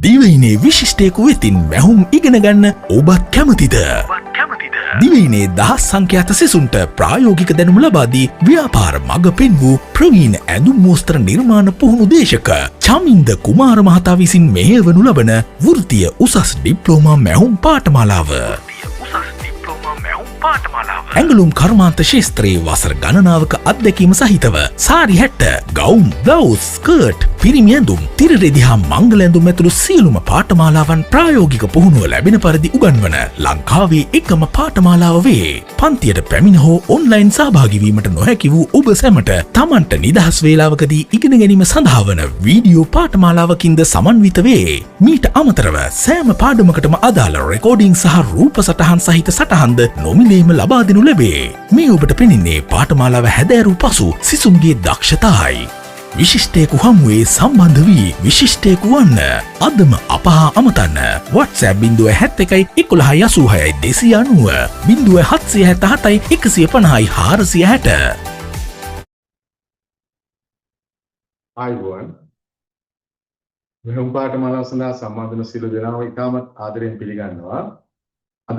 දිවයිනේ විශිෂ්ටයෙකු වෙතින් මැහුම් ඉගෙන ගන්න ඔබත් කැමතිද? දිවයිනේ දහස් සංඛ්‍යාත සිසුන්ට ප්‍රායෝගික දැනුම ලබා දී ව්‍යාපාර මඟ පෙන්වූ ප්‍රවීණ ඇඳුම් මෝස්තර නිර්මාණ පුහුණු දේශක චමින්ද කුමාර මහතා විසින් මෙහෙයවනු ලබන වෘත්තීය උසස් ඩිප්ලෝමා මැහුම් පාඨමාලාව. ඇඟලුම් කර්මාන්ත ශේස්ත්‍රයේ වසර ගණනාවක අත්දැකීම සහිතව සාරි හැට්ට, ගවුම්, බ්ලවුස්, ස්කර්ට්, පිරිමි ඇඳුම්, තිරරෙදි හා මංගල ඇඳුම් ඇතුළු සියලුම පාඨමාලාවන් ප්‍රායෝගික පුහුණුව ලැබෙන පරිදි උගන්වන ලංකාවේ එකම පාඨමාලාව වේ. පන්තියට පැමිණ හෝ ඔන්ලයින් සහභාගී වීමට නොහැකි වූ ඔබ සැමට තමන්ට නිදහස් වේලාවකදී ඉගෙන ගැනීම සඳහා වන වීඩියෝ පාඨමාලාවකින්ද සමන්විත වේ. මීට අමතරව සෑම පාඩමකටම අදාළ රෙකෝඩිං සහ රූප සටහන් සහිත සටහන්ද නොමිලේම ලබා දෙනු ලැබේ. මේ ඔබට පෙනෙන්නේ පාඨමාලාව හැදෑරූ පසු සිසුන්ගේ දක්ෂතායි. විශිෂ්ටයෙකු හමුවේ සම්බන්ධ වී විශිෂ්ටයෙකු වන්න. අදම අප හා අමතන්න. WhatsApp 071 186 290 ආයුබෝවන් මෙහුම් පාඨමාලාව සඳහා සම්බන්ධ වන සියලු දෙනාම ඉතාමත් ආදරයෙන් පිළිගන්නවා. අද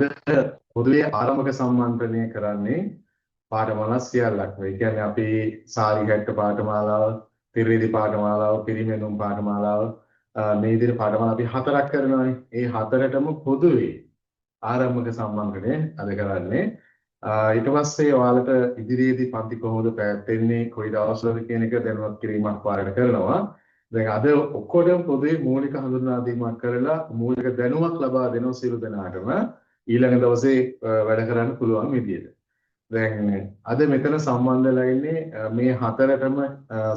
පොදුවේ ආරම්භක සම්මන්ත්‍රණය කරන්නේ පාඨමාලා සියල්ලක්. ඒ කියන්නේ අපි සාරි හැට්ට පාඨමාලාව, තිරේදි පාඨමාලාව, පිරිමැදුම් පාඨමාලාව මේ විදිහට පාඨමාලා අපි හතරක් කරනවානේ. ඒ හතරටම පොදුවේ ආරම්භක සම්මන්ත්‍රණය අද කරන්නේ. ඊට පස්සේ ඔයාලට ඉදිරියේදී පන්ති කොහොමද පැවැත්වෙන්නේ, කොයි දවස්වලද කියන එක දැනුවත් කිරීමක් පාරට කරනවා. දැන් අද ඔක්කොටම පොදුවේ මූලික හඳුන්වා දීමක් කරලා මූලික දැනුමක් ලබා දෙන සියලු දෙනාටම ඊළඟ දවසේ වැඩ කරන්න පුළුවන් විදියට. දැන් අද මෙතන සම්බන්ධ වෙලා ඉන්නේ මේ හතරටම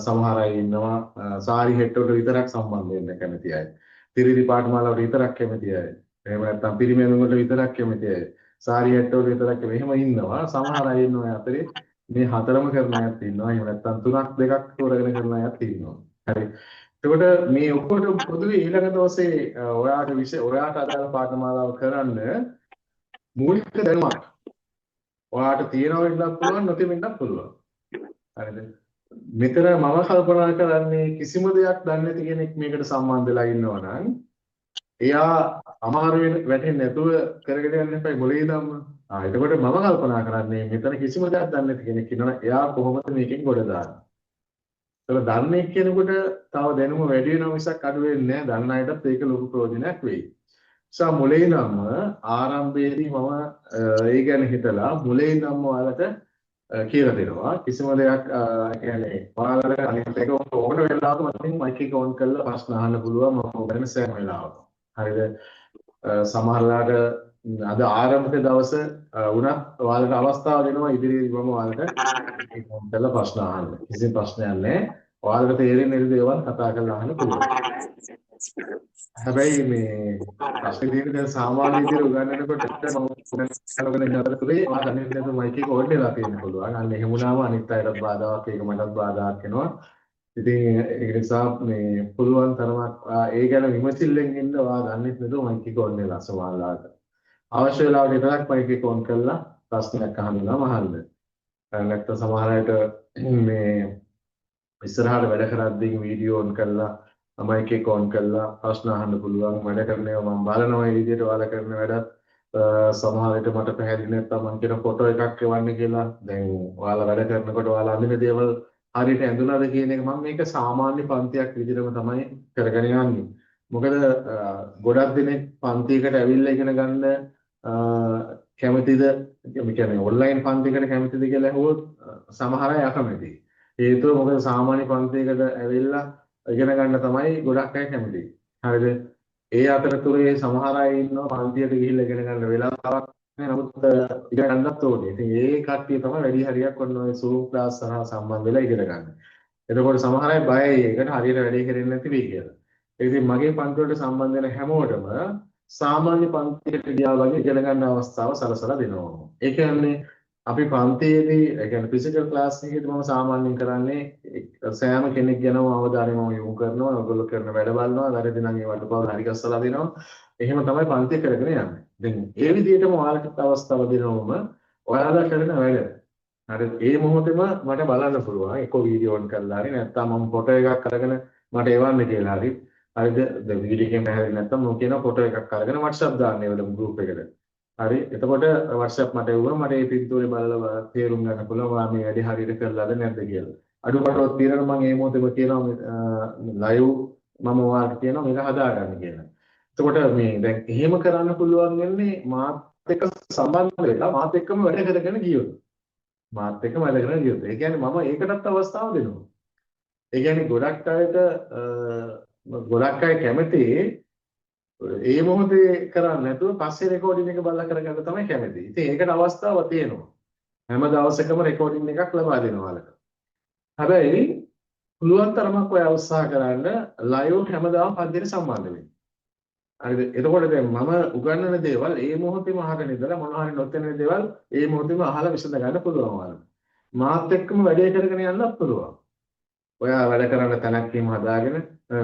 සමහර අය ඉන්නවා සාරි හෙට්ටට විතරක් සම්බන්ධ වෙන්න කැමති අය. තිරිදි පාඨමාලාවට විතරක් කැමති අය. එහෙම නැත්නම් පිරිමැදුමකට විතරක් කැමති අය. සාරි හෙට්ටට විතරක් මෙහෙම ඉන්නවා. සමහර අය ඉන්නවා අතරේ මේ හතරම කරන අයත් ඉන්නවා. එහෙම නැත්නම් තුනක් දෙකක් තෝරගෙන කරන අයත් ඉන්නවා. හරි. එතකොට මේ ඔක්කොටම පොදුවේ ඊළඟ දවසේ ඔයාට අදාළ පාඨමාලාව කරන්න මූලික දැනුමක් ඔයාට තියෙනවා වෙන්නත් පුළුවන් නැති වෙන්නත් පුළුවන්. හරිද? මෙතන මම කල්පනා කරන්නේ කිසිම දෙයක් දන්නේ නැති කෙනෙක් මේකට සම්බන්ධ වෙලා ඉන්නවා නම් එයා අමාරු වෙන වැටෙන්නේ නැතුව කරගෙන යන්න එපා මොලේ ඉඳන්ම. එතකොට මම කල්පනා කරන්නේ මෙතන කිසිම දෙයක් දන්නේ නැති කෙනෙක් ඉන්නවනම් එයා කොහොමද මේකෙන් ගොඩ දාන්නේ? ඒක දන්නේ කෙනෙකුට තව දැනුම වැඩි වෙනවා මිසක් අඩු වෙන්නේ නැහැ. දන්න අයටත් ඒක ලොකු ප්‍රයෝජනයක් වෙයි. මුලින් නම් ආරම්භයේදී මම ඒ ගැන හිතලා මුලින් නම් ඔයාලට කියලා දෙනවා කිසිම දෙයක් කියන්නේ ඔයාලට අනිත් එක ඕන වෙලාවක මම මයික් එක ඔන් කරලා ප්‍රශ්න අහන්න පුළුවන් මම ඔබගෙන සෑම වෙලාවක. හරිද? සමහරලාට අද ආරම්භක දවස වුණත් ඔයාලට අවස්ථාව දෙනවා ඉදිරියේදී මම ඔයාලට ඔන් කරලා ප්‍රශ්න අහන්න. කිසිම ප්‍රශ්නයක් නැහැ. ඔයාලට තේරෙන දේවල් කතා කරලා අහන්න පුළුවන්. හැබැයි මේ ප්‍රශ්නේ තියෙන්නේ දැන් සාමාන්‍ය විදිහට උගන්වනකොට මම කලකන නතරතුලේ ඔයාලා අනිත් නේද මයික් එක ඕඩ් වෙලා තියෙන්න පුළුවන්. අන්න එහෙම වුණාම අනිත් අයටත් බාධාවක් ඒක මටත් බාධාවක් වෙනවා. ඉතින් ඒ නිසා මේ පුළුවන් තරමක් ඒ ගැන විමසිල්ලෙන් ඉන්න ඔයා දන්නේ නේද මයික් එක ඕඩ් වෙලා සමානලාට. අවශ්‍ය වෙලාවට විතරක් මයික් එක ඕන් කරලා ප්‍රශ්නයක් අහන්න මහල්ද. නැත්නම් සමහර අයට මේ ඉස්සරහට වැඩ කරද්දී වීඩියෝ ඔන් කරලා මයික් එක ඔන් කරලා ප්‍රශ්න අහන්න පුළුවන්. වැඩ කරනවා මම බලනවා මේ විදිහට ඔයාලා කරන වැඩත් සමහර විට මට පැහැදිලි නැත්නම් මම කියන ෆොටෝ එකක් එවන්න කියලා. දැන් ඔයාලා වැඩ කරනකොට ඔයාලා අඳින දේවල් හරියට ඇඳුනද කියන එක මම මේක සාමාන්‍ය පන්තියක් විදිහටම තමයි කරගෙන යන්නේ. මොකද ගොඩක් දෙනෙක් පන්තියකට ඇවිල්ලා ඉගෙන ගන්න කැමතිද? මේ කියන්නේ ඔන්ලයින් පන්තියකට කැමතිද කියලා අහුවොත් සමහර අය අකමැතියි. හේතුව මොකද සාමාන්‍ය පන්තියකට ඇවිල්ලා ඉගෙන ගන්න තමයි ගොඩක් අය කැමති. හරිද? ඒ අතරතුරේ සමහර අය ඉන්නවා පන්තියට ගිහිල්ලා ඉගෙන ගන්න වෙලාවක් නැහැ. නමුත් ඉගෙන ගන්නත් ඕනේ. ඉතින් ඒ කට්ටිය තමයි වැඩි හරියක් ඔන්න ඔය Zoom class සහ සම්බන්ධ වෙලා ඉගෙන ගන්න. එතකොට සමහර අය බයයි ඒකට හරියට වැඩේ කරෙන්නේ නැති වෙයි කියලා. ඒ ඉතින් මගේ පන්ති වලට සම්බන්ධ වෙන හැමෝටම සාමාන්‍ය පන්තියට ගියා වගේ ඉගෙන ගන්න අවස්ථාව සලසලා දෙනවා. ඒ කියන්නේ අපි පන්තියේදී ඒ කියන්නේ ෆිසිකල් ක්ලාස් එකේදී මම සාමාන්‍යයෙන් කරන්නේ සෑම කෙනෙක් ගැනම අවධානය මම යොමු කරනවා. ඔයගොල්ලෝ කරන වැඩ බලනවා. වැරදි නම් ඒවට පවර හරි ගස්සලා දෙනවා. එහෙම තමයි පන්තිය කරගෙන යන්නේ. දැන් ඒ විදිහටම ඔයාලට අවස්ථාව දෙනවම ඔයාලා කරන වැඩ හරි ඒ මොහොතේම මට බලන්න පුළුවන්. එක්ක වීඩියෝ ඔන් කරලා හරි නැත්නම් මම ෆොටෝ එකක් අරගෙන මට එවන්න කියලා හරි හරිද? දැන් වීඩියෝ එකෙන් පැහැදිලි නැත්නම් මම කියනවා ෆොටෝ එකක් අරගෙන WhatsApp දාන්න ඒවලම ගෲප් එකට. හරි. එතකොට WhatsApp මට එවුවා මට මේ පින්තූරේ බලලා තේරුම් ගන්න පුළුවන් ඔයා මේ වැඩේ හරියට කරලාද නැද්ද කියලා. අඩුපාඩුවක් තියෙනවා මම මේ මොහොතේම කියනවා ලයිව් මම ඔයාලට කියනවා මේක හදාගන්න කියලා. එතකොට මේ දැන් එහෙම කරන්න පුළුවන් වෙන්නේ මාත් එක්ක සම්බන්ධ වෙලා මාත් එක්කම වැඩ කරගෙන ගියොත්. මාත් එක්කම වැඩ කරගෙන ගියොත්. ඒ කියන්නේ මම ඒකටත් අවස්ථාව දෙනවා. ඒ කියන්නේ ගොඩක් අය කැමති ඒ මොහොතේ කරන්නේ නැතුව පස්සේ රෙකෝඩින් එක බලලා කරගන්න තමයි කැමති. ඉතින් ඒකට අවස්ථාවක් තියෙනවා. හැම දවසකම රෙකෝඩින් එකක් ලබා දෙනවා ඔයාලට. හැබැයි පුළුවන් තරමක් ඔය උත්සාහ කරන්න ලයිව් හැමදාම පන්තියට සම්බන්ධ වෙන්න. හරිද? එතකොට දැන් මම උගන්වන දේවල් ඒ මොහොතේම අහගෙන ඉඳලා මොනවා හරි නොතැනෙන දේවල් ඒ මොහොතේම අහලා විසඳ ගන්න පුළුවන් ඔයාලට. මාත් එක්කම වැඩේ කරගෙන යන්නත් පුළුවන්. ඔයා වැඩ කරන තැනක් එහෙම හදාගෙන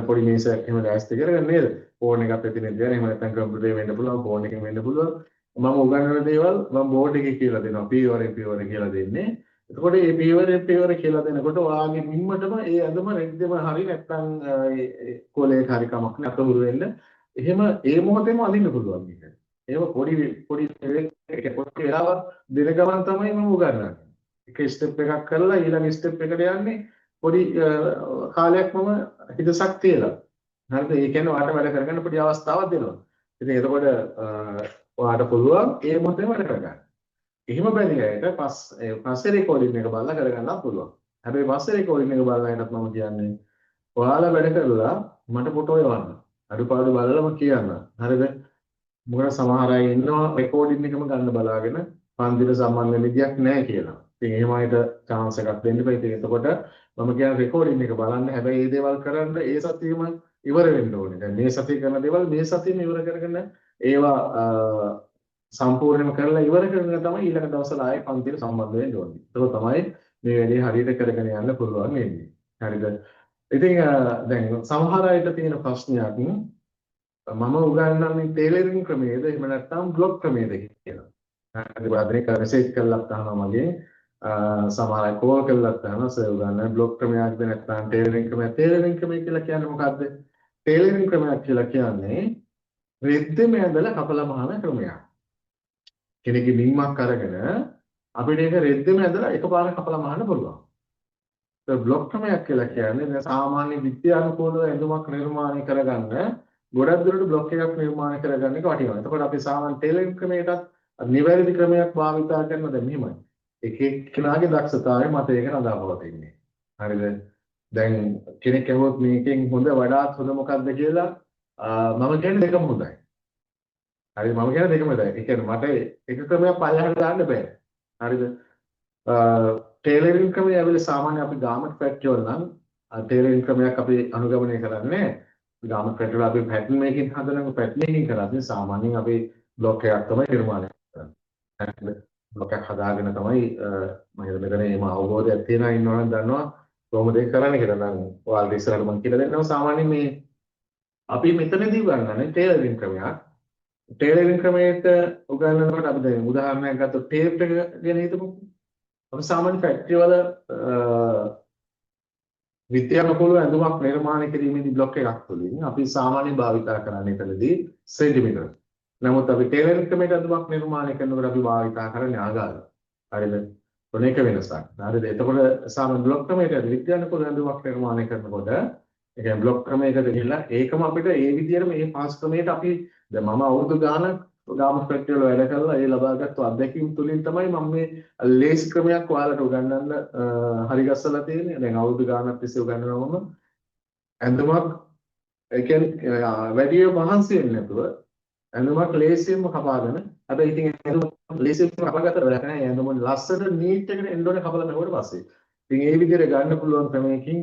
පොඩි මේසයක් එහෙම ලෑස්ති කරගෙන නේද? ෆෝන් එකක් පැතිරෙන්න දෙන්න. එහෙම නැත්නම් කම්පියුටරේ වෙන්න පුළුවන්, ෆෝන් එකෙන් වෙන්න පුළුවන්. මම උගන්වන දේවල් මම බෝඩ් එකේ කියලා දෙනවා. පීවරේ කියලා දෙන්නේ. එතකොට මේ පීවර කියලා දෙනකොට ඔයාගේ මිම්මටම ඒ ඇඳම රෙද්දෙම හරි නැත්නම් කොලේක හරි කමක් නෑ අතහුරු වෙන්න. එහෙම ඒ මොහොතේම අඳින්න පුළුවන් මේක. එහෙම පොඩි වෙලාවක් දෙන ගමන් තමයි මම උගන්වන්නේ. එක ස්ටෙප් එකක් කරලා ඊළඟ ස්ටෙප් එකට යන්නේ පොඩි කාලයක් මම හිතසක් තියලා. හරිද? ඒ කියන්නේ ඔයාලට වැඩ කරගන්න පොඩි අවස්ථාවක් දෙනවා. ඉතින් එතකොට ඔයාලට පුළුවන් ඒ මොහොතේම වැඩ කරගන්න. එහෙම බැරි අයට පස්සේ රෙකෝඩින් එක බලලා කරගන්නත් පුළුවන්. හැබැයි පස්සේ රෙකෝඩින් එක බලලා අයටත් මම කියන්නේ ඔයාලා වැඩ කරලා මට ෆොටෝ එවන්න. අඩුපාඩු බලලම කියන්න. හරිද? මොකද සමහර අය ඉන්නවා රෙකෝඩින් එකම ගන්න බලාගෙන පන්තිට සම්බන්ධ වෙන්න විදියක් නැහැ කියලා. ඉතින් එහෙම අයට chance එකක් දෙන්න බෑ. ඉතින් එතකොට මම කියන්නේ රෙකෝඩින් එක බලන්න. හැබැයි මේ දේවල් කරන්න ඒ සතියෙම ඉවර වෙන්න ඕනේ. දැන් මේ සතිය කරන දේවල් මේ සතියෙම ඉවර කරගෙන ඒවා සම්පූර්ණයෙන්ම කරලා ඉවර කරගෙන තමයි ඊළඟ දවසට ආයෙ පන්තියට සම්බන්ධ වෙන්න ඕනේ. ඒක තමයි මේ වැඩේ හරියට කරගෙන යන්න පුළුවන් වෙන්නේ. හරිද? ඉතින් දැන් සමහර අයට තියෙන ප්‍රශ්නයක් මම උගන්වන්නේ ටේලරින් ක්‍රමයේද එහෙම නැත්නම් බ්ලොග් ක්‍රමයේද කියලා. හරි බාදරේක මෙසේජ් කළා අහනවා මගේ සමහර අය කෝල් කළා අහනවා සර් උගන්වන්නේ බ්ලොග් ක්‍රමයක්ද නැත්නම් ටේලරින් ක්‍රමයක්. ටේලරින් ක්‍රමය කියලා කියන්නේ මොකද්ද? ටේලරින් ක්‍රමයක් කියලා කියන්නේ රෙද්දෙම ඇඳලා කපලා මහන ක්‍රමයක්. කෙනෙක්ගේ මිම්මක් අරගෙන අපිට ඒක රෙද්දෙම ඇඳලා එකපාරට කපලා මහන්න පුළුවන්. ඒ බ්ලොග් ක්‍රමයක් කියලා කියන්නේ දැන් සාමාන්‍ය විද්‍යානුකූලව ඇඳුමක් නිර්මාණය කරගන්න ගොඩක් දුරට බ්ලොග් එකක් නිර්මාණය කරගන්න එක වටිනවා. එතකොට අපි සාමාන්‍ය ටේලරින් ක්‍රමයටත් නිවැරදි ක්‍රමයක් භාවිතා කරනවා දැන් මෙහෙමයි. එක එක්කෙනාගේ දක්ෂතාවය මත ඒක රඳාපවතින්නේ. හරිද? දැන් කෙනෙක් අහුවොත් මේකෙන් හොඳ වඩාත් හොඳ මොකක්ද කියලා මම කියන්නේ දෙකම හොඳයි. හරි මම කියන්නේ දෙකම හොඳයි. ඒ කියන්නේ මට එක ක්‍රමයක් පල්ලෙහාට දාන්න බෑ. හරිද? ටේලරින් ක්‍රමය ඇවිල්ලා සාමාන්‍ය අපි ගාමන්ට් ෆැක්ටරි වල නම් ටේලරින් ක්‍රමයක් අපි අනුගමනය කරන්නේ ගාමන්ට් ෆැක්ටරි වල අපි පැටර්න් මේකින් හදනකොට පැටර්න් මේකින් කරන්නේ සාමාන්‍යයෙන් අපි බ්ලොක් එකක් තමයි නිර්මාණය කරන්නේ. බ්ලොක් එකක් හදාගෙන තමයි මම මෙතන මේ අවබෝධයක් තියෙනවා ඉන්නවනම් දන්නවා කොහොමද ඒක කරන්නේ කියලා. නම් ඔයාලට ඉස්සරහට මම කියලා දෙන්නම් සාමාන්‍යයෙන් මේ අපි මෙතනදී උගන්වන්නේ ටේලරින් ක්‍රමයක්. ටේලරින් ක්‍රමයට උගන්වනකොට අපි දැන් උදාහරණයක් ගත්තොත් ටේප් එක ගැන හිතමු. අපි සාමාන්‍ය ෆැක්ටරි වල විද්‍යානුකූලව ඇඳුමක් නිර්මාණය කිරීමේදී බ්ලොක් එකක් තුලින් අපි සාමාන්‍ය භාවිතා කරන්නේ එතනදී සෙන්ටිමීටර. නමුත් අපි ටේලරින් ක්‍රමයට ඇඳුමක් නිර්මාණය කරනකොට අපි භාවිතා කරන්නේ ආගාර. හරිද? තුනක වෙනසක්. හරිද? එතකොට සාමාන්‍ය බ්ලොක් ක්‍රමයට විද්‍යානුකූල ඇඳුමක් නිර්මාණය කරනකොට ඒ කියන්නේ බ්ලොක් ක්‍රමයකට ගිහිල්ලා ඒකම අපිට ඒ විදිහටම මේ පාස් ක්‍රමයට අපි දැන් මම අවුරුදු ගාණක් ගාමන්ට් ෆැක්ටරි වල වැඩ කරලා ඒ ලබාගත් අත්දැකීම් තුලින් තමයි මම මේ ලේසි ක්‍රමයක් ඔයාලට උගන්වන්න හරි ගස්සලා තියෙන්නේ. දැන් අවුරුදු ගාණක් තිස්සේ උගන්වනවම ඇඳුමක් ඒ කියන්නේ වැඩි මහන්සි වෙන්නේ නැතුව ඇඳුමක් ලේසියෙන්ම කපාගෙන හැබැයි ඉතින් ඇඳුම ලේසියෙන්ම කපාගත්තට වැඩක් නැහැ. ඇඳුම ලස්සනට නීට් එකට එන්න ඕනේ කපලා නැවුවට පස්සේ. ඉතින් ඒ විදිහට ගන්න පුළුවන් ක්‍රමයකින්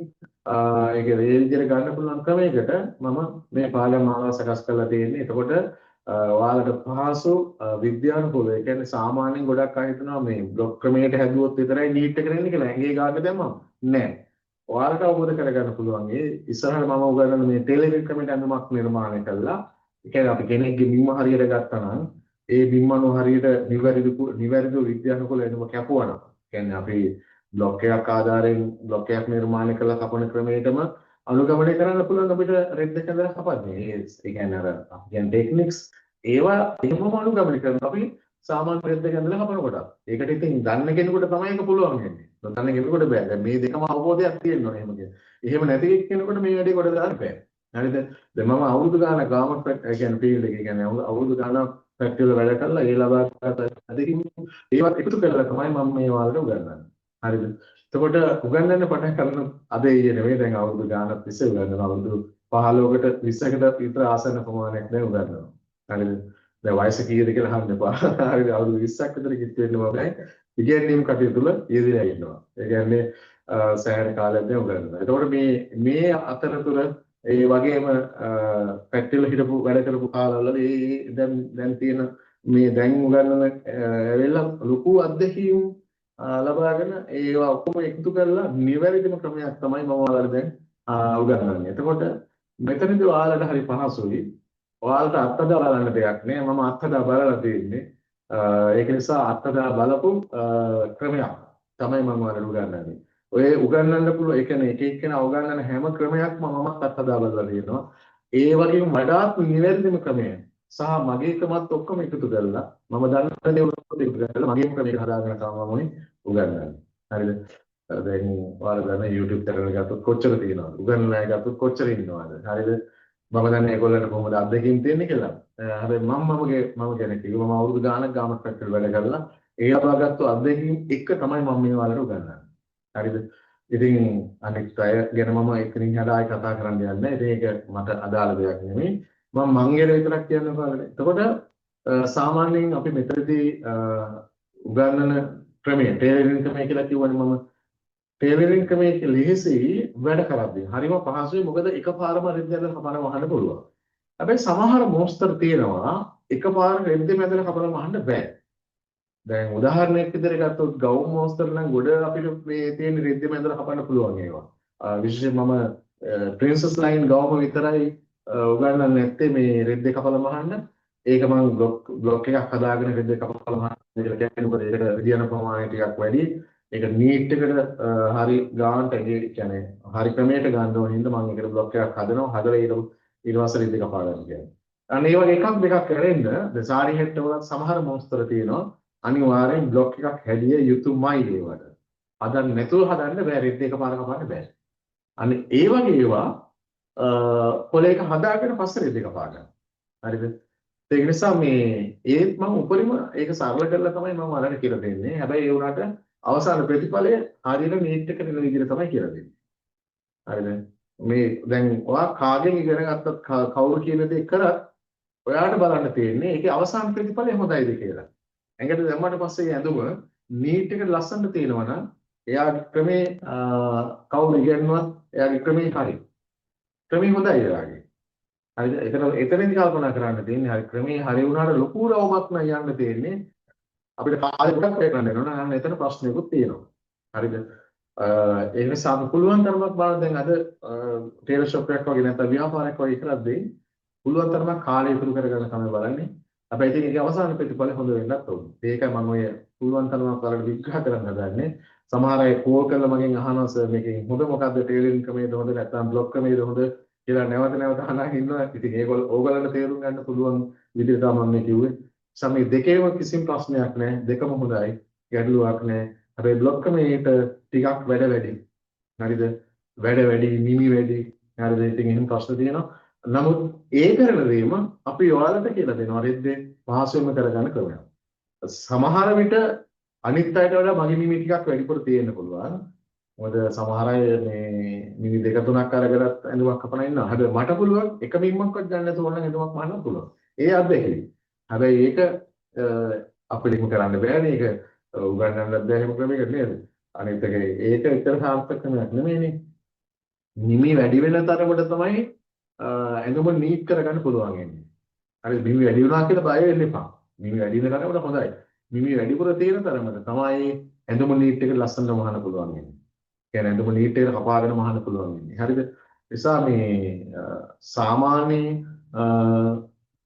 ඒ කියන්නේ ඒ විදිහට ගන්න පුළුවන් ක්‍රමයකට මම මේ පාඩම් මාලාව සකස් කරලා තියෙන්නේ. එතකොට ඔයාලට පහසු විද්‍යානුකූල ඒ කියන්නේ සාමාන්‍යයෙන් ගොඩක් අය හිතනවා මේ බ්ලොක් ක්‍රමයට හැදුවොත් විතරයි නීට් එක කරන්නේ කියලා. ඇඟේ ගාන්න දැම්මම නෑ. ඔයාලට අවබෝධ කරගන්න පුළුවන් ඒ ඉස්සරහට මම උගන්වන මේ ටේලරින් ක්‍රමයට ඇඳුමක් නිර්මාණය කළා. ඒ කියන්නේ අපි කෙනෙක්ගේ බිම්ම හරියට ගත්තා නම් ඒ බිම්මන හරියට නිවැරදිව විද්‍යානුකූල ඇඳුම කැපුවා නම් කියන්නේ අපි බ්ලොක් එකක් ආධාරයෙන් බ්ලොක් එකක් නිර්මාණය කළ කපන ක්‍රමයටම අනුගමනය කරන්න පුළුවන් අපිට රෙද්ද කැඳලා කපන්නේ. ඒ කියන්නේ අර කියන ටෙක්නික්ස් ඒවා එහෙමම අනුගමනය කරනවා අපි සාමාන්‍ය රෙද්ද කැඳලා කපනකොට. ඒකට ඉතින් දන්න කෙනෙකුට තමයි ඒක පුළුවන් වෙන්නේ. නොදන්න කෙනෙකුට බෑ. දැන් මේ දෙකම අවබෝධයක් තියෙනවා එහෙම කියන්නේ. එහෙම නැති කෙනෙකුට මේ වැඩේ කොට දාන්න බෑ. හරිද? දැන් මම අවුරුදු ගානක් ගාමක් ඒ කියන්නේ ෆීල්ඩ් එකේ කියන්නේ අවුරුදු ගානක් ෆැක්ටරි වල වැඩ කරලා ඒ ලබාගත් අධිකින් ඒවත් එකතු කරලා තමයි මම මේ වාලට උගන්වන්නේ. හරිද? එතකොට උගන්වන්න පටන් ගන්න අද ඊයේ නෙවෙයි දැන් අවුරුදු ගානක් තිස්සේ උගන්වනවා. අවුරුදු 15කට 20කට විතර ආසන්න ප්‍රමාණයක් දැන් උගන්වනවා. හරිද? දැන් වයස කීයද කියලා අහන්න එපා. හරිද? අවුරුදු 20ක් විතර කිත් වෙන්න මම ඉගෙනීම් කටයුතු වල යෙදලා ඉන්නවා. ඒ කියන්නේ සෑහෙන කාලයක් දැන් උගන්වනවා. එතකොට මේ අතරතුර ඒ වගේම පැට්ටිල හිටපු වැඩ කරපු කාලවල ඒ දැන් තියෙන මේ දැන් උගන්වන වෙලා ලොකු අත්දැකීම් ලබාගෙන ඒවා ඔක්කොම එකතු කරලා නිවැරදිම ක්‍රමයක් තමයි මම ඔයාලට දැන් උගන්වන්නේ. එතකොට මෙතනදී ඔයාලට හරි පහසුයි. ඔයාලට අත්දැක බලන්න දෙයක් නෑ. මම අත්දැක බලලා තියෙන්නේ. ඒක නිසා අත්දැක බලපු ක්‍රමයක් තමයි මම ඔයාලට උගන්වන්නේ. ඔය උගන්වන්න පුළුවන් ඒ කියන්නේ එක එක්කෙනා උගන්වන හැම ක්‍රමයක්ම මමත් අත්දැක බලලා තියෙනවා. ඒ වගේම වඩාත් නිවැරදිම ක්‍රමය සහ මගේ ක්‍රමත් ඔක්කොම එකතු කරලා මම දන්න දේ ඔක්කොම එකතු කරලා මගේ ක්‍රමයක හදාගෙන තමයි උගන්වන්නේ. හරිද? දැන් ඔයාලා දන්න YouTube channel එක ගත්තොත් කොච්චර තියෙනවද? උගන්වන අය ගත්තොත් කොච්චර ඉන්නවද? හරිද? මම දන්නේ ඒගොල්ලන්ට කොහොමද අත්දැකීම් තියෙන්නේ කියලා. හැබැයි මම කෙනෙක් කිව්වා මම අවුරුදු ගාණක් ගාමක් පැත්තට වැඩ කරලා ඒ ලබාගත්තු අත්දැකීම් එක තමයි මම මේ ඔයාලට උගන්වන්නේ. හරිද? ඉතින් අනිත් අය ගැන මම එක්කෙනින් හදායි කතා කරන්න යන්නේ නැහැ. ඉතින් ඒක මට අදාළ දෙයක් නෙමෙයි. මං ගැන විතරක් කියන්න ඕනේ. එතකොට සාමාන්‍යයෙන් අපි මෙතනදී උගන්වන ක්‍රමය ටේලරින් ක්‍රමය කියලා කියවනේ මම ටේලරින් ක්‍රමයේ ලෙහෙසි වැඩ කරද්දී හරිම පහසුයි මොකද එකපාරම රෙද්ද ඇදලා කපන වහන්න පුළුවන්. හැබැයි සමහර මොස්තර තියෙනවා එකපාර රෙද්ද ඇදලා කපන වහන්න බෑ. දැන් උදාහරණයක් විදිහට ගත්තොත් ගවුම් මොස්තර නම් ගොඩ අපිට මේ තියෙන රෙද්ද ඇදලා කපන්න පුළුවන් ඒවා. විශේෂයෙන් මම ප්‍රින්සස් ලයින් ගවුම විතරයි උගන්වන්නේ නැත්තේ මේ රෙද්ද කපලා වහන්න. ඒක මම බ්ලොක් එකක් හදාගෙන රෙද්ද කපලා වහන්න කියලා කියන්නේ මොකද ඒකට විදියන ප්‍රමාණය ටිකක් වැඩි. ඒක නීට් එකට හරි ගානට ඒ කියන්නේ හරි ක්‍රමයකට ගන්න ඕන හින්දා මම ඒකට බ්ලොක් එකක් හදනවා. හදලා ඊට පස්සේ රෙද්ද කපා ගන්න කියන්නේ. අන්න ඒ වගේ එකක් දෙකක් කරෙන්න දැන් සාරි හෙට්ට වල සමහර මොස්තර තියෙනවා. අනිවාර්යෙන් බ්ලොක් එකක් හැදිය යුතුමයි ඒවට. හදන්න නැතුව හදන්න බෑ රෙද්ද එකපාර කපන්න බෑ. අන්න ඒ වගේ ඒවා පොලේක හදාගෙන පස්සේ රෙද්ද කපා ගන්න. හරිද? ඒක නිසා මේ ඒත් මම උපරිම ඒක සරල කරලා තමයි මම ඔයාලට කියලා දෙන්නේ. හැබැයි ඒ උනාට අවසාන ප්‍රතිඵලය හරියට නීට් එකට එන විදිහට තමයි කියලා දෙන්නේ. හරිද? මේ දැන් ඔයා කාගෙන් ඉගෙන ගත්තත් කවුරු කියන දේ කරත් ඔයාට බලන්න තියෙන්නේ ඒකේ අවසාන ප්‍රතිඵලය හොඳයිද කියලා. ඇඟට දැම්මට පස්සේ ඇඳුම නීට් එකට ලස්සනට තියෙනවා නම් එයාගේ ක්‍රමේ කවුරු ඉගෙනුවත් එයාගේ ක්‍රමේ හරි. ක්‍රමේ හොඳයි එයාගේ. හරිද? එතනදී කල්පනා කරන්න තියෙන්නේ හරි ක්‍රමේ හරි වුණාට ලොකු රවුමක් නම් යන්න තියෙන්නේ. අපිට කාලේ ගොඩක් වැය කරන්න වෙනවා නම් එතන ප්‍රශ්නයකුත් තියෙනවා. හරිද? ඒ නිසා අපි පුළුවන් තරමක් බලන්න දැන් අද ටේලර් ෂොප් එකක් වගේ නැත්නම් ව්‍යාපාරයක් වගේ කරද්දී පුළුවන් තරමක් කාලය ඉතුරු කරගන්න තමයි බලන්නේ. හැබැයි ඉතින් ඒකේ අවසාන ප්‍රතිඵල හොඳ වෙන්නත් ඕනේ. ඒකයි මම ඔය පුළුවන් තරමක් වලට විග්‍රහ කරන්න හදන්නේ. සමහර අය කෝල් කරලා මගෙන් අහනවා සර් මේකෙන් හොඳ මොකද්ද ටේලරින් ක්‍රමයේද හොඳ නැත්නම් බ්ලොක් ක්‍රමයේද හොඳ කියලා නැවත අහනවා ඉන්නවා. ඉතින් ඕගොල්ලන්ට තේරුම් ගන්න පුළුවන් විදිහට තමයි මම කිව්වේ. සමේ දෙකේම කිසිම ප්‍රශ්නයක් නැහැ. දෙකම හොඳයි. ගැටලුවක් නැහැ. හැබැයි බ්ලොක් ක්‍රමයට ටිකක් වැඩ වැඩි. හරිද? වැඩ වැඩි, නිමි වැඩි. හරිද? ඉතින් එහෙම ප්‍රශ්න තියෙනවා. නමුත් ඒ කරන දේම අපි ඔයාලට කියලා දෙනවා රෙද්දේ පහසුවෙන්ම කරගන්න ක්‍රමයක්. සමහර විට අනිත් අයට වඩා මගේ නිමි ටිකක් වැඩිපුර තියෙන්න පුළුවන්. මොකද සමහර අය මේ නිමි දෙක තුනක් අරගෙනත් ඇඳුමක් කපන ඉන්නවා. හැබැයි මට පුළුවන් එක මිම්මක්වත් ගන්න නැතුව ඕන ඇඳුමක් මහන්න පුළුවන්. ඒ අත්දැකීම. හැබැයි ඒක අපිටම කරන්න බෑනේ. ඒක උගන්වන්නත් බැහැ එහෙම ක්‍රමයකට නේද? අනිත් එක ඒක ඇත්තට සාර්ථක ක්‍රමයක් නෙමෙයිනේ. නිමි වැඩි වෙන තරමට තමයි ඇඟම නීට් කරගන්න පුළුවන් වෙන්නේ. හරි මිමි වැඩි වුණා කියලා බය වෙන්න එපා. මිමි වැඩි වෙන තරමට හොඳයි. මිමි වැඩිපුර තියෙන තරමට තමයි ඇඳුම නීට් එක ලස්සනට මහන්න පුළුවන් වෙන්නේ. කියන්නේ ඇඳුම නීට් එකට කපාගෙන මහන්න පුළුවන් වෙන්නේ. හරිද? නිසා මේ සාමාන්‍ය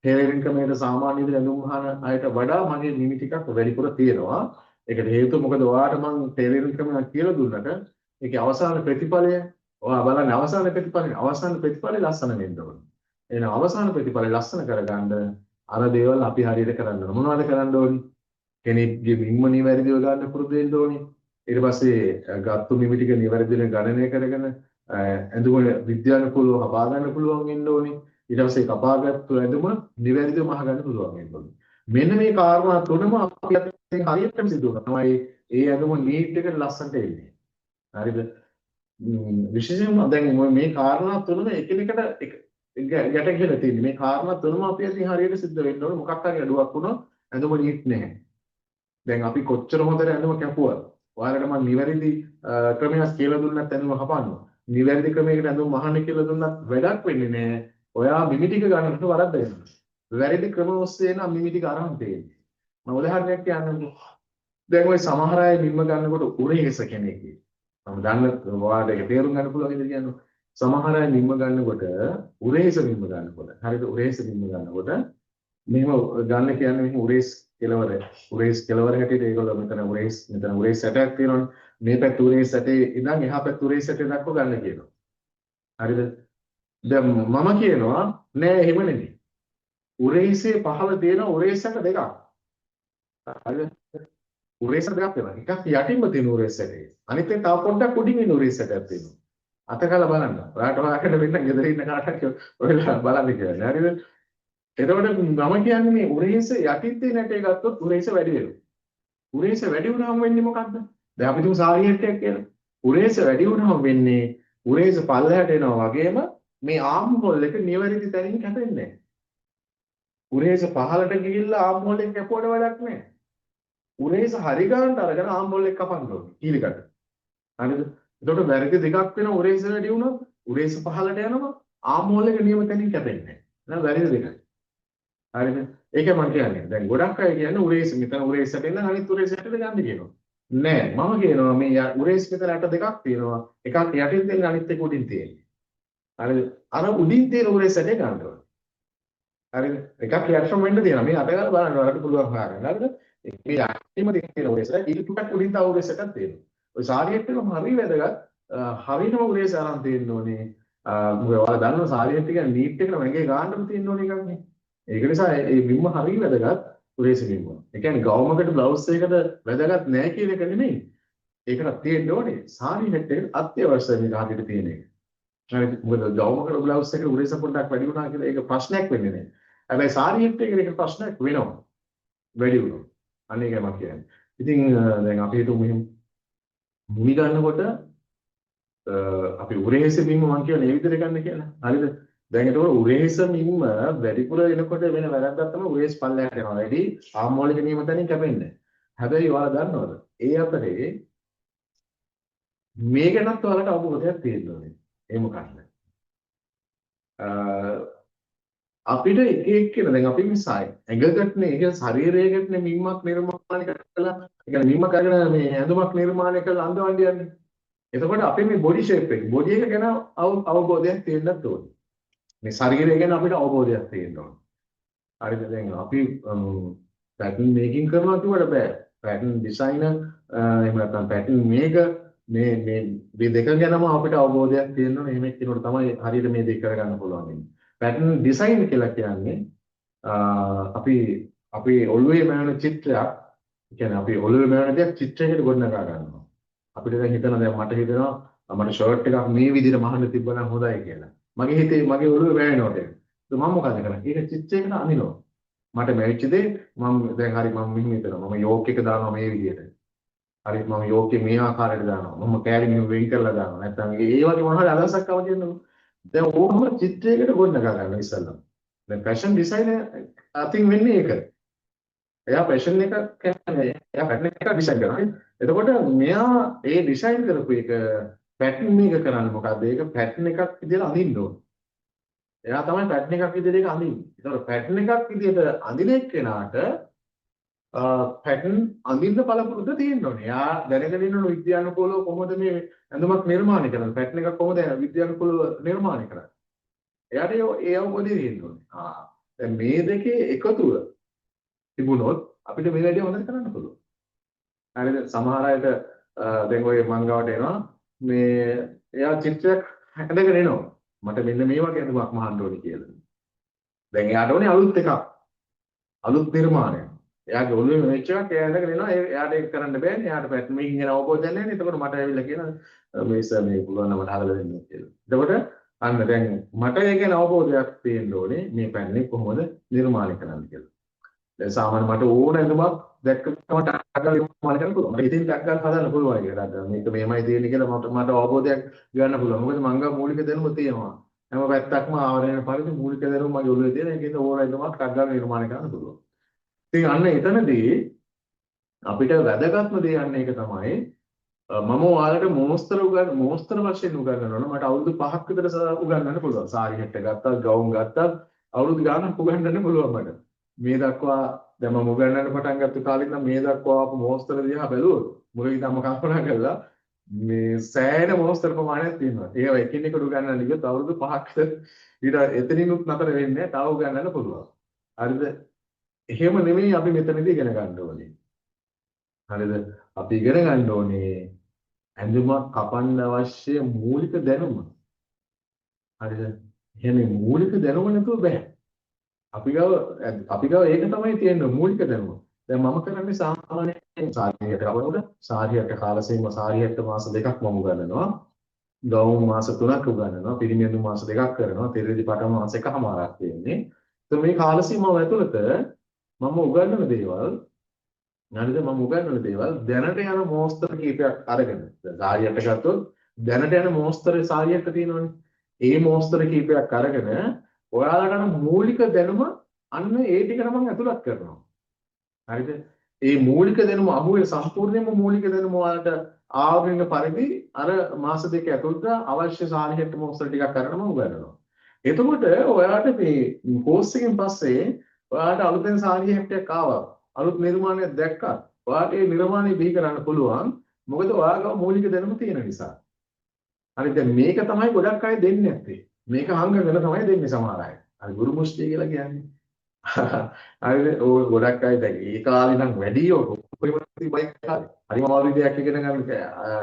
ටේලරින් ක්‍රමයට සාමාන්‍ය විදිහට ඇඳුම් මහන අයට වඩා මගේ නිමි ටිකක් වැඩිපුර තියෙනවා. ඒකට හේතුව මොකද ඔයාලට මම ටේලරින් ක්‍රමයක් කියලා දුන්නට ඒකේ අවසාන ප්‍රතිඵලය ඔයා බලන්න අවසාන ප්‍රතිඵලේ ලස්සන වෙන්න ඕනේ. එහෙනම් අවසාන ප්‍රතිඵලේ ලස්සන කරගන්න අර දේවල් අපි හරියට කරන්න ඕනේ. මොනවද කරන්න ඕනේ? කෙනෙක්ගේ මිම්ම නිවැරදිව ගන්න පුරුදු වෙන්න ඕනේ. ඊට පස්සේ ගත්තු මිමි ටික නිවැරදිව ගණනය කරගෙන ඇඳුම විද්‍යානුකූලව කපා ගන්න පුළුවන් වෙන්න ඕනේ. ඊට පස්සේ කපාගත්තු ඇඳුම නිවැරදිව මහ ගන්න පුළුවන් වෙන්න ඕනේ. මෙන්න මේ කාරණා තුනම අපි අතේ හරියටම සිදු වෙනවා. තමයි ඒ ඇඳුම නීට් එකට ලස්සනට එන්නේ. හරිද? විශේෂයෙන්ම දැන් මේ කාරණා තුනම එකිනෙකට ගැට කියලා තියෙන්නේ. මේ කාරණා තුනම අපි අතින් හරියට සිද්ධ වෙන්න ඕනේ. මොකක් හරි අඩුවක් වුණොත් ඇඳුම නීට් නැහැ. දැන් අපි කොච්චර හොඳට ඇඳුම කැපුවා. ඔයාලට මම නිවැරදි ක්‍රමයක් කියලා දුන්නත් ඇඳුම කපන්නවා. නිවැරදි ක්‍රමයකට ඇඳුම් මහන්න කියලා දුන්නත් වැඩක් වෙන්නේ නැහැ. ඔයා මිමි ටික ගන්නට වරද්ද වෙනවා. වැරදි ක්‍රම ඔස්සේ නම් මිමි ටික අරන් තියෙන්නේ. මම උදාහරණයක් කියන්නම්. දැන් ওই සමහර අය මිම්ම ගන්නකොට උරේස කෙනෙක්. මම දන්න ඔයාලට ඒක තේරුම් ගන්න පුළුවන් ඉතින් කියන්නේ. සමහර අය මිම්ම ගන්නකොට උරේස මිම්ම ගන්නකොට හරිද උරේස මිම්ම ගන්නකොට මෙහෙම ගන්න කියන්නේ මෙහෙම උරේස් කෙලවර හැටියට ඒගොල්ලෝ මෙතන උරේස් සැටයක් තියෙනවනේ. මේ පැත්ත උරේස් සැටේ ඉඳන් එහා පැත්ත උරේස් සැටේ දක්ව ගන්න කියනවා. හරිද? දැන් මම කියනවා නෑ එහෙම නෙමෙයි. උරේසේ පහළ තියෙන උරේස් සැට දෙකක්. හරිද? උරේස් දෙකක් තියෙනවා. එකක් යටින්ම තියෙන උරේස් සැටේ. අනිත් එක තව පොඩ්ඩක් උඩින් ඉන්න උරේස් සැටයක් තියෙනවා. අතකලා බලන්න. ඔයාලට හොයාගන්න වෙන්න ගෙදර ඉන්න කාටවත් ඔයලා බලන්න කියලා. හරිද? එතකොට මම කියන්නේ මේ උරේස යටින් තියෙන ඇටේ ගත්තොත් උරේස වැඩි වෙනවා. උරේස වැඩි වුණාම වෙන්නේ මොකද්ද? දැන් අපි තුමු සාරි හැටයක් කියලා. උරේස වැඩි වුණාම වෙන්නේ උරේස පල්ලහැට එනවා වගේම මේ ආම් හෝල් එක නිවැරදි තැනින් කැපෙන්නේ නැහැ. උරේස පහළට ගිහිල්ලා ආම් හෝල් එක කැපුවට වැඩක් නැහැ. උරේස හරි ගන්නට අරගෙන ආම් හෝල් එක කපන්න ඕනේ. කීලිකට. හරිද? එතකොට වැරදි දෙකක් වෙන උරේස වැඩි වුණොත් උරේස පහළට යනවා ආම් හෝල් එක නියම තැනින් කැපෙන්නේ නැහැ. නේද? වැරදි දෙකයි. හරිද? ඒකයි මම කියන්නේ. දැන් ගොඩක් අය කියන්නේ උරේස් මෙතන උරේසට එන්න අනිත් උරේසට ගන්න කියනවා. නෑ මම කියනවා මේ උරේස් මෙතන අට දෙකක් තියෙනවා. එකක් යටින් තියෙන අනිත් එක උඩින් තියෙන්නේ. හරිද? අර උඩින් තියෙන උරේසට ගන්න ඕනේ. හරිද? එකක් යටම වෙන්න තියෙනවා. මේ අතගාලා බලන්න ඔයාලට පුළුවන් හොයාගන්න. හරිද? මේ යටින්ම තියෙන උරේසට ඊට ටිකක් උඩින් තව උරේසටක් තියෙනවා. ඔය සාරියෙත් එක හරි වැදගත්. හරිනම උරේස අරන් තියෙන්න ඕනේ. මොකද ඔයාලා දන්නවා සාරියෙත් එක නීට් එකට මගේ ගන්නම තියෙන්න ඕනේ එකක් නේ. ඒක නිසා මේ බිම්ම හරිය වැදගත් උරේස බිම්ම. ඒ කියන්නේ ගවුමකට බ්ලවුස් එකකට වැදගත් නෑ කියන එක නෙමෙයි. ඒකට තියෙන්න ඕනේ සාරි හෙට් එකට අත්‍යවශ්‍ය මේක හරියට තියෙන එක. හරිද? මොකද ගවුමකට බ්ලවුස් එකේ උරේස පොඩ්ඩක් වැඩි වුණා කියලා ඒක ප්‍රශ්නයක් වෙන්නේ නෑ. හැබැයි සාරි හෙට් එකේ ඒක ප්‍රශ්නයක් වෙනවා. වැඩි වුණොත්. අන්න ඒකයි මම කියන්නේ. ඉතින් දැන් අපි හිතමු මෙහෙම මුනි ගන්නකොට අපි උරේස බිම්ම මම කියන්නේ මේ විදිහට ගන්න කියලා. හරිද? දැන් ඒතකොට උරේස මිම්ම වැඩිපුර එනකොට වෙන වැරද්දක් තමයි උරේස් පල්ලයට යනවා. වැඩි ආම් මූලික නියම තැනින් කැපෙන්නේ. හැබැයි ඔයාලා දන්නවද? ඒ අතරේ මේ ගැනත් ඔයාලට අවබෝධයක් තියෙන්න ඕනේ. ඒ මොකක්ද? අපිට එක එක්කෙනා දැන් අපි මිසයි ඇඟකටනේ ඒක ශරීරයකටනේ මිම්මක් නිර්මාණය කරලා ඒ කියන්නේ මිම්මක් අරගෙන මේ ඇඳුමක් නිර්මාණය කරලා අඳවන්න යන්නේ. එතකොට අපි මේ බොඩි ෂේප් එක බොඩි එක ගැන අවබෝධයක් තියෙන්නත් ඕනේ. මේ ශරීරය ගැන අපිට අවබෝධයක් තියෙන්න ඕනේ. හරිද? දැන් අපි පැටර්න් මේකින් කරනවා කියවට බෑ. පැටර්න් ඩිසයිනර් එහෙම නැත්නම් පැටර්න් මේක මේ දෙක ගැනම අපිට අවබෝධයක් තියෙන්න ඕනේ. එහෙම කෙනෙකුට තමයි හරියට මේ දෙක කරගන්න පුළුවන් වෙන්නේ. පැටර්න් ඩිසයින් කියලා කියන්නේ අපි ඔළුවේ මැවෙන චිත්‍රයක්, කියන්නේ අපි ඔළුවේ මැවෙන දෙයක් චිත්‍රයකට ගොඩනගා ගන්නවා. අපිට දැන් හිතනවා දැන් මට හිතෙනවා මට ෂර්ට් එකක් මේ විදිහට මහන්න තිබ්බනම් හොඳයි කියලා. මගේ හිතේ මගේ ඔළුවේ මැවෙනවට ඒක. මම මොකද කරන්නේ? ඒක චිත්‍රයකට අඳිනවා. මට මැවිච්ච දේ මම දැන් හරි මම මෙහෙම හිතනවා. මම යෝක් එක දානවා මේ විදිහට. හරි මම යෝක් එක මේ ආකාරයට දානවා. මම කෑලි මෙහෙම වෙන් කරලා දානවා. නැත්නම් ඒ වගේ මොනවා හරි අදහසක් ආව කියන්නකො. දැන් ඕකම චිත්‍රයකට ගොඩනගා ගන්න ඉස්සෙල්ලා. දැන් ෆැෂන් ඩිසයිනර් අතින් වෙන්නේ ඒක. එයා ෆැෂන් එක කියන්නේ එයා පැටර්න් එක ඩිසයින් කරනවා. එතකොට මෙයා ඒ ඩිසයින් කරපු එක පැටර්න් මේක කරන්නේ මොකද්ද? ඒක පැටර්න් එකක් විදිහට අඳින්න ඕන. එයා තමයි පැටර්න් එකක් විදිහට ඒක අඳින්නේ. ඒතකොට පැටර්න් එකක් විදිහට අඳින එක්කෙනාට පැටර්න් අඳින්න පළපුරුද්ද තියෙන්න ඕනේ. එයා දැනගෙන ඉන්න ඕන විද්‍යානුකූලව කොහොමද මේ ඇඳුමක් නිර්මාණය කරන්නේ? පැටර්න් එකක් කොහොමද විද්‍යානුකූලව නිර්මාණය කරන්නේ? එයාට ඒ අවබෝධය තියෙන්න ඕනේ. දැන් මේ දෙකේ එකතුව තිබුණොත් අපිට මේ වැඩේ හොඳට කරන්න පුළුවන්. හරිද? සමහර අයට දැන් ඔය මංගවට එනවා මේ එයා චිත්‍රයක් හැදගෙන එනවා. මට මෙන්න මේ වගේ ඇඳුමක් මහන්න ඕනේ කියලා. දැන් එයාට ඕනේ අලුත් එකක්. අලුත් නිර්මාණයක්. එයාගේ ඔළුවේ මෙච්ච එකක් එයා ඇඳගෙන එනවා. එයාට ඒක කරන්න බෑනේ. එයාට පැටර්නින් ගැන අවබෝධයක් නැහැ නේ. එතකොට මට ඇවිල්ලා කියන මේ සර් මේ පුළුවන් නම් මට හදලා දෙන්න කියලා. එතකොට අන්න දැන් මට ඒක ගැන අවබෝධයක් තියෙන්න ඕනේ. මේ පැන්නේ කොහොමද නිර්මාණය කරන්න කියලා. දැන් සාමාන්‍ය මට ඕන ඇඳුමක් දැක්කම මට අගල් නිර්මාණය කරන්න පුළුවන්. මට ඉතින් අගල් හදන්න පුළුවන් කියලා. මේක මෙහෙමයි තියෙන්නේ කියලා මට අවබෝධයක් ගන්න පුළුවන්. මොකද මං ගා මූලික දැනුම තියෙනවා. හැම පැත්තක්ම ආවරණය පරිදි මූලික දැනුම මගේ ඔළුවේ තියෙන එකකින් ඕන ඇඳුමක් අගල් නිර්මාණය කරන්න පුළුවන්. ඉතින් අන්න එතනදී අපිට වැදගත්ම දේ යන්නේ ඒක තමයි මම ඔයාලට මොස්තර වශයෙන් උගන්වනවා මට අවුරුදු 5ක් විතර උගන්වන්න පුළුවන් සාරි හැට්ට ගත්තා ගවුම් ගත්තා අවුරුදු ගානක් උගන්වන්න පුළුවන් මට මේ දක්වා දැන් මම උගන්වන්න පටන් ගත්ත කාලෙත් නම් මේ දක්වා ආපු මොස්තර දිහා බැලුවොත් මුලින් තම කල්පනා කළා මේ සෑහෙන මොස්තර ප්‍රමාණයක් තියෙනවා ඒව එකිනෙකට උගන්වන්න ගියොත් අවුරුදු 5ක් ඊට එතනිනුත් නතර වෙන්නේ තව උගන්වන්න පුළුවන් හරිද එහෙම නෙමෙයි අපි මෙතනදී ඉගෙන ගන්න ඕනේ. හරිද? අපි ඉගෙන ගන්න ඕනේ ඇඳුමක් කපන්න අවශ්‍ය මූලික දැනුම. හරිද? එහෙනම් මූලික දැනුම නැතුව බෑ. අපි ගාව ඒක තමයි තියෙන මූලික දැනුම. දැන් මම කරන්නේ සාමාන්‍යයෙන් සාරියට කවනකොට සාරියට කාල සීම සාරියට මාස 2ක් මම උගන්වනවා. ගවුම් මාස 3ක් උගන්වනවා. පිරිමියෙඳු මාස 2ක් කරනවා. තෙරෙදි පටන් මාස 1කමාරක් තියෙන්නේ. તો මේ කාල සීමාව ඇතුළත මම උගන්වන දේවල් හරිද මම උගන්වන දේවල් දැනට යන මොස්තර කීපයක් අරගෙන සාරියට ගත්තොත් දැනට යන මොස්තර සාරියට තියෙනවනේ ඒ මොස්තර කීපයක් අරගෙන ඔයාලට මූලික දැනුම අන්න ඒ ටික නම් ඇතුළත් කරනවා හරිද ඒ මූලික දැනුම අහුවේ සම්පූර්ණයෙන්ම මූලික දැනුම ඔයාලට ආවරණ පරිදි අර මාස දෙක ඇතුළත අවශ්‍ය සාරියට මොස්තර ටිකක් අරගෙන මම උගන්වනවා එතකොට ඔයාලට මේ කෝස් එකෙන් පස්සේ ඔයාලට අලුතෙන් සාරිය හැට්ටයක් ආවා. අලුත් නිර්මාණයක් දැක්කා. ඔයාලට ඒ නිර්මාණය බිහි කරන්න පුළුවන්. මොකද ඔයාලගේ මූලික දැනුම තියෙන නිසා. හරි දැන් මේක තමයි ගොඩක් අය දෙන්නේ නැත්තේ. මේක හංගගෙන තමයි දෙන්නේ සමහර අය. හරි ගුරු මුස්තිය කියලා කියන්නේ. හරිද? ඔය ගොඩක් අය දැන් ඒ කාලේ නම් වැඩි ඔය බයික් කාලේ. හරිම අමාරු දෙයක් ඉගෙන ගන්න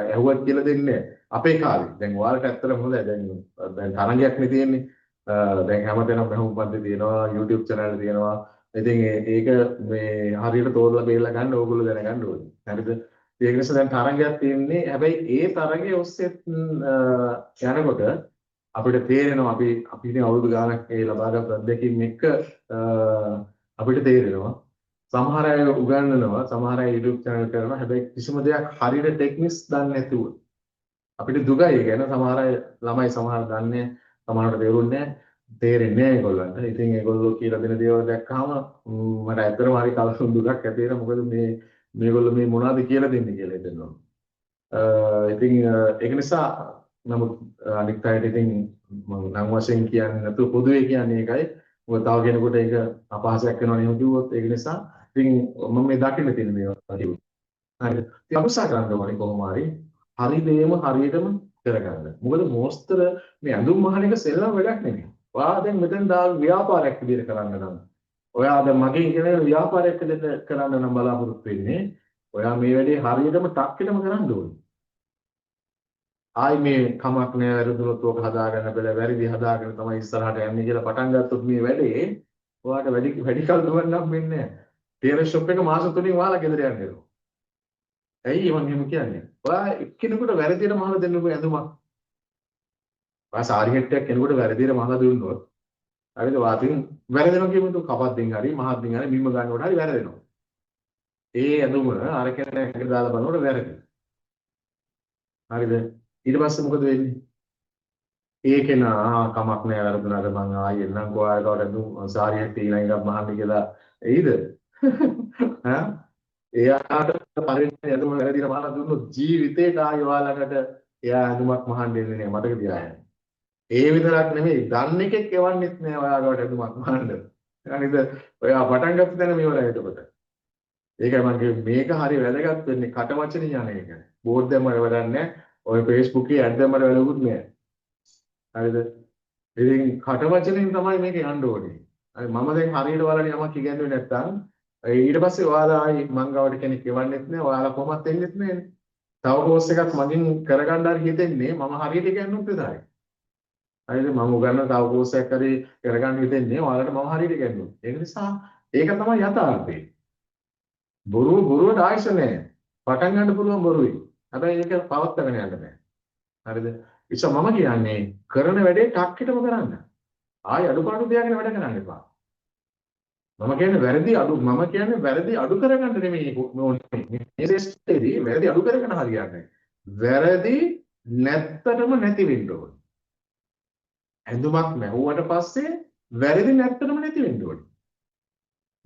ඇහුවත් කියලා දෙන්නේ අපේ කාලේ. දැන් ඔයාලට ඇත්තටම හොඳයි. දැන් තරංගයක් නේ තියෙන්නේ. දැන් හැමතැනම බහුම් පන්ති තියෙනවා YouTube channel තියෙනවා. ඉතින් ඒක මේ හරියට තෝරලා බේරලා ගන්න ඕගොල්ලෝ දැනගන්න ඕනේ. හරිද? ඒක නිසා දැන් තරංගයක් තියෙන්නේ. හැබැයි ඒ තරංගයේ ඔස්සේ යනකොට අපිට තේරෙනවා අපි ඉතින් අවුරුදු ගානක් ඒ ලබාගත් අත්දැකීම් එක්ක අපිට තේරෙනවා. සමහර අය උගන්වනවා, සමහර අය YouTube channel කරනවා. හැබැයි කිසිම දෙයක් හරියට ටෙක්නික්ස් දන්නේ නැතුව අපිට දුකයි ඒ ගැන සමහර අය ළමයි සමහර දන්නේ සමහරට තේරෙන්නේ නැහැ ඒගොල්ලන්ට. ඉතින් ඒගොල්ලෝ කියලා දෙන දේවල් දැක්කම මට ඇත්තටම හරි කලසුන් දුකක් ඇති වෙනවා. මොකද මේගොල්ලෝ මේ මොනවද කියලා දෙන්නේ කියලා හිතෙනවා. ඉතින් ඒක නිසා නමුත් අනිත් අයට ඉතින් මම නම් වශයෙන් කියන්නේ නැතුව පොදුවේ කියන්නේ ඒකයි. මොකද තව කෙනෙකුට ඒක අපහාසයක් වෙනවා නේ කිව්වොත් ඒක නිසා ඉතින් මම මේ දකින්න තියෙන මේවා කිව්වා. හරිද? ඉතින් අපසා කරන්න ඕනේ කොහොම හරි දේම හරියටම කරගන්න. මොකද මොස්තර මේ ඇඳුම් මහන එක සෙල්ලම් වැඩක් නෙමෙයි. ඔයා දැන් මෙතෙන් දාල් ව්‍යාපාරයක් විදිහට කරන්න නම්. ඔයා දැන් මගෙන් කියන ව්‍යාපාරයක් විදිහට කරන්න නම් බලාපොරොත්තු වෙන්නේ. ඔයා මේ වැඩේ හරියටම ටක්කෙටම කරන්න ඕනේ. ආයි මේ කමක් නෑ වැරදුනොත් ඕක හදාගන්න බැල වැරදි හදාගෙන තමයි ඉස්සරහට යන්නේ කියලා පටන් ගත්තොත් මේ වැඩේ ඔයාට වැඩි කල් දුවන්නම් වෙන්නේ නෑ. ටේලර් ෂොප් එක මාස 3කින් ඔයාලා ගෙදර යන්න වෙනවා. ඇයි මම එහෙම කියන්නේ? ඔයා එක්කෙනෙකුට වැරදියට මහලා දෙන්නකෝ ඇඳුමක්. ඔයා සාරි හෙට්ටයක් කෙනෙකුට වැරදියට මහලා දුන්නොත් හරිද? වාතින් වැරදෙනවා කියමුද? කපද්දින් හරි මහද්දින් හරි බිම ගන්නකොට හරි වැරදෙනවා. ඒ ඇඳුම අර කෙනෙක් දාලා බලනකොට වැරදි. හරිද? ඊට පස්සේ මොකද වෙන්නේ? ඒකේ නා කමක් නෑ වැරදුනාට මං ආයෙ එන්නම් කොහාටවත් ඇඳුම් සාරි හෙට්ටිය ඊළඟට මහන්න කියලා එයිද? ඈ එයාට පරිණත ඇඳුම වැරදිලා මහලා දුන්නොත් ජීවිතේට ආයෙ ඔයාලකට එයා ඇඳුමක් මහන්න දෙන්නේ නෑ මතක තියාගන්න. ඒ විතරක් නෙමෙයි දන්න එකෙක් එවන්නෙත් නෑ ඔයාලට ඇඳුමක් මහන්න. හරිද? ඔයා පටන් ගත්ත තැන මේවලා එතකොට. ඒකයි මම කිව්වේ මේක හරි වැදගත් වෙන්නේ කට වචන යන එක. බෝඩ් දැම්ම වැඩක් නෑ. ඔය Facebook එකේ ඇඩ් දැම්මට වැඩකුත් නෑ. හරිද? ඉතින් කට වචනෙන් තමයි මේක යන්න ඕනේ. හරි මම දැන් හරියට ඔයාලට යමක් ඉගෙනුවේ නැත්නම් ඊට පස්සේ ඔයාලා ආයි මං ගාවට කෙනෙක් එවන්නෙත් නෑ. ඔයාලා කොහොමත් එන්නෙත් නෑනේ. තව කෝස් එකක් මගින් කරගන්න හරි හිතෙන්නේ මම හරියට කියන්නොත් විතරයි. හරිද? මම උගන්වන තව කෝස් එකක් හරි කරගන්න හිතෙන්නේ ඔයාලට මම හරියට කියන්නොත්. ඒ නිසා ඒක තමයි යථාර්ථය. බොරුවට ආයශ නැහැ. පටන් ගන්න පුළුවන් බොරුයි. හැබැයි ඒක පවත්වාගෙන යන්න බෑ. හරිද? ඉතින් මම කියන්නේ කරන වැඩේ ටක්කිටම කරන්න. ආයි අඩුපාඩු තියාගෙන වැඩ කරන්න එපා. මම කියන්නේ වැරදි අඩු කරගන්න නෙමෙයි ඕනේ. මේ ටෙස්ටේදී වැරදි අඩු කරගෙන හරියන්නේ. වැරදි නැත්තටම නැති වෙන්න ඕනේ. ඇඳුමක් මැහුවට පස්සේ වැරදි නැත්තටම නැති වෙන්න ඕනේ.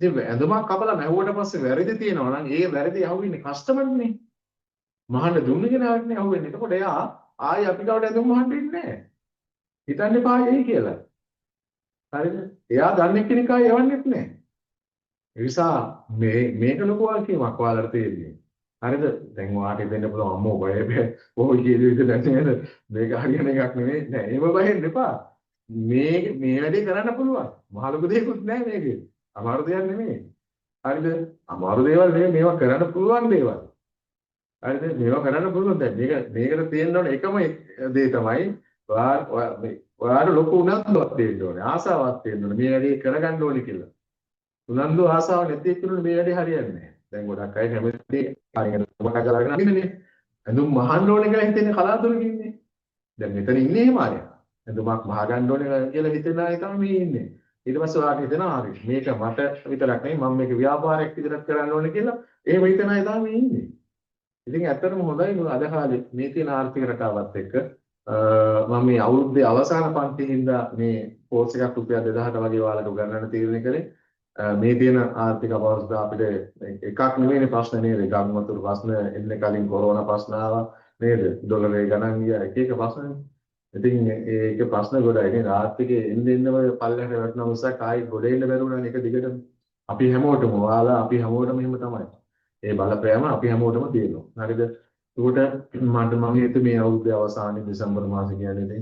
ඉතින් ඇඳුමක් කපලා මැහුවට පස්සේ වැරදි තියෙනවා නම් ඒ වැරදි අහුවෙන්නේ කස්ටමර්නේ. මහන්න දුන්න කෙනාටනේ අහුවෙන්නේ. එතකොට එයා ආයි අපි ගාවට ඇඳුම් මහන්න ඉන්නේ නැහැ. හිතන්න එපා එයි කියලා. හරිද? එයා දන්නේ කෙනෙක් ආයි යවන්නෙත් නැහැ. ඒ නිසා මේක ලොකු වගකීමක් ඔයාලට තියෙන්නේ. හරිද? දැන් ඔයාලට දෙන්න පුළුවන් අම්මෝ බය ඔය කියන විදිහට නේද? මේක හරියන එකක් නෙමෙයි. නෑ එහෙම බයෙන්න එපා. මේ වැඩේ කරන්න පුළුවන්. මහ ලොකු දෙයක්වත් නෑ මේකේ. අමාරු දෙයක් නෙමෙයි. හරිද? අමාරු දේවල් නෙමෙයි මේවා කරන්න පුළුවන් දේවල්. හරිද? මේවා කරන්න පුළුවන්. දැන් මේකට තියෙන්න ඕනේ එකම දේ තමයි ඔයාලට ලොකු උනන්දුවක් තියෙන්න ඕනේ. ආසාවක් තියෙන්න ඕනේ. මේ වැඩේ කරගන්න ඕනේ කියලා. උනන්දු ආසාව නැති එක්කනොත් මේ වැඩේ හරියන්නේ නැහැ. දැන් ගොඩක් අය කැමති කාරියකට මොකක් කරගෙන ඉන්නේ. ඇඳුම් මහන්න ඕනේ කියලා හිතන්නේ කලාතුරකින් ඉන්නේ. දැන් මෙතන ඉන්නේ එහෙම ආරය. ඇඳුමක් මහ ගන්න ඕනේ කියලා හිතන අය තමයි මේ ඉන්නේ. ඊට පස්සේ ඔයාලට හිතෙනවා හරි. මේක මට විතරක් නෙවෙයි මම මේක ව්‍යාපාරයක් විදිහට කරන්න ඕනේ කියලා එහෙම හිතන අය තමයි ඉන්නේ. ඉතින් ඇත්තටම හොඳයි අද කාලේ මේ තියෙන ආර්ථික රටාවත් එක්ක මම මේ අවුරුද්දේ අවසාන පන්තිින්ද මේ කෝස් එකක් රුපියල් 2000ට වගේ ඔයාලට උගන්වන්න තීරණය කරේ. මේ තියෙන ආර්ථික අවස්ථාව අපිට එකක් නෙවෙයිනේ ප්‍රශ්න නේද? ගම්මතුරු ප්‍රශ්න එන්නේ කලින් කොරෝනා ප්‍රශ්න ආවා නේද? ඩොලරේ ගණන් ගියා එක ප්‍රශ්නනේ. ඉතින් ඒක ප්‍රශ්න ගොඩයි නේද? ආර්ථිකයේ එන්න පල්ලෙහාට වැටෙන උසක් ආයි ගොඩ එන්න බැරුණා නේ එක දිගටම. අපි හැමෝටම ඔයාලා අපි හැමෝටම එහෙම තමයි. ඒ බලපෑම අපි හැමෝටම තියෙනවා. හරිද? ඒකට මම හිතුවේ මේ අවුරුද්දේ අවසානයේ දෙසැම්බර් මාසේ කියන්නේ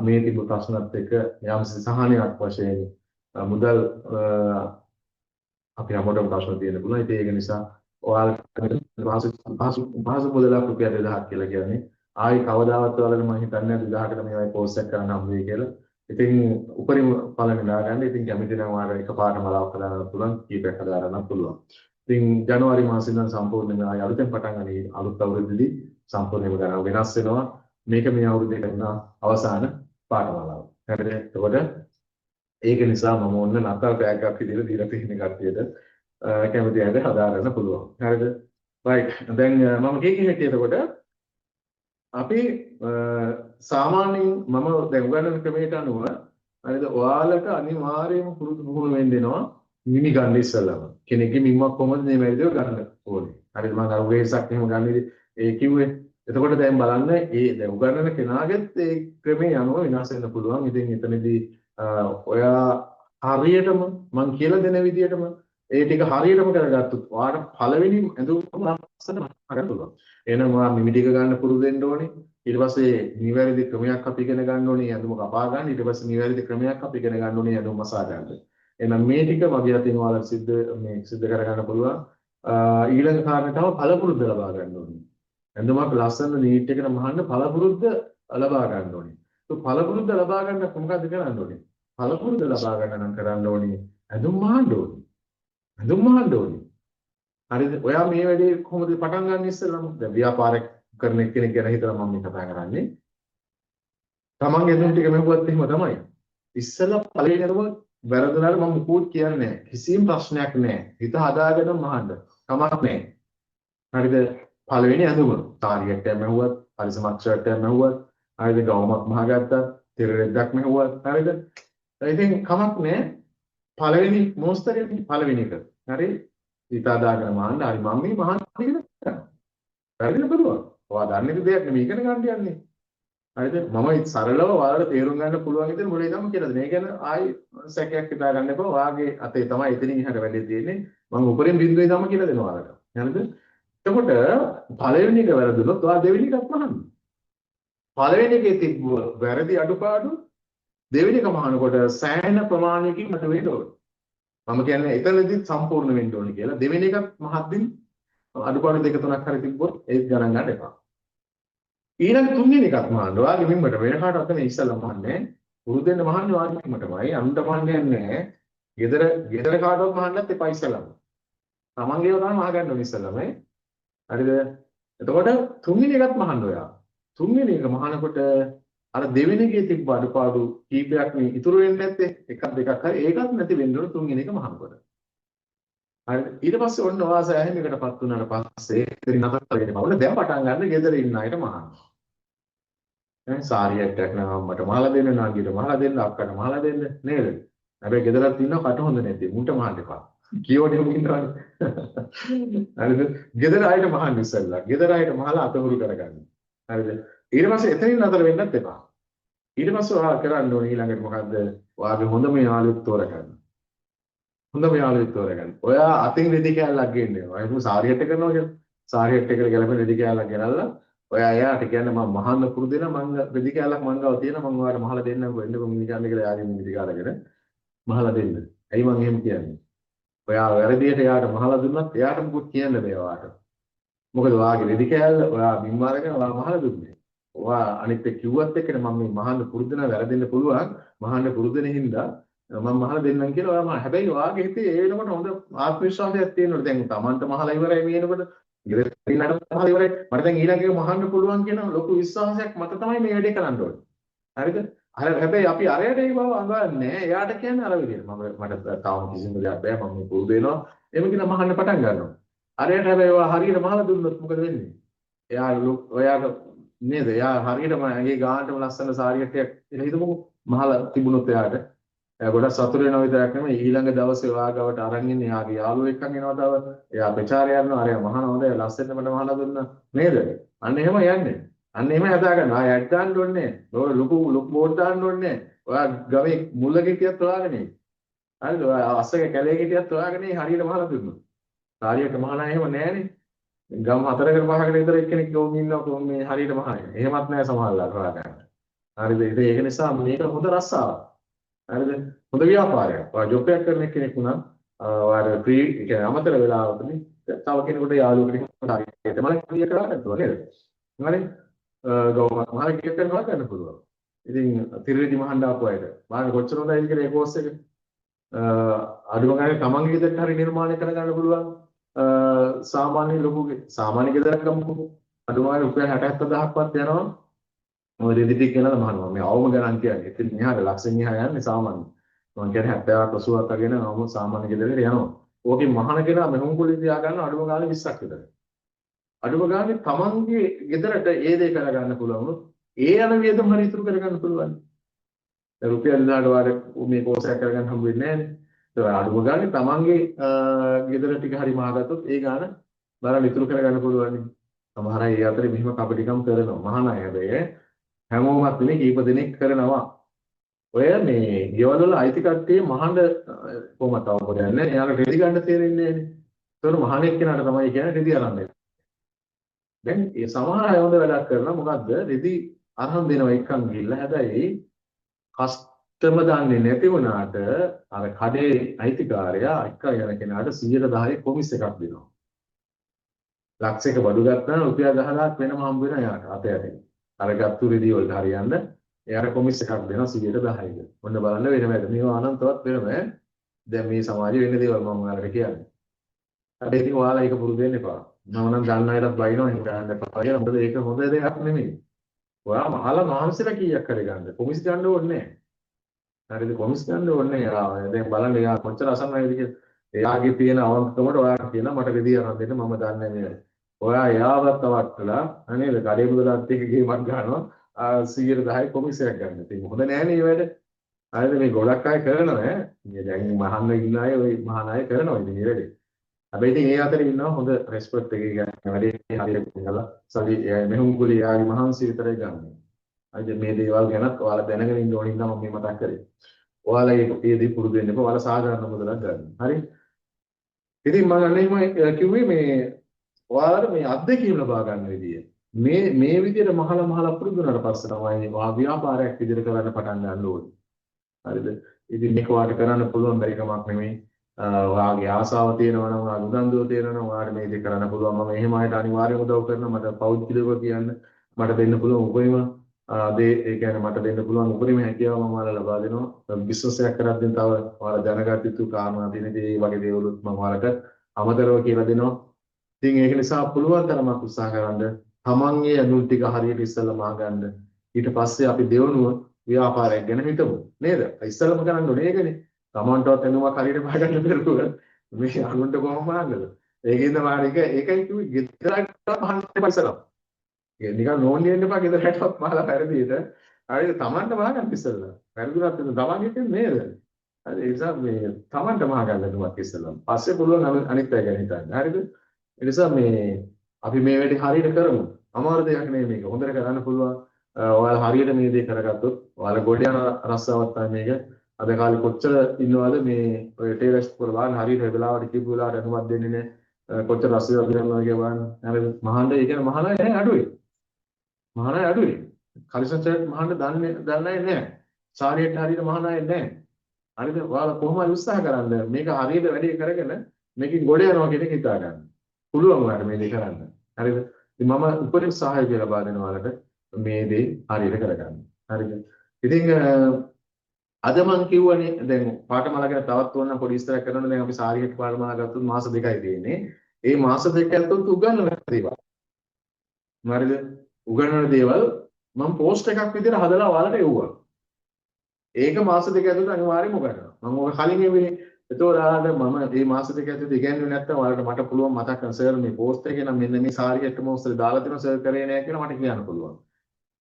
මේ තිබු ප්‍රශ්නත් එක්ක යම්සි සහනයක් වශයෙන් මුදල් අපි හැමෝටම ප්‍රශ්න තියෙන්න පුළුවන්. ඉතින් ඒක නිසා ඔයාලට පහසු මුදලක් රුපියල් 2000ක් කියලා කියන්නේ ආයි කවදාවත් ඔයාලට මම හිතන්නේ 2000කට මේ වගේ කෝස් එකක් කරන්න හම්බ වෙයි කියලා. ඉතින් උපරිම ඵල නෙලා ගන්න. ඉතින් කැමති නම් ඔයාලා එකපාරටම ලාභ හදාගන්න පුළුවන්. කීපයක් හදාගන්න පුළුවන්. ඉතින් ජනවාරි මාසේ ඉඳන් සම්පූර්ණයෙන්ම ආයි අලුතෙන් පටන් ගන්න අලුත් අවුරුද්දේදී සම්පූර්ණයෙන්ම ගණන් වෙනස් වෙනවා. මේක මේ අවුරුද්දේ කරන අවසාන පාඨමාලාව. හරිද? එතකොට ඒක නිසා මම ඔන්න නතර පැයක් විදිහට දීලා තියෙන කට්ටියට කැමති අයද හදාගන්න පුළුවන්. හරිද? right. දැන් මම කීකේ හිටියේ එතකොට අපි සාමාන්‍යයෙන් මම දැන් උගන්වන ක්‍රමයට අනුව හරිද? ඔයාලට අනිවාර්යයෙන්ම පුරුදු පුහුණු වෙන්න වෙනවා මිනි ගන්න ඉස්සෙල්ලාම. කෙනෙක්ගේ මිම්මක් කොහොමද මේ වැඩිදව ගන්න ඕනේ. හරිද? මම අර වේසක් එහෙම ගන්නේ ඒ කිව්වේ. එතකොට දැන් බලන්න දැන් උගන්වන කෙනාගෙත් ඒ ක්‍රමයේ අනුව වෙනස් වෙන්න පුළුවන්. ඉතින් එතනදී ඔයා හරියටම මං කියලා දෙන විදිහටම ඒ ටික හරියටම කරගත්තොත් ඔයාට පළවෙනි ඇඳුම ලස්සන ගන්න පුළුවන්. එහෙනම් ඔයා මිමි ටික ගන්න පුරුදු වෙන්න ඕනේ. ඊට පස්සේ නිවැරදි ක්‍රමයක් අපි ඉගෙන ගන්න ඕනේ ඇඳුම කපා ගන්න. ඊට පස්සේ නිවැරදි ක්‍රමයක් අපි ඉගෙන ගන්න ඕනේ ඇඳුම මසා ගන්න. එහෙනම් මේ ටික මගේ අතින් ඔයාලට සිද්ධ කරගන්න පුළුවන්. ඊළඟ කාරණේ තමයි පළපුරුද්ද ලබා ගන්න ඕනේ. ඇඳුමක් ලස්සන නීට් එකකට මහන්න පළපුරුද්ද ලබා ගන්න ඕනේ. ඒ පළපුරුද්ද ලබා ගන්න මොකක්ද කරන්න ඕනේ? පළපුරුද්ද ලබා ගන්න නම් කරන්න ඕනේ ඇඳුම් මහන්න ඕනේ. ඇඳුම් මහන්න ඕනේ. හරිද? ඔයා මේ වැඩේ කොහොමද පටන් ගන්න ඉස්සෙල්ලාම දැන් ව්‍යාපාරයක් කරන කෙනෙක් ගැන හිතලා මම මේ කතා කරන්නේ. තමන්ගේ ඇඳුම් ටික මෙහෙුවත් එහෙම තමයි. ඉස්සෙල්ලා පළවෙනි ඇඳුම වැරදුනාට මම මුකුත් කියන්නේ නැහැ. කිසිම ප්‍රශ්නයක් නැහැ. හිත හදාගෙන මහන්න. කමක් නැහැ. හරිද? පළවෙනි ඇඳුම සාරියක් මෙහෙුවත්, පරිසමක් ෂර්ට් එකක් මෙහෙුවත්, හරිද? ගවුමක් මහගත්තා, තිර රෙද්දක් මෙහෙුවත්, හරිද? ඉතින් කමක් නැහැ. පළවෙනි මොස්තරේ පළවෙනි එක. හරි? හිත හදාගෙන මහන්න. හරි මම මේ මහන්න කියලා. වැරදිලා බලුවා. ඔයා දන්නේ දෙයක් නෙමෙයි ඉගෙන ගන්න යන්නේ. හරිද? මම සරලව ඔයාලට තේරුම් ගන්න පුළුවන් විදිහට මොලේ ගම කියලා දෙන. ඒ කියන්නේ ආයි සැකයක් හිතා ගන්න එපා. ඔයාගේ අතේ තමයි එතනින් එහාට වැඩේ තියෙන්නේ. මම උපරිම බිඳුවේ තම කියලා දෙනවා ඔයාලට. හරිද? එතකොට පළවෙනි එක වැරදුනොත් ඔයා දෙවෙනි එකත් මහන්න. පළවෙනි එකේ තිබ්බ වැරදි අඩුපාඩු දෙවෙනි එක මහනකොට සෑහෙන ප්‍රමාණයකින් මට වෙන්න ඕනේ. මම කියන්නේ එතනදි සම්පූර්ණ වෙන්න ඕනේ කියලා. දෙවෙනි එකත් මහද්දින් අඩුපාඩු දෙක තුනක් හරි තිබ්බොත් ඒත් ගණන් ගන්න එපා. ඊළඟ තුන්වෙනි එකක් මහන්න. ඔයාගේ මිම්මට වෙන කාටවත් නෙමෙයි ඉස්සල්ලා මහන්නේ. පුරුදු වෙන්න මහන්නේ ඔයාගේ මිම්මටමයි. අනුන්ට මහන්නේ නැහැ. ගෙදර කාටවත් මහන්නත් එපා ඉස්සල්ලාම. තමන්ගේව තමයි මහගන්න ඕනේ ඉස්සල්ලාම. හරිද? එතකොට තුන්වෙනි එකත් මහන්න ඔයා. තුන්වෙනි එක මහනකොට අර දෙවෙනි එකේ තිබ්බ අඩුපාඩු කීපයක් නේ ඉතුරු වෙන්නේ නැත්තේ. එකක් දෙකක් හරි ඒකත් නැති වෙන්න ඕන තුන්වෙනි එක මහනකොට. හරි ඊට පස්සේ ඔන්න ඔයා සෑහීමකටපත් වුණාට පස්සේ ඉතින් නතර වෙනවා. ඔන්න දැන් පටන් ගන්න ගෙදර ඉන්න අයට මහන්න. දැන් සාරියක් නෑ මට මහලා දෙන්න නාගියට මහලා දෙන්න අක්කට මහලා දෙන්න නේද? හැබැයි ගෙදරත් ඉන්නවා කට හොඳ නැති. මුන්ට මහන්න එපා. කියෝනේ ඉන්නවනේ. හරිද? ගෙදර අයට මහන්න ඉස්සෙල්ලා. ගෙදර අයට මහලා අතහුරු කරගන්න. හරිද? ඊට පස්සේ එතනින් නතර වෙන්නත් එපා. ඊට පස්සේ ඔයා කරන්න ඕනේ ඊළඟට මොකද්ද? ඔයාගේ හොඳම යාළුවෙක් තෝරගන්න. හොඳම යාළුවෙක් තෝරගන්න. ඔයා අතින් රෙදි කෑල්ලක් ගේන්න වෙනවා. ඒක සාරියට කරනවා කියලා. සාරියට එකට ගැලපෙන රෙදි කෑල්ලක් ගෙනල්ලා ඔයා එයාට කියන්නේ මම මහන්න පුරුදු වෙන මම රෙදි කෑල්ලක් මං ගාව තියෙනවා මම ඔයාලට මහලා දෙන්නම් වෙන්නකො මිනි කන්නේ කියලා යාගෙන් රෙදි කාලගෙන මහලා දෙන්න. ඇයි මං එහෙම කියන්නේ? ඔයා වැරදියට එයාට මහලා දුන්නත් එයාට මොකුත් කියන්න බෑ ඔයාට. මොකද ඔයාගේ රෙදි කෑල්ල ඔයා බිම් අරගෙන ඔයා මහලා දුන්නේ. ඔයා අනිත් එක්ක කිව්වත් එක්කනේ මම මේ මහන්න පුරුදු වෙන වැරදෙන්න පුළුවන්. මහන්න පුරුදු වෙන හින්දා මම මහලා දෙන්නම් කියලා ඔයා හැබැයි ඔයාගේ හිතේ ඒ වෙනකොට හොඳ ආත්ම විශ්වාසයක් තියෙනවනේ. දැන් තමන්ට මහලා ඉවරයි මේ වෙනකොට ගෙදරින් මහලා ඉවරයි. මට දැන් ඊළඟ එක මහන්න පුළුවන් කියන ලොකු විශ්වාසයක් මත තමයි මේ වැඩේ කරන්න ඕනේ. හරිද? හැබැයි අපි අරයට ඒ බව අඟවන්නේ එයාට කියන්නේ අර විදිහට. මට තාම කිසිම දෙයක් බෑ මම මේ පුරුදු වෙනවා. එහෙම කියලා මහන්න පටන් ගන්නවා. අරයට හැබැයි ඔයා හරියට මහලා දුන්නොත් මොකද වෙන්නේ? ඔයාට නේද? එයා හරියටම ඇගේ ගානටම ලස්සන සාරියක් කියලා හිතමුකෝ. මහලා තිබුණොත් එයාට ගොඩක් සතුට වෙනවා විතරක් නෙමෙයි ඊළඟ දවසේ ඔයා ගාවට අරන් ඉන්නේ එයාගේ යාළුවෙක් එක්කන් එනවා තව. එයා ප්‍රචාරය යනවා. අරයා මහන හොඳයි ලස්සනට මට මහලා දුන්නා. නේද? අන්න එහෙම යන්නේ. අන්න එහෙම හදා ගන්න. ආය ඇඩ් දාන්න ඕනේ නැහැ. ලොකු බෝඩ් දාන්න ඕනේ නැහැ. ඔයා ගමේ මුල්ලගේ ටිකක් හොයාගෙන ඉන්න. හරිද? ඔයා අස්සක කැලේක ටිකක් හොයාගෙන හරියට මහලා දුන්නා. සාරියට මහලා එහෙම නැහැනේ. ගම් 4කට 5කට විතර එක්කෙනෙක් ගොන් ඉන්නවා මේ හරියට මහානේ. එහෙමත් නැහැ සමහරවල් හොයාගන්න. හරිද? ඒක නිසා මේක හොඳ රස්සාවක්. හරිද? හොඳ ව්‍යාපාරයක්. ඔයා ජොබ් එකක් කරන කෙනෙක් වුණා ඔයාට ෆ්‍රී කියන්නේ අමතර වෙලාවකදී තව කෙනෙකුට යාළුවෙකුට හරියට මම ක්ලියර් කරගන්නවා නේද? හරි? ගෞරවයක් මහා කීයක් කරනවා ගන්න පුළුවන්. ඉතින් තිරෙදි මහන්න ආපු අයට මාන කොච්චර හොඳයිද කියලා ඒ කෝස් එක අඩුම ගානේ තමන්ගේ ගෙදරට හරි නිර්මාණය කරගන්න පුළුවන්. සාමාන්‍ය ලොකුගේ සාමාන්‍ය ගෙදරක් ගමුකෝ. අඩුම ගානේ රුපියල් 67000ක්වත් යනවා. ඔය රෙදි ටික ගෙනලා මහනවා. මේ අවම ගණන් කියන්නේ. ඉතින් මෙහාට ලක්ෂෙන් එහා යන්නේ සාමාන්‍ය. මම කියන්නේ 70ක් 80ක් අගෙන අවම සාමාන්‍ය ගෙදරකට යනවා. ඕකේ මහන කෙනා මෙහුම් කුලී තියා ගන්න අඩුම ගානේ 20ක් විතර. අඩුම ගානේ තමන්ගේ ගෙදරට ඒ දේ කරගන්න පුළුවන්. ඒ යන වියදම හරි ඉතුරු කරගන්න පුළුවන්. දැන් රුපියල් 1000ට වාර මේ කෝස් එක කරගන්න හම්බ වෙන්නේ නැහැ නේ. ඒක අඩුම ගානේ තමන්ගේ ගෙදර ටික හරි මහගත්තොත් ඒ ගාන බලන්න ඉතුරු කරගන්න පුළුවන්. සමහර අය ඒ අතරේ මෙහිම කපටිකම් කරනවා. මහාන අය හැබැයි හැමෝමත් නෙමෙයි කීප දෙනෙක් කරනවා. ඔය මේ ගෙවල් වල අයිති කට්ටිය මහඬ කොහොමද අවබෝධයක් නැහැ. එයාලා රෙදි ගන්න තේරෙන්නේ නැහැ නේ. ඒතකොට මහණෙක් කෙනාට තමයි කියන්නේ රෙදි අරන් දෙන්න. දැන් ඒ සමහර අය හොඳ වැඩක් කරනවා. මොකද්ද? රෙදි අරන් දෙනවා එක්කන් ගිහිල්ලා. හැබැයි කස්ටම දන්නේ නැති වුණාට අර කඩේ අයිතිකාරයා එක්ක යන කෙනාට 110 කොමිස් එකක් දෙනවා. ලක්ෂයක බඩු ගත්තා නම් රුපියල් 10000ක් වෙනම හම්බ වෙනවා යාට අතයට. අර ගත්තු රෙදි වලට හරියන්න එයාට කොමිස් එකක් දෙනවා 110ක. ඔන්න බලන්න වෙන වැඩ. මේවා අනන්තවත් වෙනම දැන් මේ සමාජයේ වෙන දේවල් මම ඔයාලට කියන්නේ. හැබැයි ඉතින් ඔයාලා ඒක පුරුදු වෙන්න එපා. මම නම් දන්න අයටත් බයිනවා එහෙම කරන්න එපා කියලා. මොකද ඒක හොඳ දෙයක් නෙමෙයි. ඔයා මහලා මානසික කීයක් හරි ගන්න. කොමිස් ගන්න ඕනේ නැහැ. හරිද? කොමිස් ගන්න ඕනේ නැහැ. දැන් බලන්න එයා කොච්චර අසන්නයිද කියලා. එයාගේ තියෙන අවංකකමට ඔයාට කියනවා මට රෙදි අරන් දෙන්න මම දන්නේ නැහැ. ඔයා එයාවත් අවට්ටලා නේද? කඩේ මුදලත් එක්ක ගේමක් ගන්නවා. 110 කොමිස් එකක් ගන්න. ඉතින් හොඳ නෑනේ මේ වැඩ. හරිද? මේ ගොඩක් අය කරනවා ඈ. මේ දැන් මහන්න ඉන්න අය ওই මහාන අය කරනවා ඉතින් මේ වැඩේ. හැබැයි ඉතින් ඒ අතරේ ඉන්නවා හොඳ රෙස්පෙක්ට් එකක් ගන්න වැඩේ හරියට කරලා සල්ලි මෙහුම් කුලී යාගේ මහන්සි විතරයි ගන්න. හරිද? මේ දේවල් ගැනත් ඔයාලා දැනගෙන ඉන්න ඕනින් නම් මම මේ මතක් කරේ. ඔයාලා මේ දේ පුරුදු වෙන්න එපා. ඔයාලා සාධාරණ මුදලක් ගන්න. හරි? ඉතින් මම අන්නේම කිව්වේ මේ ඔයාලට මේ අත්දැකීම් ලබා ගන්න විදිය. මේ විදියට මහලා පුරුදු වුණාට පස්සේ තමයි ව්‍යාපාරයක් විදියට කරන්න පටන් ගන්න ඕනේ. හරිද? ඉතින් මේක වාට කරන්න පුළුවන් බැරි කමක් නෙමෙයි. ඔයාගේ ආසාව තියෙනවා නම් ඔයාගේ උනන්දුව තියෙනවා නම් ඔයාට මේ දේ කරන්න පුළුවන්. මම එහෙම අයට අනිවාර්යයෙන් උදව් කරනවා. මට පෞද්ගලිකව කියන්න මට දෙන්න පුළුවන් උපරිම දේ ඒ කියන්නේ මට දෙන්න පුළුවන් උපරිම හැකියාව මම ඔයාලා ලබා දෙනවා. බිස්නස් එකක් කරද්දී තව ඔයාලා දැනගත් යුතු කාරණා තියෙන දේ වගේ දේවලුත් මම ඔයාලට අමතරව කියලා දෙනවා. ඉතින් ඒක නිසා පුළුවන් තරමක් උත්සාහ කරන්න තමන්ගේ ඇඳුම් ටික හරියට ඉස්සෙල්ලා මහගන්න. ඊට පස්සේ අපි දෙවනුව ව්‍යාපාරයක් ගැන හිතමු. නේද? ඉස්සෙල්ලාම කරන්න ඕනේ ඒකනේ. තමන්ටවත් ඇඳුමක් හරියට මහගන්න බැරුව මේ අනුන්ට කොහොම මහන්නද? ඒකෙන්ද මාරික ඒකයි කිව්වේ ගෙදරට මහන්න ඉස්සෙල්ලා. ඒ නිකන් නෝන් දෙන්න එපා ගෙදරටවත් මහලා පෙරදීට. හරිද? තමන්ට මහගන්න ඉස්සෙල්ලා. පෙරදුනත් තමන් හිතන්නේ නේද? හරි ඒ නිසා මේ තමන්ට මහගන්න ඇඳුමක් ඉස්සෙල්ලා. පස්සේ පුළුවන් අනිත් අය ගැන හිතන්න. හරිද? ඒ නිසා මේ අපි මේ වැඩේ හරියට කරමු. අමාරු දෙයක් නෙමෙයි මේක. හොඳට කරන්න පුළුවන්. ඔයාලා හරියට මේ දේ කරගත්තොත් ඔයාලා ගොඩ යන රස්සාවක් තමයි මේක. අද කාලේ කොච්චර ඉන්නවද මේ ඔය ටේලර්ස් කරලාන හරියට වෙලාවට කිව්ව වෙලාවට අනුමත දෙන්නේ නැහැ. කොච්චර රස්සාවක් කරනවා කියලා බලන්න. හරිද? මහාන ඒ කියන්නේ මහාන නෑ අඩුයි. මහාන අඩුයි. කලිසන් සර්ට් මහාන දන්නේ නැහැ. සාරියට හරියට මහාන නැහැ. හරිද? ඔයාලා කොහොම හරි උත්සාහ කරන්න මේක හරියට වැඩේ කරගෙන මේකෙන් ගොඩ යනවා කියන එක හිතා ගන්න. පුළුවන් ඔයාලට මේ දේ කරන්න. හරිද? ඉතින් මම උපරිම සහායය ලබා දෙනවා ඔයාලට මේ දේ හරියට කරගන්න. හරිද? ඉතින් අද මම කිව්වනේ දැන් පාඨමාලා ගැන තවත් ඕනනම් පොඩි විස්තරයක් කරන්න. දැන් අපි සාරියට පාඨමාලා ගත්තොත් මාස දෙකයි තියෙන්නේ. ඒ මාස දෙක ඇතුළත උගන්වන දේවල්. හරිද? උගන්වන දේවල් මම පෝස්ට් එකක් විදිහට හදලා ඔයාලට එව්වා. ඒක මාස දෙක ඇතුළත අනිවාර්යයෙන්ම උගන්වනවා. මම ඔය කලින් එන්නේ ඒතකොට මම මේ මාස දෙක ඇතුළත ඉගෙනුනේ නැත්නම් ඔයාලට මට පුළුවන් මතක් කරන්න සර් මේ පෝස්ට් එකේ නම් මෙන්න මේ සාරියට මොස්තර දාලා තියෙනවා සර් කරේ නෑ කියලා මට කියන්න පුළුවන්.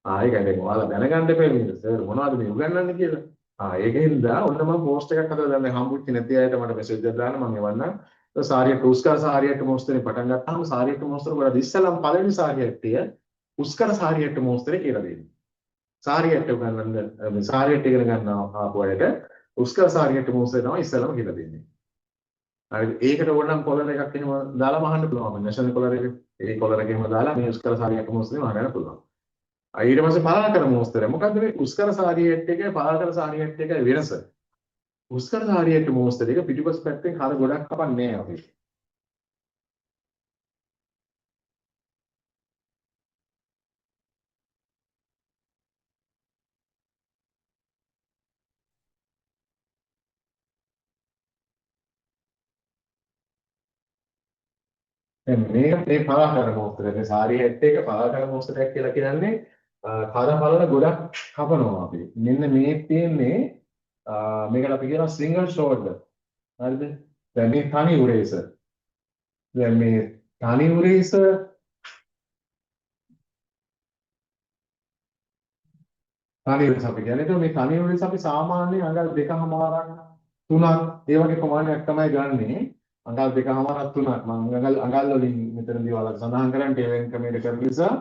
ඒකයි දැන් ඔයාලා දැනගන්න එපා නේද සර් මොනවද මේ උගන්වන්නේ කියලා. ඒකෙන්ද ඔන්න මම පෝස්ට් එකක් හදලා දැන් හම්බුච්ච නැති අයට මට මෙසේජ් එකක් දාන්න මම එවන්නම්. සාරියට උස්කර සාරියට මොස්තරේ පටන් ගත්තාම සාරියට මොස්තර වල ඉස්සලම් පළවෙනි සාරියට උස්කර සාරියට මොස්තරේ කියලා දෙන්නේ. සාරියට උගන්වන්න සාරියට ඉගෙන ගන්න ආපු අයට උස්කර සාරියට මොස්තරේ තමයි ඉස්සලම කියලා දෙන්නේ. හරිද? ඒකට ඕනනම් කොලර් එකක් එහෙම දාලා මහන්න පුළුවන්. නැෂනල් කොලර් එක. ඒ කොලර් එක එහෙම දාලා මේ උස්කර සාරියට මොස්තරේ මහන්න පුළුවන්. ඊට පස්සේ පලාකර මොස්තරේ. මොකද්ද මේ උස්කර සාරියට එකයි පලාකර සාරියට එකයි වෙනස? උස්කර සාරියට මොස්තරේ එක පිටිපස් පැත්තෙන් කර ගොඩක් කපන්නේ නැහැ අපි. දැන් මේ පලාකර මොස්තරේ මේ සාරියට එක පලාකර මොස්තරයක් කියලා කියන්නේ කර බලන ගොඩක් කපනවා අපි. මෙන්න මේ තියෙන්නේ මේකට අපි කියනවා සිංගල් ෂෝල්ඩර්. හරිද? දැන් මේ තනි උරේසර්. දැන් මේ තනි උරේසර් තනි උරේසර් අපි කියන්නේ. ඒතකොට මේ තනි උරේසර් අපි සාමාන්‍යයෙන් අඟල් 2කමාරක් 3ක් ඒ වගේ ප්‍රමාණයක් තමයි ගන්නෙ. අඟල් 2කමාරක් 3ක් මම අඟල් වලින් මෙතනදී ඔයාලට සඳහන් කරන්න ටේලෙන් ක්‍රමයට කරන නිසා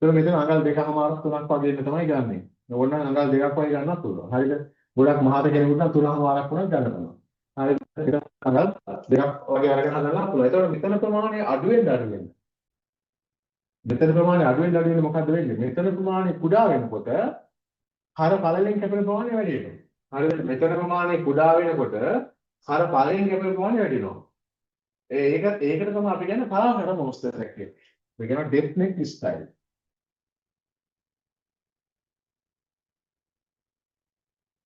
ඒතකොට මෙතන අඟල් 2කමාරක් 3ක් වගේ තමයි ගන්නෙ. ඕනනම් අඟල් 2ක් වගේ ගන්නත් පුළුවන්. හරිද? ගොඩක් මහත කෙනෙකුට නම් 3කමාරක් වුණත් ගන්න පුළුවන්. හරිද? අඟල් 2ක් වගේ අරගෙන හදන්න පුළුවන්. ඒතකොට මෙතන ප්‍රමාණය අඩු වෙන්න මෙතන ප්‍රමාණය අඩු වෙන්න මොකද්ද වෙන්නේ? මෙතන ප්‍රමාණය කුඩා වෙනකොට කර පළලෙන් කැපෙන ප්‍රමාණය වැඩි වෙනවා. හරිද? මෙතන ප්‍රමාණය කුඩා වෙනකොට කර පළලෙන් කැපෙන ප්‍රමාණය වැඩි වෙනවා. ඒකට තමයි අපි කියන්නේ පලාකර මොස්තර කියලා. මේ කියනවා ඩෙප්ත් නෙක් ස්ටයිල්.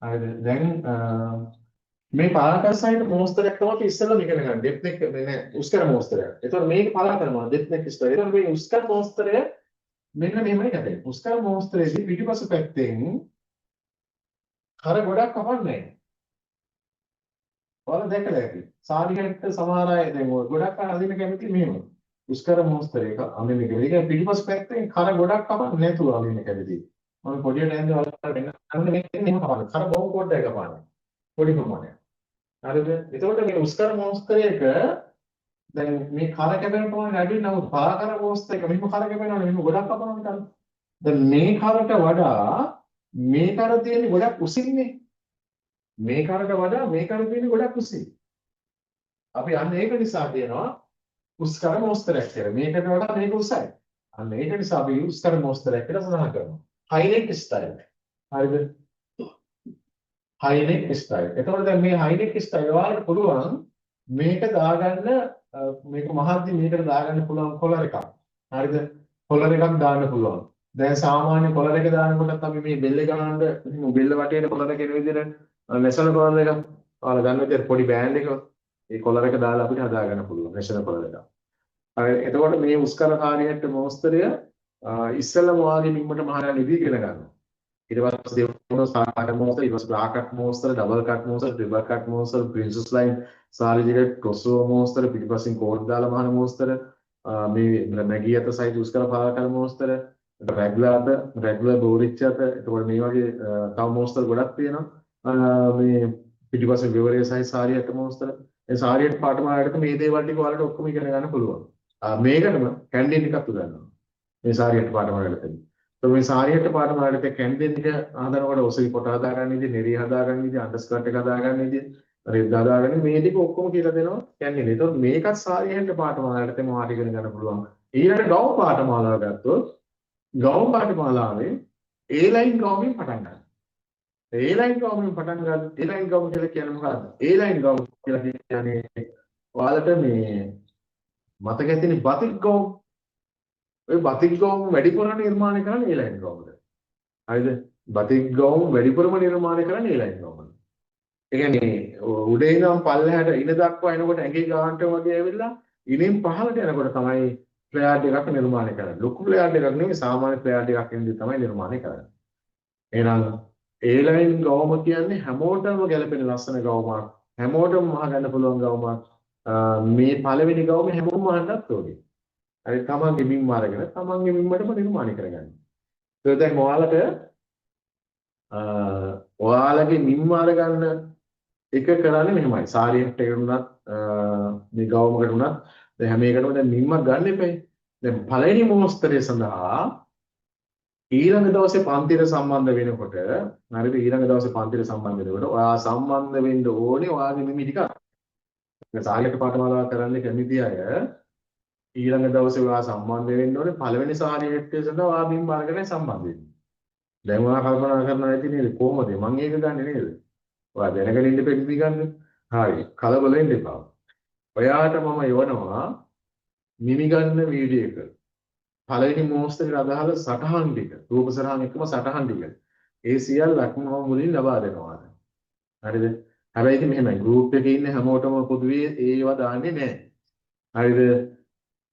හරිද? දැන් මේ පලාකර සයිඩ් මොස්තරයක් තමයි ඉස්සෙල්ලා ඉගෙන ගන්න. ඩෙප්ත් නෙක් මේ උස්කර මොස්තරයක්. ඒතකොට මේක පලාකර මොන ඩෙප්ත් නෙක් ස්ටයිල්. ඒතකොට මේ උස්කර මොස්තරය මෙන්න මෙහෙමයි කැපෙන්නේ. උස්කර මොස්තරයේදී පිටිපස පැත්තෙන් කර ගොඩක් කපන්නේ නැහැ. ඔයාලා දැකලා ඇති. සාරියට සමහර අය දැන් ඔය ගොඩක් අය අදින කැමති මෙහෙම. උස්කර මොස්තරයක අඳින එක. ඒක පිටිපස් පැත්තෙන් කර ගොඩක් කපන්නේ නැතුව අදින කැමති. මම පොඩියට ඇඳ වලට අන්න මේක එහෙම කපන්න. කර බොහොම පොඩ්ඩක් කපන්න. පොඩි ප්‍රමාණයක්. හරිද? එතකොට මේ උස්කර මොස්තරයක දැන් මේ කර කැපෙන ප්‍රමාණය වැඩි නමුත් පාකර මොස්තරයක මෙහෙම කර කැපෙනවනේ මෙහෙම ගොඩක් කපනවා කරන්නේ. දැන් මේ කරට වඩා මේ කර තියෙන්නේ ගොඩක් උසින්නේ. මේ කරට වඩා මේ කර තියෙන්නේ ගොඩක් උසි. අපි අන්න ඒක නිසා කියනවා උස්කර මොස්තරයක් කියලා. මේකට වඩා මේක උසයි. අන්න ඒක නිසා අපි උස්කර මොස්තරයක් කියලා සඳහන් කරනවා. හයිනෙක් ස්ටයිල්. හරිද? හයිනෙක් ස්ටයිල්. එතකොට දැන් මේ හයිනෙක් ස්ටයිල් වලට පුළුවන් මේක දාගන්න මේක මහත්දි මේකට දාගන්න පුළුවන් කොලර් එකක්. හරිද? කොලර් එකක් දාන්න පුළුවන්. දැන් සාමාන්‍ය කොලර් එක දානකොට අපි මේ බෙල්ල ගහනද බෙල්ල වටේට කොලර් එක එන විදිහට නැෂනල් කොලර් එක ඔයාලා ගන්න විදිහට පොඩි බෑන්ඩ් එක ඒ කොලර් එක දාලා අපිට හදාගන්න පුළුවන් නැෂනල් කොලර් එක. හරි එතකොට මේ උස්කරකාරියට මොස්තරය ඉස්සෙල්ලම වාගේ නිම්මට මහරයන් ඉදී ඉගෙන ගන්නවා. ඊට පස්සේ දෙවන සාකට මොස්තර ඊට පස්සේ බ්‍රාකට් මොස්තර ඩබල් කට් මොස්තර ට්‍රිපල් කට් මොස්තර ප්‍රින්සස් ලයින් සාරිජික ක්‍රොස්ஓවර් මොස්තර පිටිපස්සෙන් කෝඩ් දාලා මහන මොස්තර මේ නැගී අත සයිඩ් යූස් කරලා පාර කරන මොස්තර රෙගුලර් බෝරිච් අත එතකොට මේ වගේ තව මොස්තර ගොඩක් තියෙනවා මේ පිටිපස්සෙන් විවරයේ සයි සාරියට මොස්තර ඒ සාරියට පාඨමාලාවට මේ දේවල් ටික ඔයාලට ඔක්කොම ඉගෙන ගන්න පුළුවන් මේකටම කැන්ඩිඩේට් එකක් උගන්වනවා මේ සාරියට පාඨමාලාවට මේ සාරියට පාඨමාලාවට කැන්ඩිඩේට් ටික හදනකොට ඔසවි කොට හදාගන්න ඉතින් නෙරිය හදාගන්න ඉතින් අන්ඩර්ස්කර්ට් එක හදාගන්න ඉතින් රෙද්ද හදාගන්න මේ ටික ඔක්කොම කියලා දෙනවා කැන්ඩිඩේට්. ඒතකොට මේකත් සාරියට පාඨමාලාවට මොනවද ඉගෙන ගන්න පුළුවන්. ඊළඟ ගව් පාඨමාලාව ගත්තොත් ගව් පාඨමාලාවේ A line ගවමින් පටන් ගන්න. A line ගවමින් පටන් ගන්න A line ගවම කියලා කියන්නේ මොකද්ද? A line ගවම කියලා කියන්නේ ඔයාලට මේ මතක ඇතිනේ බතික් ගවම. ඔය බතික් ගවම වැඩිපුර නිර්මාණය කරන්නේ A line ගවමද? හරිද? බතික් ගවම වැඩිපුරම නිර්මාණය කරන්නේ A line ගවමද? ඒ කියන්නේ උඩේ ඉඳන් පල්ලෙහාට ඉන දක්වා එනකොට ඇඟේ ගානට වගේ ඇවිල්ලා ඉනින් පහළට යනකොට තමයි ප්ලේයර් එකක් නිර්මාණය කරන්නේ. ලොකු ප්ලේයර් එකක් නෙමෙයි සාමාන්‍ය ප්ලේයර් එකක් ඉඳි තමයි නිර්මාණය කරන්නේ. එහෙනම් A-line ගවම කියන්නේ හැමෝටම ගැලපෙන ලස්සන ගවමක්. හැමෝටම මහ ගන්න පුළුවන් ගවමක්. මේ පළවෙනි ගවම හැමෝම මහන්නත් ඕනේ. හරි තමන්ගේ මිම්ම අරගෙන තමන්ගේ මිම්මටම නිර්මාණය කරගන්න. ඒක දැන් ඔයාලගේ මිම්ම අරගන්න එක කරන්නේ මෙහෙමයි. සාරියට එකට උනත් මේ ගවමකට උනත් දැන් හැම එකටම දැන් මිම්මක් ගන්න එපේ. දැන් පළවෙනි මොස්තරය සඳහා ඊළඟ දවසේ පන්තිර සම්බන්ධ වෙනකොට හරිද ඊළඟ දවසේ පන්තිර සම්බන්ධ වෙනකොට ඔයා සම්බන්ධ වෙන්න ඕනේ ඔයාගේ මිමි ටික. දැන් සාහිත්‍ය පාඨමාලාව කරන්න කැමති අය ඊළඟ දවසේ ඔයා සම්බන්ධ වෙන්න ඕනේ පළවෙනි සාහිත්‍ය සඳහා ඔයා මිම්ම අරගෙන සම්බන්ධ වෙන්න. දැන් ඔයා කල්පනා කරනවා ඇති නේද කොහොමද මම ඒක ගන්නෙ නේද? ඔයා දැනගෙන ඉන්න පෙන්නි ගන්න. හරි කලබල වෙන්න එපා. ඔයාට මම යවනවා මිමි ගන්න වීඩියෝ එක. පළවෙනි මොස්තරේ අදාළ සටහන් ටික රූප සටහන් එක්කම සටහන් ටික ඒ සියල්ලක්ම මම මුලින් ලබා දෙනවා. හරිද? හැබැයි ඉතින් මෙහෙමයි ගෲප් එකේ ඉන්න හැමෝටම පොදුවේ ඒව දාන්නේ නැහැ. හරිද?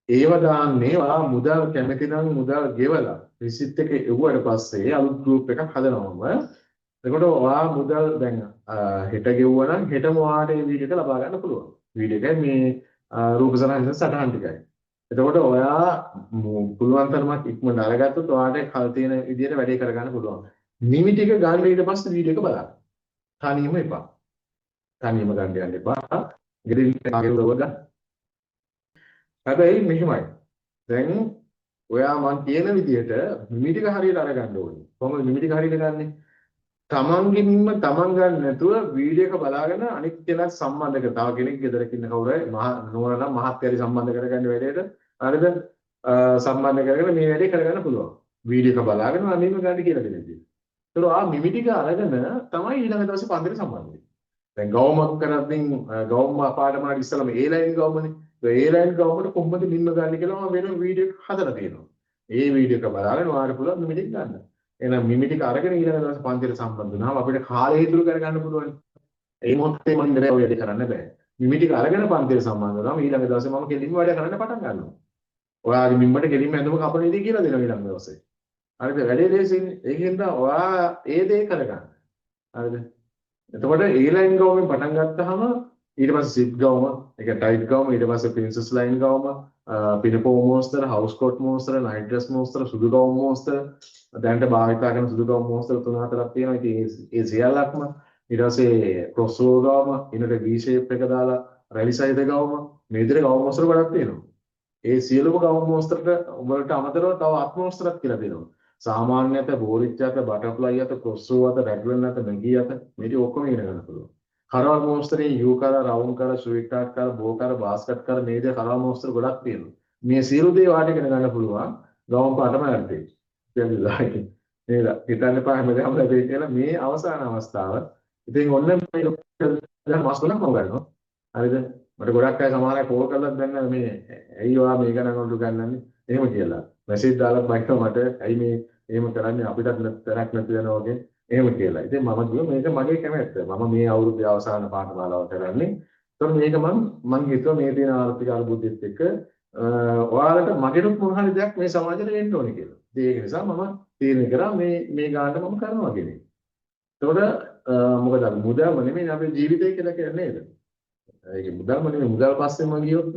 ඒව දාන්නේ වා මුදල් කැමති නම් මුදල් ගෙවලා රිසිට් එක එවුවට පස්සේ අලුත් ගෲප් එකක් හදනවම එතකොට ඔයා මුදල් දැන් හෙට ගෙවුවා නම් හෙටම ඔයාට මේ වීඩියෝ එක ලබා ගන්න පුළුවන්. වීඩියෝ එකයි මේ රූප සටහන් ටිකයි. එතකොට ඔයා පුළුවන් තරමක් ඉක්මනට අරගත්තොත් ඔයාට කල් තියෙන විදිහට වැඩේ කරගන්න පුළුවන්. නිමි ටික ගන්න ඊට පස්සේ වීඩියෝ එක බලන්න. තනියම එපා. තනියම ගන්න යන්න එපා. ගෙදින් කාගේ උදව්ව ගන්න. හැබැයි මෙහෙමයි. දැන් ඔයා මං කියන විදිහට නිමි ටික හරියට අරගන්න ඕනේ. කොහොමද නිමි ටික හරියට ගන්නෙ? තමන්ගින්ම තමන් ගන්න නැතුව වීඩියෝ එක බලාගෙන අනිත් කෙනෙක් සම්බන්ධ කර. තව කෙනෙක් ගෙදරක ඉන්න කවුරු හරි නෝන නම් මහත්කාරී සම්බන්ධ කරගන්න වැඩේට හරිද? සම්බන්ධ කරගෙන මේ වැඩේ කරගන්න පුළුවන්. වීඩියෝ එක බලාගෙන අනිම ගන්න කියලා දෙන්නේ. ඒතකොට ආ මිමි ටික අරගෙන තමයි ඊළඟ දවසේ පන්තිරේ සම්බන්ධ වෙන්නේ. දැන් ගවමක් කරද්දී ගවම පාඩමකට ඉස්සලම A line ගවමනේ. A A line ගවමට කොහොමද මිම්ම ගන්න කියලා මම වෙන වීඩියෝ එකක් හදලා තියෙනවා. ඒ වීඩියෝ එක බලාගෙන ඔයාලට පුළුවන් මිමි ටික ගන්න. එහෙනම් මිමි ටික අරගෙන ඊළඟ දවසේ පන්තිරේ සම්බන්ධ වුණාම අපිට කාලය ඉතුරු කරගන්න පුළුවන්. ඒ මොහොතේ මම ඉඳලා ඔය වැඩේ කරන්න බෑ. මිමි ටික අරගෙන පන්තිරේ සම්බන්ධ වුණාම ඊළඟ දවසේ මම කෙලින්ම වැඩ කරන්න පටන් ගන්නවා. ඔයාගේ මිම්මට කෙලින්ම ඇඳුම කපන ඉදී කියලා දෙනවා ඊළඟ දවසේ. හරිද? වැඩේ ලේසියිනේ. ඒකෙන්ද ඔයා ඒ දේ කරගන්න. හරිද? එතකොට A line ගවමින් පටන් ගත්තාම ඊට පස්සේ zip ගවම, ඒක tight ගවම, ඊට පස්සේ princess line ගවම, පිනපෝ මොස්තර, house coat මොස්තර, night dress මොස්තර, සුදු ගවම මොස්තර, දැනට භාවිතා කරන සුදු ගවම මොස්තර 3-4ක් තියෙනවා. ඉතින් ඒ සියල්ලක්ම ඊට පස්සේ crossover ගවම, ඊනට V shape එක දාලා rally side ගවම, මේ විදිහට ගවම මොස්තර ගොඩක් තියෙනවා. ඒ සියලුම ගවම මොස්තරට උඹලට අමතරව තව අත් මොස්තරක් කියලා දෙනවා. සාමාන්‍ය අත, බෝරිච් අත, බටර්ෆ්ලයි අත, ක්‍රොස්ஓවර් අත, රැග්ලන් අත, නැගී අත මේ ටික ඔක්කොම ඉගෙන ගන්න පුළුවන්. කරවල් මොස්තරේ යූ කර, රවුන්ඩ් කර, ස්වීට් කාට් කර, බෝ කර, බාස්කට් කර මේ විදිහ කරවල් මොස්තර ගොඩක් තියෙනවා. මේ සියලු දේ වාට ඉගෙන ගන්න පුළුවන් ගවම් පාඩම යද්දී. තේරුණාද? නේද? හිතන්න එපා හැමදාම ලැබෙයි කියලා මේ අවසාන අවස්ථාව. ඉතින් ඔන්න මේ දැන් මාස් තුනක් මම ගන්නවා. හරිද? මට ගොඩක් අය සමහර අය කෝල් කරලා දැන් මේ ඇයි ඔයා මේ ගණන් වලට ගන්නන්නේ එහෙම කියලා. මැසේජ් දාලා බයිනවා මට ඇයි මේ එහෙම කරන්නේ අපිටත් තැනක් නැති වෙනවා වගේ එහෙම කියලා. ඉතින් මම කිව්වා මේක මගේ කැමැත්ත. මම මේ අවුරුද්දේ අවසාන පාඨමාලාව කරන්නේ. ඒතකොට මේක මම හිතුවා මේ තියෙන ආර්ථික අර්බුදෙත් එක්ක ඔයාලට මගෙනුත් මොන හරි දෙයක් මේ සමාජයට එන්න ඕනේ කියලා. ඉතින් ඒක නිසා මම තීරණය කරා මේ ගානට මම කරනවා කියන එක. ඒතකොට මොකද මුදල්ම නෙමෙයි අපේ ජීවිතය කියලා කියන්නේ නේද? ඒක මුදල්ම නෙමෙයි මුදල් පස්සෙම ගියොත්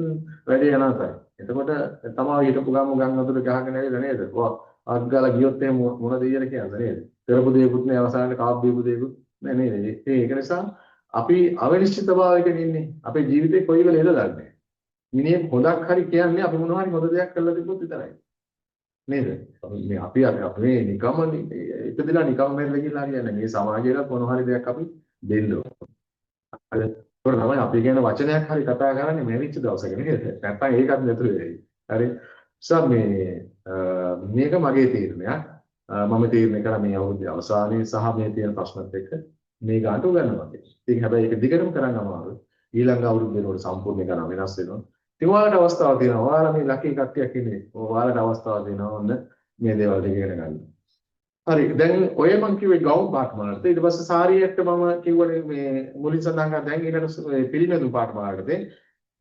වැඩේ අනාතයි. එතකොට තමයි හිටපු ගම් අතුර ගහගෙන ඇවිල්ලා නේද? අත්ගාලා ගියොත් එහෙම මොන දෙයියද කියන්නේ නේද? කරපු දේකුත් නෑ අවසානයේ කාප් දීපු දේකුත් නෑ නේද? ඒක නිසා අපි අවිනිශ්චිතභාවයකින් ඉන්නේ. අපේ ජීවිතේ කොයි වෙලේ ඉඳලාන්නේ. මිනිහෙක් හොඳක් හරි කියන්නේ අපි මොනවා හරි හොඳ දෙයක් කරලා තිබ්බොත් විතරයි. නේද? අපි මේ නිකම්ම ඉපදලා නිකම්ම මැරෙලා කියලා හරියන්නේ. මේ සමාජයට මොනවා හරි දෙයක් අපි දෙන්න ඕන. ඒක තමයි අපි කියන වචනයක් හරි කතා කරන්නේ මැරිච්ච දවසක නේද? නැත්තම් ඒකත් නැතුව වෙයි. හරි. මේක මගේ තීරණයක්. මම තීරණය කරා මේ අවුරුද්දේ අවසානයේ සහ මේ තියෙන ප්‍රශ්නත් එක්ක මේ ගානට උගන්වනවා. ඉතින් හැබැයි ඒක දිගටම කරන්න අමාරුයි. ඊළඟ අවුරුද්ද වෙනකොට සම්පූර්ණ ගණන් වෙනස් වෙනවා. ඉතින් ඔයාලට අවස්ථාවක් තියෙනවා. ඔයාලා මේ ලකී කට්ටියක් ඉන්නේ. ඔයාලට අවස්ථාවක් දෙනවා ඔන්න මේ දේවල් ටික ඉගෙන ගන්න. හරි. දැන් ඔය මම කිව්වේ ගවුම් පාඨමාලාවට. ඊට පස්සේ සාරියට මම කිව්වනේ මේ මුලින් සඳහන් කරා දැන් ඊළඟ පිළිමෙදුම් පාඨමාලාවට.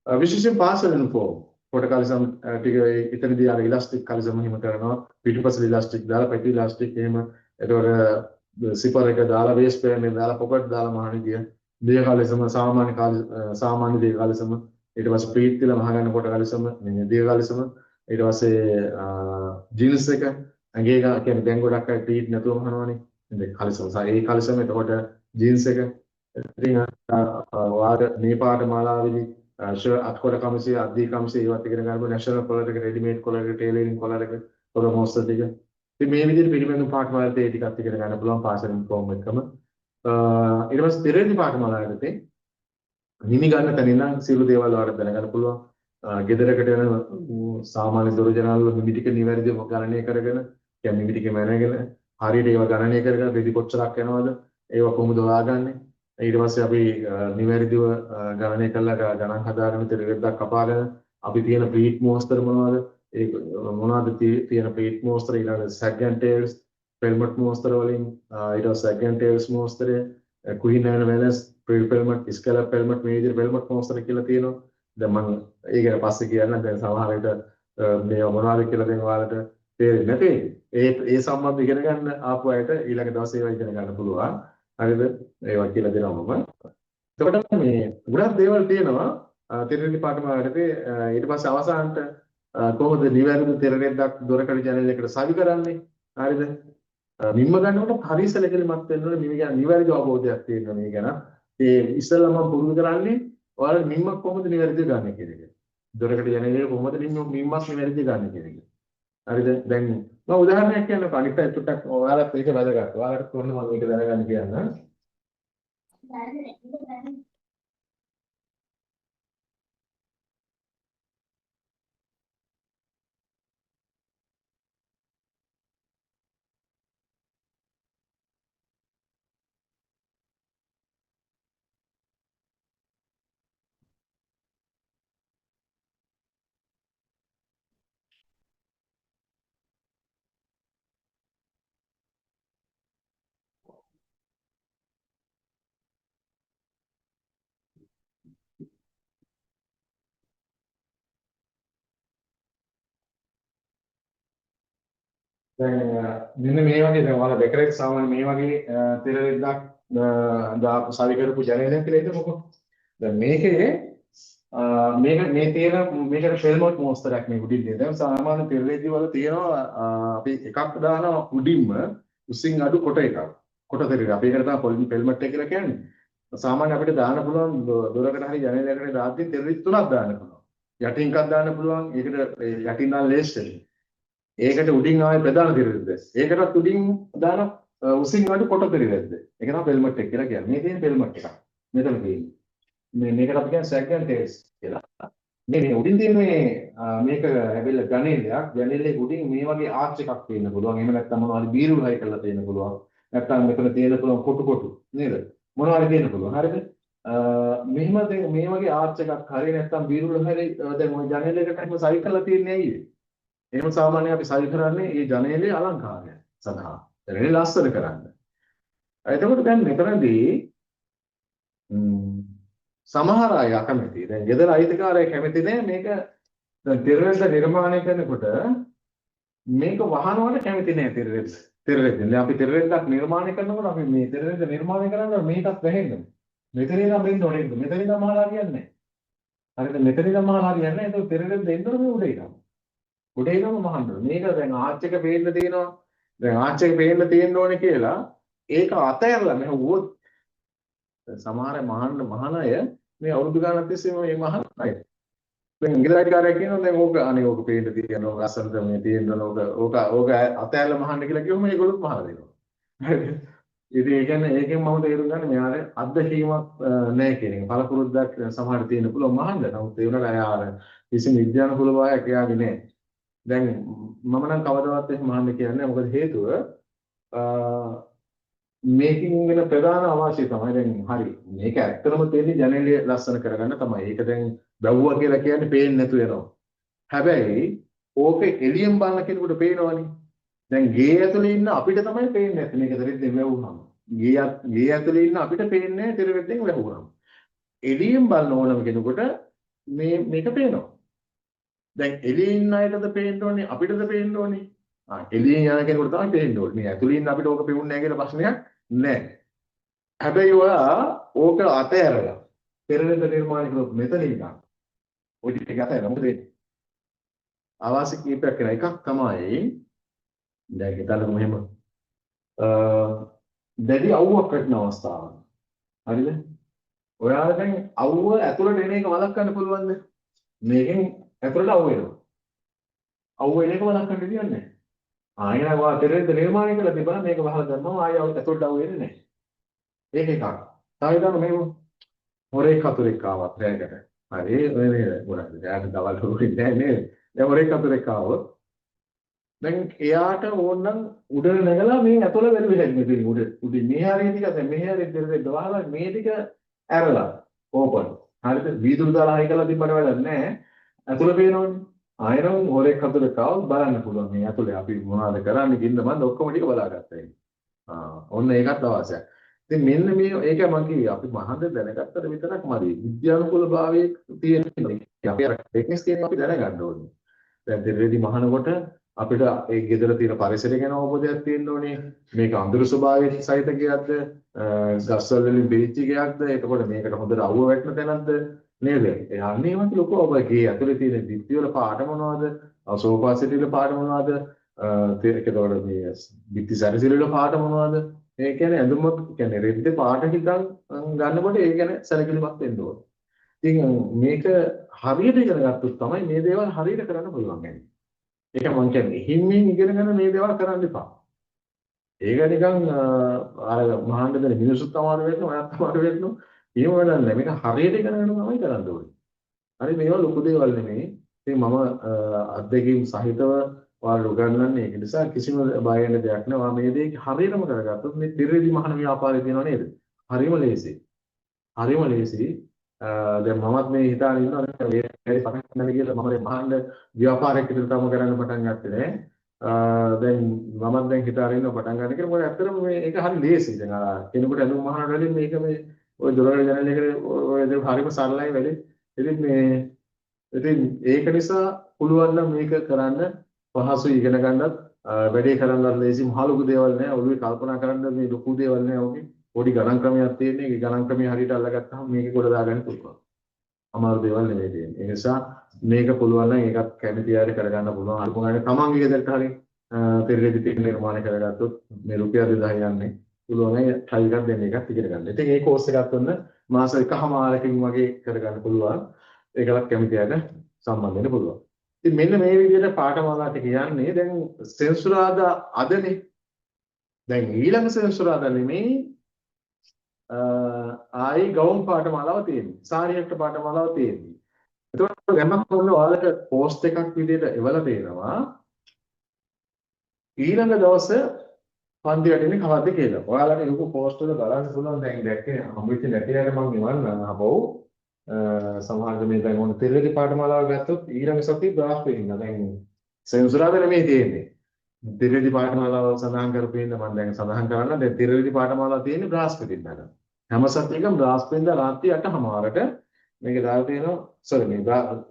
විශේෂයෙන් පාසල් යුනිෆෝම් කොට කලිසම් ටික ඉතින්දී අර ඉලාස්ටික් කලිසම් හිම කරනවා. පිටුපස ඉලාස්ටික් දාලා පැටි ඉලාස්ටික් එහෙම ඒතකොට සිපර් එක දාලා වේස්ට් පෑන් එක දාලා පොකට් දාලා මහණි ගිය. දේ කලිසම සාමාන්‍ය දේ කලිසම ඊට පස්සේ ප්‍රීත් කියලා මහගන්න කොට කලිසම මේ දේ කලිසම ඊට පස්සේ ජීන්ස් එක ඇඟේ ගා කියන්නේ දැන් ගොඩක් අය ප්‍රීත් නැතුවම හනවනේ. ඉතින් කලිසම ඒ කලිසම එතකොට ජීන්ස් එක ඉතින් වාර මේ පාඨමාලාවේදී අත්කොට කමිසය අද්දී කමිසය ඒවත් ඉගෙන ගන්න බෑ නැෂනල් කොලර් එක රෙඩිමේඩ් කොලර් එක ටේලරින් කොලර් එක පොර මොස්තර ටික ඉතින් මේ විදිහට පිළිවෙලින් පාඨමාලාවට ඒ ටිකත් ඉගෙන ගන්න පුළුවන් පාසල් ඉන්ෆෝම් එකම ඊට පස්සේ දෙරෙදි පාඨමාලාවේදී නිමි ගන්න තැන ඉඳන් සියලු දේවල් වලට දැනගන්න පුළුවන් ගෙදරකට යන සාමාන්‍ය දොර ජනල් වල නිමි ටික නිවැරදිව ගණනය කරගෙන කියන්නේ නිමි ටික මැනගෙන හරියට ඒවා ගණනය කරගෙන රෙදි කොච්චරක් යනවද ඒවා කොහොමද හොයාගන්නේ ඊට පස්සේ අපි නිවැරදිව ගණනය කළා ගණන් හදාගෙන රෙද්දක් කපාගෙන අපි තියෙන ප්‍රීට් මෝස්තර මොනවද ඒක මොනවද තියෙන ප්‍රීට් මෝස්තර ඊළඟ සැග්ගන් ටේල්ස් පෙල්මට් මෝස්තර වලින් ඊට පස්සේ සැග්ගන් ටේල්ස් මෝස්තරය කුයින් ඇන් වෙනස් ප්‍රීල් පෙල්මට් ස්කැලප් පෙල්මට් මේ විදිහට පෙල්මට් මෝස්තර කියලා තියෙනවා දැන් මම ඒක ගැන පස්සේ කියන්න දැන් සමහර විට මේ මොනවද කියලා දැන් ඔයාලට තේරෙන්නේ නැති ඒ සම්බන්ධ ඉගෙන ගන්න ආපු අයට ඊළඟ දවසේ ඒවා ඉගෙන ගන්න පුළුවන් හරිද ඒවා කියලා දෙනවා මම එතකොට මේ ගොඩක් දේවල් තියෙනවා තෙරෙදි පාඨමාලාවේදී ඊට පස්සේ අවසානට කොහොමද නිවැරදි තෙරෙද්දක් දොරකඩ ජනේල එකට සවි කරන්නේ හරිද නිම්ම ගන්නකොට හරි සැලකිලිමත් වෙන්න ඕනේ මේ ගැන නිවැරදි අවබෝධයක් තියෙනවා මේ ගැන ඒ ඉස්සෙල්ලා මම පුරුදු කරන්නේ ඔයාලා නිම්මක් කොහොමද නිවැරදිව ගන්න කියන එක දොරකඩ ජනේලේ කොහොමද නිම්මක් නිවැරදිව ගන්න කියන එක හරිද දැන් මම උදාහරණයක් කියන්නකො අනිත් පැත්තට ටිකක් ඔයාලත් ඒක වැදගත් ඔයාලට කොහොමද මම මේක දැනගන්න කියන්න දැන් මෙන්න මේ වගේ දැන් ඔයාලා ඩෙකරේට් සාමාන්‍ය මේ වගේ තිරෙද්දක් දාපු සවි කරපු ජනේලයක් කියලා හිතමුකෝ. දැන් මේකේ මේ තියෙන මේකට ෆෙල්මොට් මෝස්තරයක් මේ උඩින් තියෙන. දැන් සාමාන්‍ය තිරෙද්දි වල තියෙනවා අපි එකක් දානවා උඩින්ම උසින් අඩු කොට එකක්. කොට තිරෙද්ද. අපි ඒකට තමයි ෆෙල්මොට් එක කියලා කියන්නේ. සාමාන්‍ය අපිට දාන්න පුළුවන් දොරකට හරි ජනේලයකට දාද්දි තිරෙද්දි තුනක් දාන්න පුළුවන්. යටින් එකක් දාන්න පුළුවන්. ඒකට යටින් දාන ලේස් එකක්. ඒකට උඩින් ආයේ ප්‍රධාන තිරෙද්ද. ඒකටත් උඩින් දාන උසින් අඩු කොට තිරෙද්ද. ඒක තමයි ෆෙල්මට් එක කියලා කියන්නේ. මේ තියෙන ෆෙල්මට් එකක්. මෙතන තියෙන්නේ. මේකට අපි කියන්නේ සැග්ගන් ටේල්ස් කියලා. මේ උඩින් තියෙන මේක ඇවිල්ලා ජනේලයක්. ජනේලයේ උඩින් මේ වගේ ආච් එකක් තියෙන්න පුළුවන්. එහෙම නැත්නම් මොනවා හරි බීරුල් හයි කරලා තියෙන්න පුළුවන්. නැත්නම් මෙතන තියෙන්න පුළුවන් කොටු කොටු නේද? මොනවා හරි තියෙන්න පුළුවන්. හරිද? මෙහෙම දැන් මේ වගේ ආර්ච් එකක් හරිය නැත්නම් බීරුල හරි දැන් ওই ජනේලයකට එහෙම සයි කරලා තියන්නේ ඇයි? එහෙම සාමාන්‍යයෙන් අපි සයි කරන්නේ මේ ජනේලයේ අලංකාරය සඳහා. ජනේලය ලස්සන කරන්න. එතකොට දැන් මෙතනදී සමහර අය අකමැති. දැන් ගෙදර අයිතිකාරය කැමති නෑ මේක දැන් තිරරෙද්ද නිර්මාණය කරනකොට මේක වහනවට කැමති නෑ තිරරෙද්ද. තිරරෙද්ද. දැන් අපි තිරරෙද්දක් නිර්මාණය කරනකොට අපි මේ තිරරෙද්ද නිර්මාණය කරනකොට මේකත් වැහෙන්න. මෙතන ඉඳන් මෙන්න උඩින්. මෙතන ඉඳන් මහලා හරියන්නේ නෑ. හරිද? මෙතන ඉඳන් මහලා හරියන්නේ නෑ. ඒක තිරරෙද්ද එන්න මේ උඩ ඉඳන්. උඩ ඉඳන් මහන්න. මේක දැන් ආච්ච් එක පේන්න තියෙනවා. දැන් ආච්ච් එක පේන්න තියෙන්න ඕනේ කියලා ඒක අතහැරලා මෙහෙ වුවොත් සමහර මහන අය මේ අවුරුදු ගානක් තිස්සේ මේ මහන අය. දැන් ඉංග්‍රීසි කියනවා දැන් ඕක අනේ ඕක පේන්න තියෙනවා ලස්සනට මේ තියෙනවා ඕක අතහැරලා මහන්න කියලා කිව්වම ඒගොල්ලොත් මහලා දෙනවා. හරිද? ඉතින් ඒ කියන්නේ ඒකෙන් මම තේරුම් ගන්න මෙයාට අත්දැකීමක් නැහැ කියන එක. පළපුරුද්දක් සමහරට තියෙන්න පුළුවන් මහන්න. නමුත් ඒ වුණාට අය කිසිම විද්‍යානුකූල බවක් එයාගේ නැහැ. දැන් මම නම් කවදාවත් එහෙම මහන්න කියන්නේ නැහැ. මොකද හේතුව මේකින් වෙන ප්‍රධාන අවශ්‍ය තමයි දැන් හරි මේක ඇත්තටම තියෙන්නේ ජනේලය ලස්සන කරගන්න තමයි. ඒක දැන් බැව්වා කියලා කියන්නේ පේන්නේ නැතු වෙනවා. හැබැයි ඕක එළියෙන් බලන කෙනෙකුට පේනවනේ. දැන් ගේ ඇතුලේ ඉන්න අපිට තමයි පේන්නේ නැත්තේ මේක දෙරෙද්දෙන් වැවුනම. ගේ ඇතුලේ ඉන්න අපිට පේන්නේ නැහැ දෙරෙද්දෙන් වැවුනම. එළියෙන් බලන ඕනම කෙනෙකුට මේක පේනවා. දැන් එළියේ ඉන්න අයටද පේන්න ඕනේ අපිටද පේන්න ඕනේ. එළියෙන් යන කෙනෙකුට තමයි පේන්න ඕනේ. මේ ඇතුලේ ඉන්න අපිට ඕක පෙවුන්නේ නැහැ කියලා ප්‍රශ්නයක් නැහැ. හැබැයි ඔයා ඕක අතහැරලා පෙරෙද්ද නිර්මාණය කරොත් මෙතන ඉන්න. ඔය ටික අතහැරලා මොකද වෙන්නේ? අවශ්‍ය කීපයක් කරන එකක් තමයි දැන් හිතන්නකො මෙහෙම දැඩි අවුවක් වැටෙන අවස්ථාවක්. හරිද? ඔයාලා දැන් අවුව ඇතුළට එන එක වළක්වන්න පුළුවන්ද? මේකෙන් ඇතුළට අවුව එනවා. අවුව එන එක වළක්වන්න දෙන්නේ නැහැ. ආයෙත් වා පෙරෙද්ද නිර්මාණය කරලා තිබුණා මේක වහලා දැම්මම ආයෙ ඇතුළට අවුව එන්නේ නැහැ. ඒක එකක්. තව හිතන්න මේ හොරෙක් හතුරෙක් ආවත් රැයකට. හරි මේ මොනවද? දැන් දවල් හොරුෙන්නේ නැහැ නේද? දැන් හොරෙක් හතුරෙක් ආවොත් දැන් එයාට ඕනනම් උඩට නැගලා මේ ඇතුළ වැළුවේ හැදෙන්නේ උඩින් මේ හරිය ටික දැන් මේ හරිය දෙරෙද්ද වහලා මේ ටික ඇරලා ඕපන්. හරිද? වීදුරු දාලා හයි කරලා තිබ්බට වැඩක් නැහැ. ඇතුළ පේනවනේ. ආයෙනම් හොරෙක් හතුරෙක් ආවොත් බලන්න පුළුවන් මේ ඇතුළේ අපි මොනවද කරන්නේ කින්න මන්ද ඔක්කොම ටික බලාගත්තා ඒක. ඔන්න ඒකත් අවශ්‍යයි. ඉතින් මෙන්න මේ ඒක මම කිව්වේ අපි මහඳ දැනගත්තට විතරක් මදි. විද්‍යානුකූල භාවයේ තියෙන්නේ. අපි අර ටෙක්නික්ස් තියෙන අපි දැනගන්න ඕනේ. දැන් දෙරෙදි මහනකොට අපිට ඒ ගෙදර තියෙන පරිසරය ගැන අවබෝධයක් තියෙන්න ඕනේ. මේක අඳුරු ස්වභාවයේ සහිත ගියක්ද, ගස්වල වලින් පිළිච්ච ගියක්ද, එතකොට මේකට හොඳට අවුව වැටෙන තැනක්ද නේද? ඒ අන්නේවත් ලොකු ඔබගේ ඇතුලේ තියෙන දිත්‍ය වල පාට මොනවද? සෝෆා සෙට් වල පාට මොනවද? ඒකවල මේ දිත්‍ය සැරසිලි වල පාට මොනවද? ඒ කියන්නේ ඇඳුමක් කියන්නේ රෙද්ද පාට හිතන් ගන්නකොට ඒ ගැන සැලකිලිමත් වෙන්න ඕනේ. ඉතින් මේක හරියට ඉගෙන ගත්තොත් තමයි මේ දේවල් හරියට කරන්න පුළුවන් වෙන්නේ. ඒක මම කියන්නේ හිම්මෙන් ඉගෙන ගන්න මේ දේවල් කරන්න එපා. ඒක නිකන් අර මහාන්න දෙන මිනිස්සුත් අමාරු වෙනවා, ඔයත් අමාරු වෙනවා. එහෙම වැඩක් නැහැ. මේක හරියට ඉගෙන ගන්න තමයි කරන්න ඕනේ. හරි මේවා ලොකු දේවල් නෙමෙයි. ඉතින් මම අත්දැකීම් සහිතව ඔයාලට උගන්වන්නේ ඒක නිසා කිසිම බය වෙන දෙයක් නෑ. ඔයා මේ දේ හරියටම කරගත්තොත් මේ දිරෙදි මහන ව්‍යාපාරය තියෙනව නේද? හරියම ලේසි. හරියම ලේසි. දැන් මමත් මේ හිතාගෙන ඉන්නවා මේ පටන් ගන්න කියලා මම මහන්න ව්‍යාපාරයක් විතර තම කරන්න පටන් ගත්තේ නෑ. දැන් මමත් දැන් හිතාගෙන ඉන්නවා පටන් ගන්න කියලා. මොකද ඇත්තටම මේ ඒක හරි ලේසි. දැන් අර කෙනෙකුට අඳුම් මහනට වලින් මේක මේ ඔය දොරවල් ජනල් එකේ ඔය දේ හරියම සරලයි වැඩි. ඉතින් ඒක නිසා පුළුවන් නම් මේක කරන්න පහසු ඉගෙන ගන්නත් වැඩේ කරන්නත් ලේසි මහ ලොකු දේවල් නෑ ඔළුවේ කල්පනා කරන්න මේ ලොකු දේවල් නෑ ඕකේ පොඩි ගණන් ක්‍රමයක් තියෙන එක ගණන් ක්‍රමය හරියට අල්ලගත්තාම මේකේ කොට දාගන්න පුළුවන් අමාරු දේවල් නෙවෙයි තියෙන්නේ ඒ නිසා මේක පුළුවන් නම් ඒකත් කැමති ආකාරයට කරගන්න පුළුවන් අල්ප ගන්න තමන්ගේ ගෙදරට හරි පෙරේදි ටික නිර්මාණය කරගත්තොත් මේ රුපියල් 2000 යන්නේ පුළුවන් අය try එකක් දෙන්න එකක් ඉගෙන ගන්න. ඉතින් මේ කෝස් එකක් තුන මාස එකමාරකින් වගේ කරගන්න පුළුවන්. ඒකලත් කැමති ආකාරයට සම්බන්ධ වෙන්න පුළුවන්. ඉතින් මෙන්න මේ විදිහට පාඨමාලාට කියන්නේ දැන් සෙන්සුරාදා අදනේ දැන් ඊළඟ සෙන්සුරාදා නෙමෙයි ආයි ගවුම් පාඨමාලාව තියෙන්නේ සාරියක්ට පාඨමාලාව තියෙන්නේ එතකොට ගමක් වල ඔයාලට පෝස්ට් එකක් විදිහට එවලා තියෙනවා ඊළඟ දවසේ පන්ති වැටෙන්නේ කවද්ද කියලා. ඔයාලට යොකු පෝස්ට් වල බලන්න පුළුවන් දැන් දැක්කේ හම්බෙච්ච නැතිවට මම නිවන්න අපෝ සමහරවිට මේ දැන් ඔන්න තෙරේදී පාඨමාලාව ගත්තොත් ඊළඟ සතිය බ්‍රහස්පතින්ද දැන් සෙන්සුරාදා නෙමෙයි තියෙන්නේ. තෙරේදී පාඨමාලාව සඳහන් කරපේන්න මම දැන් සඳහන් කරන්න දැන් තෙරේදී පාඨමාලාව තියෙන්නේ බ්‍රහස්පතින්දා. හැම සතියකම බ්‍රහස්පතින්දා රාත්‍රී 8:00ට මේක දාලා තියෙනවා සෝරි මේ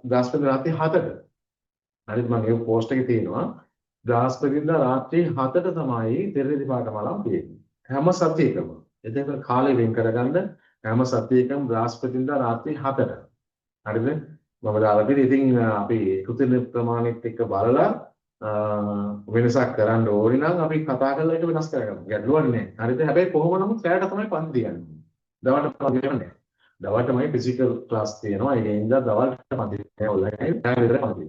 බ්‍රහස්පතින්දා රාත්‍රී 7ට. හරිද මම මේ පෝස්ට් එකේ තියෙනවා බ්‍රහස්පතින්දා රාත්‍රී 7ට තමයි තෙරේදී පාඨමාලාව තියෙන්නේ. හැම සතියකම. එතකොට කාලය වෙන් කරගන්න හැම සතියකම බ්‍රහස්පතින්දා රාත්‍රී 7ට. හරිද? මම දාලා තියෙන්නේ ඉතින් අපි කෘතින ප්‍රමාණෙත් එක්ක බලලා වෙනසක් කරන්න ඕනේ නම් අපි කතා කරලා ඒක වෙනස් කරගමු. ගැටලුවක් නැහැ. හරිද? හැබැයි කොහොම නමුත් රැයට තමයි පන්ති යන්නේ. දවල්ට පන්ති යන්නේ. දවල්ටමයි ෆිසිකල් ක්ලාස් තියෙනවා. ඒ නිසා දවල්ට පන්ති නැහැ. ඔන්ලයින් රැය විතර පන්ති.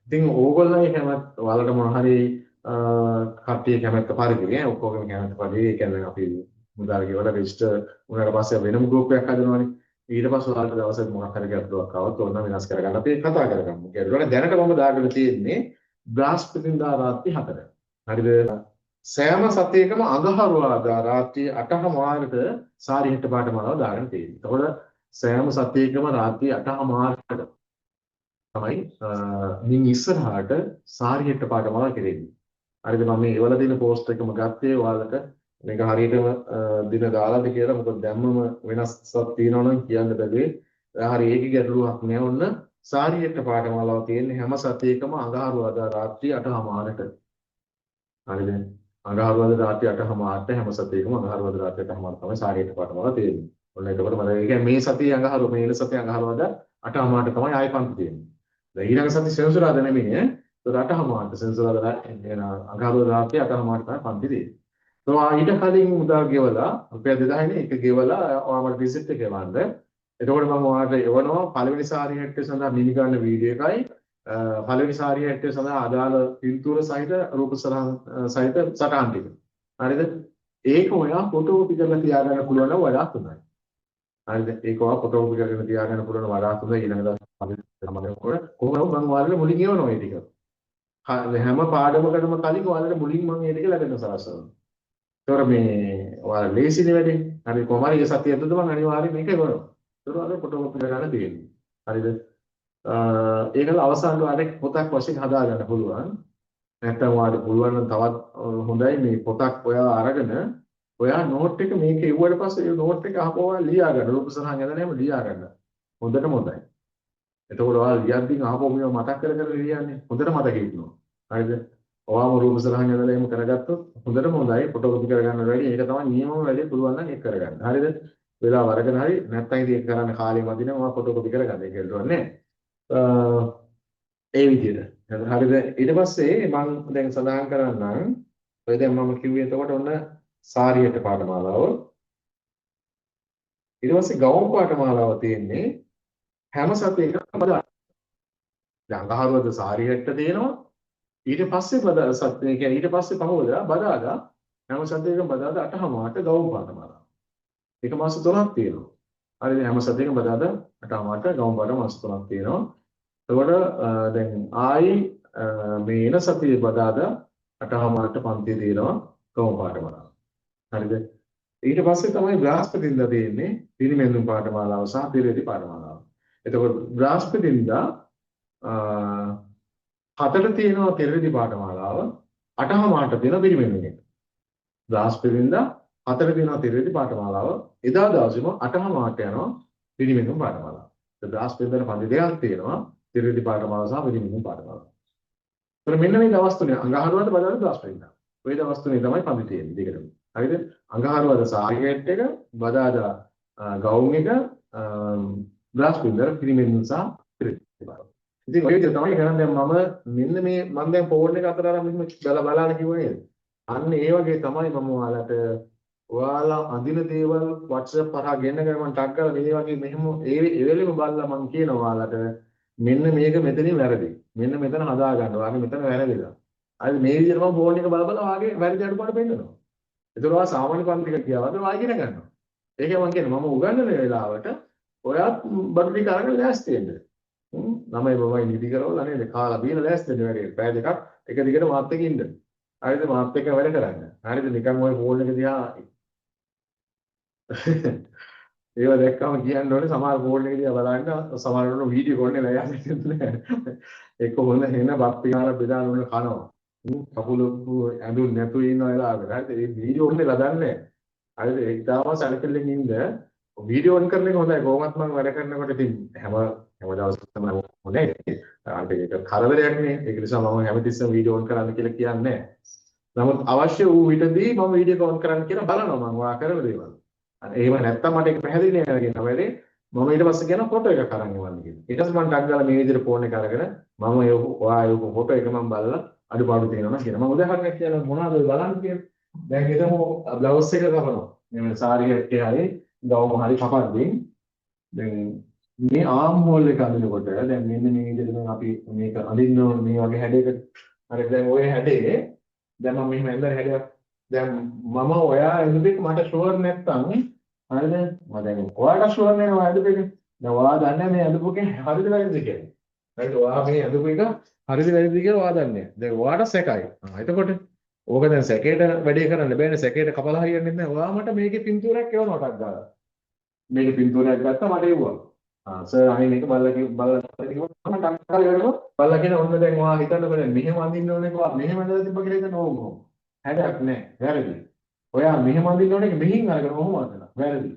ඉතින් ඕගොල්ලන්ගේ කැමැත්ත ඔයාලට මොන හරි කට්ටිය කැමැත්ත පරිදි නේ ඔක්කොගේම කැමැත්ත පරිදි ඒ කියන්නේ අපි මුදාල ගෙවල රෙජිස්ටර් වුණාට පස්සේ වෙනම ගෲප් එකක් හදනවානේ ඊට පස්සේ ඔයාලට දවසක් මොකක් හරි ගැටලුවක් ආවොත් ඕන වෙනස් කරගන්න අපි කතා කරගමු. ගැටලුවට දැනට මම දාගෙන තියෙන්නේ බ්‍රහස්පතින්දා රාත්‍රී 4ට. හරිද? සෑම සතියකම අඟහරුවාදා රාත්‍රී 8:00ට සාරිහෙට්ට පාඨමාලාව දාගෙන තියෙනවා. එතකොට සෑම සතියකම රාත්‍රී 8:00ට තමයි මින් ඉස්සරහට සාරිහෙට්ට පාඨමාලාව කෙරෙන්නේ. හරිද මම මේ ඒවල දින පෝස්ට් එකම ගත්තේ ඔයාලට මේක හරියටම දින දාලාද කියලා මොකද දැම්මම වෙනස්ක් තියෙනවා නම් කියන්න බැහැ. හරි ඒකේ ගැටලුවක් නෑ ඔන්න සාරිහෙට්ට පාඨමාලාව තියෙන්නේ හැම සතියකම අඟහරුවාදා රාත්‍රී 8:00ට. හරිද? අඟහරුවාදා රාත්‍රී 8:00ට හැම සතියකම අඟහරුවාදා රාත්‍රී 8:00ට තමයි සාරිහෙට්ට පාඨමාලාව තියෙන්නේ. ඔන්න එතකොට මම කියන්නේ මේ සතියේ අඟහරුවා මේ සතියේ අඟහරුවාදා 8:00ට තමයි ආයෙ පන්ති තියෙන්නේ. දැන් ඊළඟ සති සෙන්සුරාදා නෙමෙයි ඈ. ඒක 8:00ට සෙන්සුරාදා අඟහරුවාදා රාත්‍රී 8:00ට තමයි පන්ති තියෙන්නේ. ඊට කලින් මුදල් ගෙවලා රුපියල් 2000 නේ එක ගෙවලා ඔයාමට රිසිප්ට් එක එවන්න. එතකොට මම ඔයාලට එවනවා පළවෙනි සාරිය හැට්ටේ සඳහා මිනි ගන්න වීඩියෝ එකයි පළවෙනි සාරිය හැට්ටේ සඳහා අදාළ පින්තූර සහිත රූප සටහන් සහිත සටහන් ටික. හරිද? ඒක ඔයා ෆොටෝ කොපි කරලා තියාගන්න පුළුවන් නම් වඩා හොඳයි. හරිද? ඒක ඔයා ෆොටෝ කොපි කරගෙන තියාගන්න පුළුවන් වඩා හොඳයි. ඊළඟ දවසේ කොහොමද මම ඔයාලට මුලින් එවනවා මේ ටික. හැම පාඩමකටම කලින් ඔයාලට මුලින් මම මේ ටික ලැබෙන්න සලස්වනවා. ඒතර මේ ඔයාලා ලේසිනේ වැඩේ. හරි කොහමද මේ සතිය ඇතුළත මම අනිවාර්යයෙන් මේක කරනවා. ඒතර ඔයාලා ෆොටෝ කොපි කරගන්න තියෙන්නේ. හරිද? ඒකල අවසාන ඔයාලට පොතක් වශයෙන් හදා ගන්න පුළුවන්. නැත්නම් ඔයාලට පුළුවන් නම් තවත් හොඳයි මේ පොතක් ඔයා අරගෙන ඔයා නෝට් එක මේක එවුවට පස්සේ ඒ නෝට් එක අහපුවා ලියා ගන්න. රූප සරහන් ඇදලා ලියා ගන්න. හොඳටම හොඳයි. එතකොට ඔයාලා ලියද්දී අහපුවා මේව මතක් කර කර ලියන්නේ. හොඳට මතක හිටිනවා. හරිද? ඔයාම රූප සරහන් ඇදලා එහෙම කරගත්තොත් හොඳටම හොඳයි ෆොටෝ කොපි කරගන්න වැඩි ඒක තමයි නියමම වැඩේ පුළුවන් නම් ඒක කරගන්න. හරිද? වෙලාව අරගෙන හරි නැත්නම් ඉතින් ඒක කරන්න කාලෙ මදි නම් ඔයා ෆොටෝ කොපි කරගන්න ඒක දෙන්නේ ඒ විදිහට. හරිද? ඊට පස්සේ මම දැන් සඳහන් කරන්නම් ඔය දැන් මම කිව්වේ එතකොට ඔන්න සාරියට පාඨමාලාව. ඊට පස්සේ ගවුම් පාඨමාලාව තියෙන්නේ හැම සතියකම බදාදා. දැන් අඟහරුවාදා සාරියට තියෙනවා ඊට පස්සේ බදා සත්‍ය කියන්නේ ඊට පස්සේ පහවදා බදාදා හැම සතියකම බදාදා 8:00ට ගවුම් පාඨමාලාව. ඒක මාස 3ක් තියෙනවා. හරිද? හැම සතියකම බදාදා 8:00ට ගවුම් පාඨ මාස 3ක් තියෙනවා. එතකොට දැන් ආයි මේ එන සතියේ බදාදා 8:00ට පන්ති තියෙනවා ගවුම් පාඨමාලාව. හරිද? ඊට පස්සේ තමයි බ්‍රහස්පතින්දා තියෙන්නේ පිරිමැදුම් පාඨමාලාව සහ පිරිවෙදි පාඨමාලාව. එතකොට බ්‍රහස්පතින්දා 7ට තියෙනවා තෙරෙදි පාඨමාලාව 8:00ට තියෙනවා පිරිමැදුම් එක. බ්‍රහස්පතින්දා 7ට තියෙනවා තෙරෙදි පාඨමාලාව එදා දවසේම 8:00ට යනවා පිරිමැදුම් පාඨමාලාව. ඒ බ්‍රහස්පතින්දාට පන්ති දෙකක් තියෙනවා තෙරෙදි පාඨමාලාව සහ පිරිමැදුම් පාඨමාලාව. ඒතර මෙන්න මේ දවස් තුනේ අඟහරුවාදා බදාදා බ්‍රහස්පතින්දා. ওই දවස් තුනේ තමයි පන්ති තියෙන්නේ දෙකටම. හරිද? අඟහරුවාදා සාරියට් එක බදාදා ගවුම් එක බ්‍රහස්පතින්දා පිරිමැදුම් සහ තෙරෙදි පාඨමාලාව. ඉතින් ඔය විදිහට තමයි කරන්නේ. දැන් මම මෙන්න මේ මම දැන් ෆෝන් එක අතර අරන් මෙහෙම බලන්න කිව්වේ නේද? අන්න ඒ වගේ තමයි මම ඔයාලට ඔයාලා අඳින දේවල් WhatsApp හරහා ගෙන්නගෙන මම ටග් කරලා මේ වගේ මෙහෙම ඒ වෙලෙම බලලා මම කියනවා ඔයාලට මෙන්න මේක මෙතනින් වැරදි. මෙන්න මෙතන හදා ගන්න. ඔයාගේ මෙතන වැරදිලා. හරි මේ විදිහට මම ෆෝන් එක බල බල ඔයාගේ වැරදි අඩුපාඩු පෙන්නනවා. ඒතර ඔයා සාමාන්‍ය පන්තික කියවද ඔයා ඉගෙන ගන්නවා. ඒකයි මම කියන්නේ මම උගන්වන වෙලාවට ඔයා බඩු ටික අරගෙන ලෑස්ති වෙන්න. ළමයි බබයි නිදි කරවලා නේද කාලා බීලා ලෑස්ති වෙන්න වැඩි. පැය දෙකක් එක දිගට මාත් එක්ක ඉන්න. හරිද මාත් එක්ක වැඩ කරන්න. හරිද නිකන් ওই ෆෝන් එක දිහා ඒව දැක්කම කියන්න ඕනේ සමහර ෆෝන් එක දිහා බලන්න සමහරවල් වීඩියෝ කොන්නේ නැහැ යන්නේ. ඒක හොඳ හෙන බත් පියාලා බෙදාන උන කනවා. කකුල ඇඳුම් නැතුව ඉන්න වෙලාවට. හරිද ඒ වීඩියෝ ඔන්නේ ලදන්නේ. හරිද ඒක තමයි සැලකෙල්ලෙන් ඉන්න වීඩියෝ ඔන් කරන එක හොඳයි. කොහොමත් මම වැඩ කරනකොට ඉතින් හැම දවසකම හොඳයි. ඒක කරදරයක් නේ. ඒක නිසා මම හැමතිස්සෙම වීඩියෝ ඔන් කරන්න කියලා කියන්නේ නැහැ. නමුත් අවශ්‍ය වූ විටදී මම වීඩියෝ ඔන් කරන්න කියලා බලනවා මම ඔයා කරන දේවල්. එහෙම නැත්තම් මට ඒක පැහැදිලි නෑ කියන වැඩේ මම ඊට පස්සේ කියන ෆොටෝ එකක් අරන් එවන්න කියලා. ඊට පස්සේ මම ටග් ගාලා මේ විදිහට ෆෝන් එක අරගෙන මම ඔයා ඒක ෆොටෝ එක මම බලලා අඩුපාඩු තියෙනවා නම් කියනවා. මම උදාහරණයක් කියනවා මොනවද බලන්න කියලා. දැන් හිතමු බ්ලවුස් එක කපනවා. මේ සාරිය එකේ හරි ගවුම හරි කපද්දී දැන් මේ ආම් හෝල් එක අඳිනකොට දැන් මෙන්න මේ විදිහට දැන් අපි මේක අඳින්න ඕනේ මේ වගේ හැඩයකට. හරි දැන් ওই හැඩේ දැන් මම මෙහෙම ඇඳලා හැඩයක් දැන් මම ඔයා ඇඳපෙක මට ෂුවර් නැත්තම් හරිද මම දැන් ඔයාට ෂුවර් නෑ ඔයා ඇඳපෙක දැන් ඔයා දන්නේ මේ ඇඳපුකේ හරිද වැරදිද කියලා හරිද ඔයා මේ ඇඳපෙක හරිද වැරදිද කියලා ඔයා දන්නේ දැන් ඔයාට සැකයි එතකොට ඕක දැන් සැකේට වැඩේ කරන්න බෑනේ සැකේට කපලා හරියන්නේ නැහැ ඔයා මට මේකේ පින්තූරයක් එවනවා ටක් ගාලා මේකේ පින්තූරයක් ගත්තා මට එවුවා සර් අනේ මේක බලලා කිව්වා මම ටක් ගාලා ඉවරනවා බලලා කියන ඔන්න දැන් ඔයා හිතන්නකෝ දැන් මෙහෙම අඳින්න ඕනේ කොහොමද මෙහෙම ඇඳලා තිබ්බ කියලා හිතන්න ඕක හැඩයක් නැහැ. වැරදි. ඔයා මෙහෙම අඳින්න ඕනේ මෙහින් අරගෙන කොහොම අඳිනවා. වැරදි.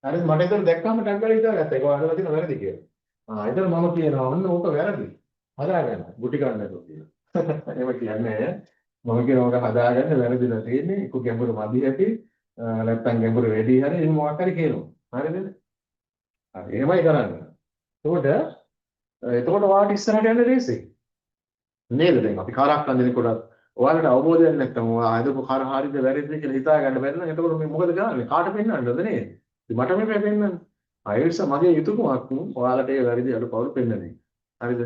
හරිද? මට ඒක දැක්කම ටක් ගාලා හිතාගත්තා. ඒක අඳලා තියෙන වැරදි කියලා. එතන මම කියනවා ඔන්න ඕක වැරදි. හදාගන්න. ගුටි ගන්න නැතුව කියලා. එහෙම කියන්නේ මම කියනවා ඔක හදාගන්න වැරදිලා තියෙන්නේ. ඒක ගැඹුරු මදි ඇති. නැත්තම් ගැඹුරු වැඩි හරි එහෙම මොකක් හරි කියනවා. හරිද? හරි. එහෙමයි කරන්නේ. එතකොට වාට ඉස්සරහට යන්න රේසෙ. නේද? දැන් අපි කාරක් අඳිනකොට ඔයාලට අවබෝධයක් නැත්නම් ඔයා හදපු කාර හරියද වැරදිද කියලා හිතා ගන්න බැරි නම් එතකොට මේ මොකද කරන්නේ කාට පෙන්වන්නද නේද ඉතින් මට මේ පෙන්වන්න අයල්ස මගේ යුතුයකමක් ඔයාලට ඒ වැරදි අඩුපාඩු පෙන්වන්නේ හරිද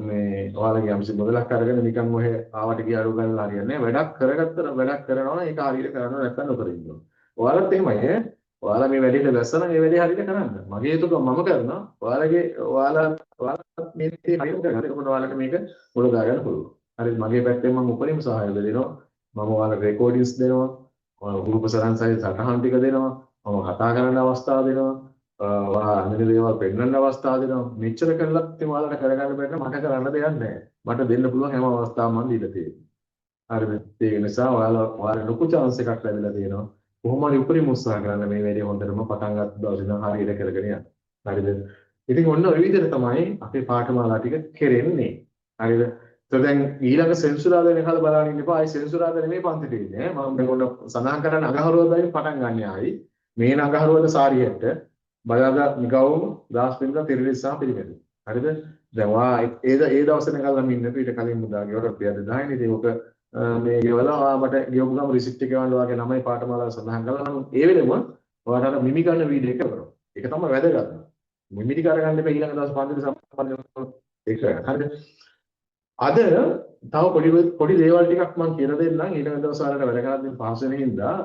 මේ ඔයාලගේ යම්සි මොදලක් අරගෙන නිකන් ඔහෙ ආවට ගිය අඩු ගන්න හරියන්නේ වැඩක් කරගත්තට වැඩක් කරනවා නම් ඒක හරියට කරනවා නැත්නම් නොකර ඉන්නවා ඔයාලත් එහෙමයි ඔයාලා මේ වැඩේට දැස්සන මේ වැඩේ හරියට කරන්න මගේ යුතුයකම මම කරනවා ඔයාලා මේ දේ හරියට කරගන්න එතකොට ඔයාලට මේක මුල දාගන්න පුළුවන් හරි මගේ පැත්තෙන් මම උපරිම සහාය දෙනවා මම ඔයාලට රෙකෝඩින්ග්ස් දෙනවා ගෲප් සරන් සයිස් සටහන් ටික දෙනවා මම කතා කරන්න අවස්ථාව දෙනවා ඔයා අඳින දේවල් පෙන්වන්න අවස්ථාව දෙනවා මෙච්චර කළත් ඉතින් ඔයාලට කරගන්න බැරි නම් මට කරන්න දෙයක් නැහැ මට දෙන්න පුළුවන් හැම අවස්ථාවම මම දීලා තියෙනවා හරිද ඒ නිසා ඔයාලා ලොකු chance එකක් ලැබිලා තියෙනවා කොහොම හරි උපරිම උත්සාහ කරන්න මේ වැඩේ හොඳටම පටන් ගත්ත දවසේ ඉඳන් හරියට කරගෙන යන්න හරිද ඉතින් ඔන්න ඔය විදිහට තමයි අපේ පාඨමාලා ටික කෙරෙන්නේ හරිද දැන් ඊළඟ සෙන්සුරාදා වෙනකල් බලන්න ඉන්න එපා. ආයි සෙන්සුරාදා නෙමෙයි පන්තිට ඉන්නේ. මම මේගොල්ලෝ සඳහන් කරන්නේ අඟහරුවාදායින් පටන් ගන්න ආයි. මේ අඟහරුවාදා සාරියට බදාදා නිකවුම දාස් වෙනදා තිරිරිසා පිළිගන්න. හරිද? දැන් වා ඒ දවසේ නිකල් නම් ඉන්න ඊට කලින් මුදා ගෙවර රුපියල් 2000 නේ. ඒක මේ ගෙවලා මට ගෙවපු ගම රිසිප්ට් එක ගන්න වාගේ ළමයි පාඨමාලාව සඳහන් කළා. නම් ඒ වෙලෙම ඔයාලට මිමි ගන්න වීඩියෝ එක කරනවා. ඒක තමයි වැදගත්. මිමි ටික අරගන්න එපා ඊළඟ දවස් පන්තිට සම්බන්ධ ඒක හරිද? අද තව පොඩි දේවල් ටිකක් මම කියලා දෙන්නම් ඊළඟ දවස් වලට වැඩ කරද්දී පහසු වෙන හින්දා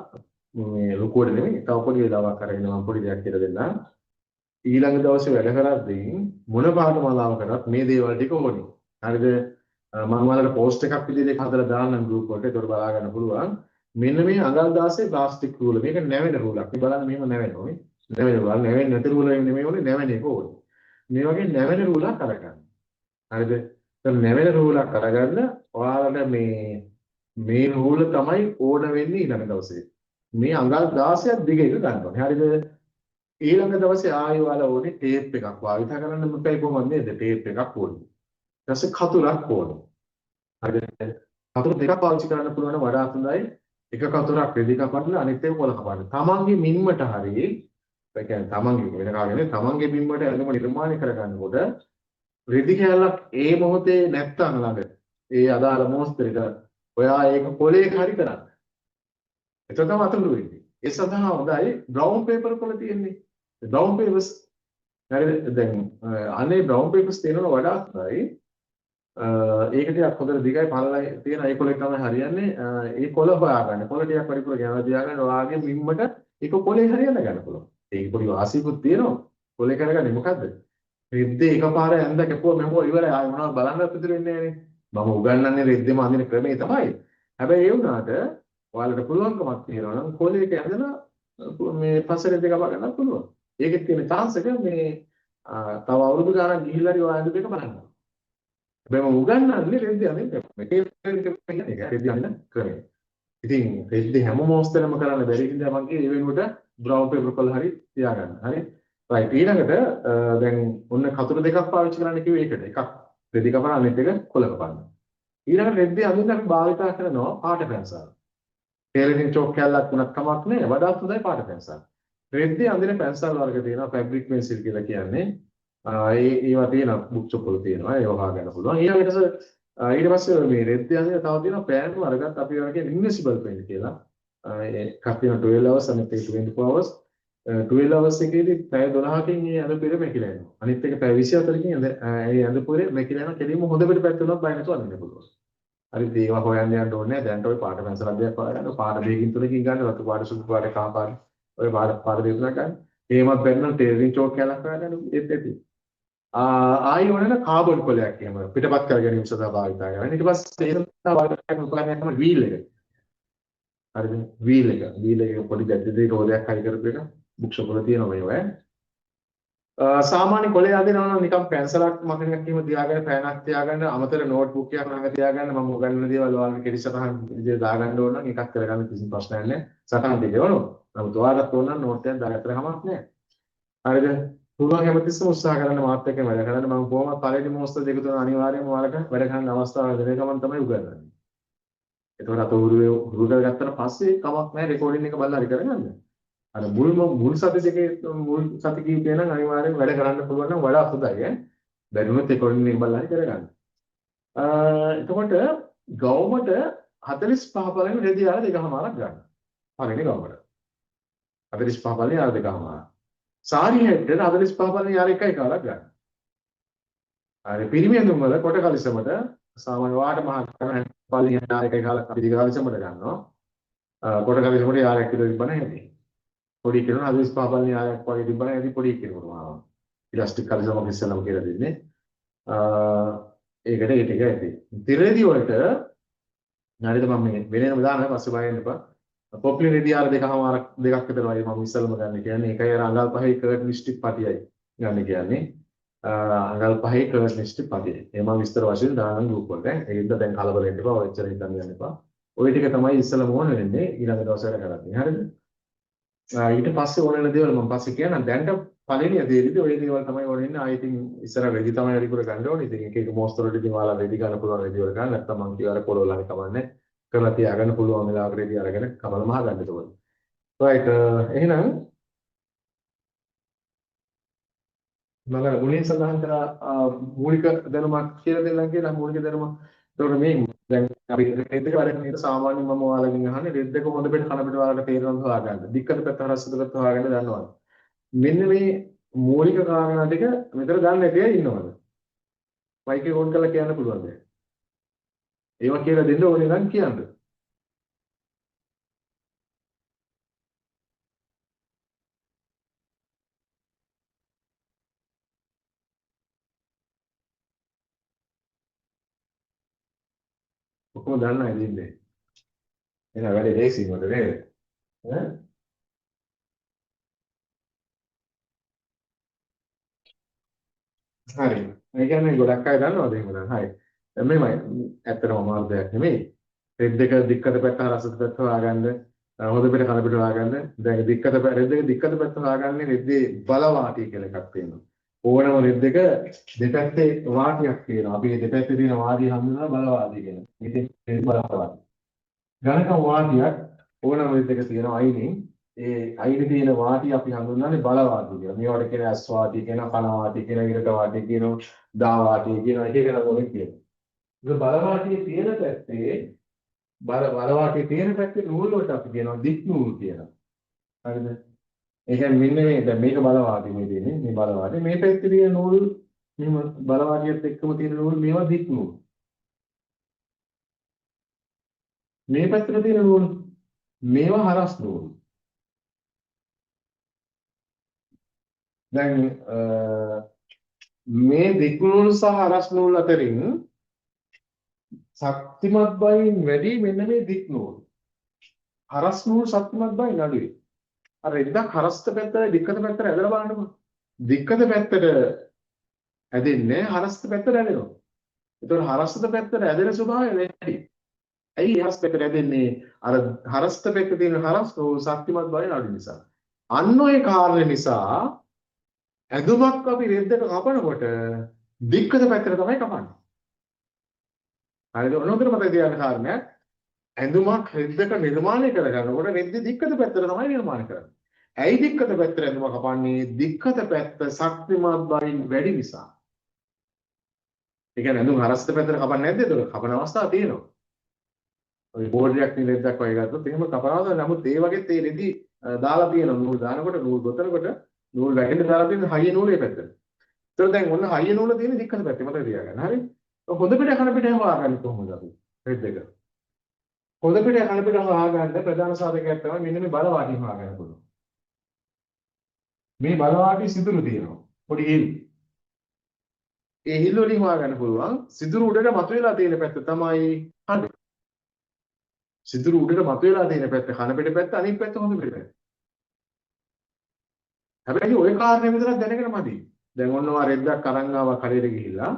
මේ ලොකුවට නෙමෙයි තව පොඩි වෙලාවක් අරගෙන මම පොඩි දෙයක් කියලා දෙන්නම් ඊළඟ දවසේ වැඩ කරද්දී මොන පාඨමාලාව කරත් මේ දේවල් ටික ඕනේ හරිද මම ඔයාලට පෝස්ට් එකක් විදිහට ඒක හදලා දාන්නම් ගෲප් වලට ඒකට බලා ගන්න පුළුවන් මෙන්න මේ අඟල් 16 ප්ලාස්ටික් රූල මේක නැවෙන රූලක් මේ බලන්න මෙහෙම නැවෙනවා නේ නැවෙන නැති රූල නෙමෙයි ඕනේ නැවෙන එක ඕනේ මේ වගේ නැවෙන රූලක් අරගන්න හරිද නැවෙන රූලක් අරගන්න ඔයාලට මේ රූල තමයි ඕන වෙන්නේ ඊළඟ දවසේ. මේ අඟල් 16ක් දිග එක ගන්න ඕනේ. හරිද? ඊළඟ දවසේ ආයෙ ඔයාලා ඕනේ ටේප් එකක් භාවිත කරන්න මෙපයි කොහොමද නේද? ටේප් එකක් ඕනේ. ඊට පස්සේ කතුරක් ඕනේ. හරිද? කතුර දෙකක් පාවිච්චි කරන්න පුළුවන් නම් වඩා හොඳයි. එක කතුරක් රෙදි කපන්න අනිත් එක කොල කපන්න. තමන්ගේ මින්මට හරි ඒ කියන්නේ තමන්ගේ වෙන කාගෙනේ තමන්ගේ මින්මට එළම නිර්මාණය කරගන්නකොට රෙදි කැලක් ඒ මොහොතේ නැත්තම් ළඟ ඒ අදාළ මොස්තරේට ඔයා ඒක කොලේ හරි කරන්න. ඒක තමයි අතුරු වෙන්නේ. ඒ සඳහා හොඳයි බ්‍රවුන් පේපර් වල තියෙන්නේ. බ්‍රවුන් පේපර්ස් හරිද දැන් අනේ බ්‍රවුන් පේපර්ස් තියෙනවා වඩා හොඳයි. ඒක ටිකක් හොඳට දිගයි පළලයි තියෙන ඒ කොලේ තමයි හරියන්නේ. ඒ කොල හොයාගන්න. කොල ටිකක් පරිපූර්ණ ගෙනලා තියාගන්න ඔයාගේ මිම්මට ඒක කොලේ හරියන්න ගන්න පුළුවන්. ඒක පොඩි වාසියකුත් තියෙනවා. කොලේ කරගන්නේ මොකද්ද? රෙද්දේ එකපාර ඇඳ කැපුවා මෙහෙම ඉවරයි ආයෙ මොනවද බලන්නත් ඉතුරු වෙන්නේ නැහනේ මම උගන්වන්නේ රෙද්දේම අඳින ක්‍රමේ තමයි හැබැයි ඒ වුණාට ඔයාලට පුළුවන්කමක් තියෙනවා නම් කොලේක ඇදලා මේ පසරේ දෙක ගන්න පුළුවන්. ඒකෙත් තියෙන chance එක මේ තව අවුරුදු ගාණක් ගිහිල්ලා හරි ඔයාලට දෙක බලන්න. හැබැයි මම උගන්වන්නේ රෙද්ද යන්නේ මේක රෙද්ද යන්න ක්‍රමය. ඉතින් රෙද්ද හැම මොස්තරම කරන්න බැරි නිසා මම කියේ ඒ වෙනුවට බ්‍රවුන් පේපර් කොළ හරි තියාගන්න. හරි. රයිට් ඊළඟට දැන් ඔන්න කතුරු දෙකක් පාවිච්චි කරන්න කිව්වේ ඒකට. එකක් රෙදි කපන අනිත් එක කොළ කපන්න. ඊළඟට රෙද්ද අඳින්න අපි භාවිතා කරනවා පාට පැන්සල්. ටේලරින් චෝක් කැල්ලක් වුණත් කමක් නැහැ. වඩාත් හොඳයි පාට පැන්සල්. රෙද්දේ අඳින පැන්සල් වර්ග තියෙනවා ෆැබ්‍රික් පෙන්සිල් කියලා කියන්නේ. ඒවා තියෙනවා බුක් චොප් වල තියෙනවා. ඒව හොයාගන්න පුළුවන්. ඊළඟට ඊට පස්සේ මේ රෙද්ද අඳින තව තියෙනවා පෑන් වර්ගත් අපි ඒවා කියන්නේ ඉන්විසිබල් පෙන් කියලා. එකක් තියෙනවා 12 hours අනිත් එක 24 hours. 12 hours එකේදී පැය 12කින් මේ අඳ පෙර මෙකිලා යනවා. අනිත් එක පැය 24කින් ඒ අඳ පෙර මෙකිලා යනවා. කෙලින්ම හොඳ පිට පැත්තට බය නැතුව අඳින්න පුළුවන්. හරි ඒවා හොයන්න යන්න ඕනේ නැහැ. දැන්ට ওই පාට පැන්සල් අධ්‍යයක් හොයාගන්න. පාට දෙකකින් තුනකින් ගන්න. රතු පාට සුදු පාට කහ පාට. ඔය පාට දෙක තුනක් ගන්න. එහෙමත් බැන්නම් ටේලරින් චෝක් කැලක් හොයාගන්න ඒත් ඇති. ආයි ඕනේ කාබන් කොලයක් එහෙම පිටපත් කර ගැනීම සඳහා භාවිතා කරනවා. ඊට පස්සේ ඒ සඳහා භාවිතා කරන උපකරණයක් තමයි වීල් එක. හරිද? වීල් එක. වීල් එක පොඩි ගැටි දෙක හොදයක් හයි කරපු එක බුක් ෂොප් වල තියෙනවා මේවා. සාමාන්‍ය කොලේ අදිනවා නම් නිකන් පැන්සලක් මකන එකක් එහෙම තියාගෙන පෑනක් තියාගන්න අමතර නෝට්බුක් එකක් ළඟ තියාගන්න මම උගන්වන දේවල් ඔයාලගේ කෙටි සටහන් විදිහට දාගන්න ඕන නම් එකක් කරගන්න කිසි ප්‍රශ්නයක් නැහැ. සටහන් දෙකවලු. නමුත් ඔයාලට ඕන නම් නෝට් එකක් දාගත්තට කමක් නැහැ. හරිද? පුළුවන් හැමතිස්සෙම උත්සාහ කරන්න මාත් එක්ක වැඩ කරන්න. මම කොහොමද පළවෙනි මොහොත දෙක තුන අනිවාර්යයෙන්ම ඔයාලට වැඩ කරන්න අවස්ථාව දෙන ගමන් තමයි උගන්වන්නේ. ඒතකොට අත උරු කරගත්තට පස්සේ කමක් නැහැ රෙකෝඩින් එක බලලා හරි කරගන්න. අර මුල් සති දෙකේ මුල් සති කීපේ නම් අනිවාර්යෙන් වැඩ කරන්න පුළුවන් නම් වඩා හොඳයි ඈ. බැරිුණොත් රෙකෝඩින් එක බලලා හරි කරගන්න. එතකොට ගවුමට 45 පළවෙනි රෙදි ආර දෙකමාරක් ගන්න. පළවෙනි ගවුමට. 45 පළවෙනි ආර දෙකමාරක්. සාරි හැට්ට 45 පළවෙනි ආර එකයි කාලක් ගන්න. හරි පිරිමියඳුම් වල කොට කලිසමට සාමාන්‍ය වාට මහ කරන පළවෙනි ආර එකයි කාලක් අපි දිග කලිසමට ගන්නවා. කොට කලිසමට ආරයක් විතර තිබ්බ නැහැ. පොඩි කෙනා 45 පළවෙනි ආරයක් වගේ තිබ්බ නැහැ. පොඩි කෙනෙකුට මාව. ඉලාස්ටික් කලිසමක් ඉස්සෙල්ලාම කියලා දෙන්නේ. ඒකට ඒ ටික ඇති. තිරේදී වලට හරිද මම මේ වෙනම දානවා පස්සේ බලන්න එපා. පොප්ලි රෙදි ආර දෙකමාරක් දෙකක් විතර වගේ මම ඉස්සෙල්ලාම ගන්න කියන්නේ. ඒකයි අර අඟල් පහේ කර්ට් ලිස්ටික් පටියයි ගන්න කියන්නේ. අඟල් පහේ කර්ට් ලිස්ටික් පටියයි. එහෙම විස්තර වශයෙන් දාන්න ගෲප් වලට. ඒකෙන්ද දැන් කලබල වෙන්න එපා. ඔච්චර හිතන්න යන්න එපා. ওই ටික තමයි ඉස්සෙල්ලාම ඕන වෙන්නේ ඊළඟ දවසට කරන්නේ. හරිද? ඊට පස්සේ ඕන වෙන දේවල් මම පස්සේ කියන්නම්. දැන්ට පළවෙනි දේවිදි ওই දේවල් තමයි ඕන වෙන්නේ. ආයෙත් ඉස්සර රෙදි තමයි වැඩිපුර ගන්න ඕනේ. ඉතින් එක එක මොස්තර වලට ඉතින් ඔයාලා රෙදි ගන්න පුළුවන් රෙදි වල ගන්න. නැත්නම් මම කියවර පොළොල් හරි කමන්නේ. කරලා තියාගන්න පුළුවන් වෙලාවක රෙදි අරගෙන කමල මහ ගන්න ඕනේ. රයිට් එහෙනම් මම මුලින් සඳහන් කරා මූලික දැනුමක් කියලා දෙන්නම් කියලා මූලික දැනුම. ඒතකොට මේ දැන් අපි රෙද්දක වැඩ කරන විට සාමාන්‍යයෙන් මම ඔයාලගෙන් අහන්නේ රෙද්දක හොඳ පිට කන පිට ඔයාලට තේරෙනවද හොයාගන්න. දික්කත පැත්ත හරස්සද පැත්ත හොයාගන්න දන්නවද? මෙන්න මේ මූලික කාරණා ටික මෙතන ගන්න නැතිව ඉන්නවද? මයික් එක ඔන් කරලා කියන්න පුළුවන්ද? ඒවා කියලා දෙන්න ඕනේ නම් කියන්න. ඔක්කොම දන්නයි දෙන්නේ. එහෙනම් වැඩි ලේසි මොකද නේද? ඈ හරි. ඒ කියන්නේ ගොඩක් අය දන්නවද එහෙම නම්? හරි. දැන් මෙහෙමයි. ඇත්තටම අමාරු දෙයක් නෙමෙයි. රෙද් දෙක දික්කත පැත්ත රසද පැත්ත හොයාගන්න. හොඳ පිට කන පිට හොයාගන්න. දැන් රෙද් දෙක දික්කත පැත්ත හොයාගන්නේ රෙද්දේ බලවාටි කියලා එකක් තියෙනවා. ඕනම රෙද් දෙක දෙපැත්තේ වාටියක් තියෙනවා. අපි මේ දෙපැත්තේ තියෙන වාටිය හඳුන්වනවා බලවාටි කියලා. ඉතින් රෙද් බලවාටි. ඝනකම් වාටියක් ඕනම රෙද් දෙක තියෙනවා අයිනේ. ඒ අයිනේ තියෙන වාටි අපි හඳුන්වන්නේ බලවාටි කියලා. මේවට කියන ඇස් වාටි කියන කන වාටි කියන ඉරක වාටි කියනවා දා වාටි කියන එක එක නම කියනවා. ඒක බලවාටියේ තියෙන පැත්තේ බලවාටියේ තියෙන පැත්තේ නූල් වලට අපි කියනවා දික් නූල් කියලා. හරිද? ඒ කියන්නේ මෙන්න මේ දැන් මේක බලවාටි මේ තියෙන්නේ මේ බලවාටි මේ පැත්තේ තියෙන නූල් මෙහෙම බලවාටියත් එක්කම තියෙන නූල් මේවා දික් නූල්. මේ පැත්තේ තියෙන නූල් මේවා හරස් නූල්. දැන් මේ දික් නූල් සහ හරස් නූල් අතරින් ශක්තිමත් බයින් වැඩි මෙන්න මේ දික් නූල්. හරස් නූල් ශක්තිමත් බයින් අඩුයි. අර එක්දක් හරස්ත පැත්තට දික්කත පැත්තට ඇදලා බලන්නකො. දික්කත පැත්තට ඇදෙන්නේ හරස්ත පැත්තට ඇදෙනවා. ඒතකොට හරස්ත පැත්තට ඇදෙන ස්වභාවය වැඩි. ඇයි හරස් පැත්තට ඇදෙන්නේ? අර හරස්ත පැත්තේ තියෙන හරස් නූල් ශක්තිමත් බයින් අඩු නිසා. අන්න ඔය කාරණේ නිසා ඇඳුමක් අපි රෙද්දට කපනකොට දික්කත පැත්තට තමයි කපන්නේ. හරිද? ඔනොතර මතක තියාගන්න කාරණයක්. ඇඳුමක් රෙද්දක නිර්මාණය කරගන්නකොට රෙද්ද දික්කත පැත්තට තමයි නිර්මාණය කරන්නේ. ඇයි දික්කත පැත්තට ඇඳුම කපන්නේ? දික්කත පැත්ත ශක්තිමත් බවින් වැඩි නිසා. ඒ කියන්නේ ඇඳුම හරස්ත පැත්තට කපන්නේ නැද්ද? ඒක කපන අවස්ථා තියෙනවා. ඔය බෝඩ් එකක් නිලෙද්දක් වගේ ගත්තොත් එහෙම කපනවා. නමුත් ඒ වගේත් ඒ රෙදි දාලා තියෙන නූල් දානකොට නූල් ගොතනකොට නූල් වැහෙන්න දාලා තියෙන හයිය නූලේ පැත්තට. ඒතර දැන් ඔන්න හයිය නූල තියෙන දික්කත පැත්තේ මතක තියාගන්න. හරි? හොඳ පිට කන පිට හොයාගන්න කොහොමද අපි? රෙද් එක. හොඳ පිට කන පිට හොයාගන්න ප්‍රධාන සාධකයක් තමයි මෙන්න මේ බලවාටි හොයාගන්න පුළුවන්. මේ බලවාටි සිදුරු තියෙනවා. පොඩි හිල්. ඒ හිල් වලින් හොයාගන්න පුළුවන්. සිදුරු උඩට මතුවලා තියෙන පැත්ත තමයි හඬ. සිදුරු උඩට මතුවලා තියෙන පැත්ත කන පිට පැත්ත අනිත් පැත්ත හොඳ පිට පැත්ත. හැබැයි ওই කාරණේ විතරක් දැනගෙන මදි. දැන් ඔන්නවා රෙද්දක් අරන් ආවා කඩේට ගිහිල්ලා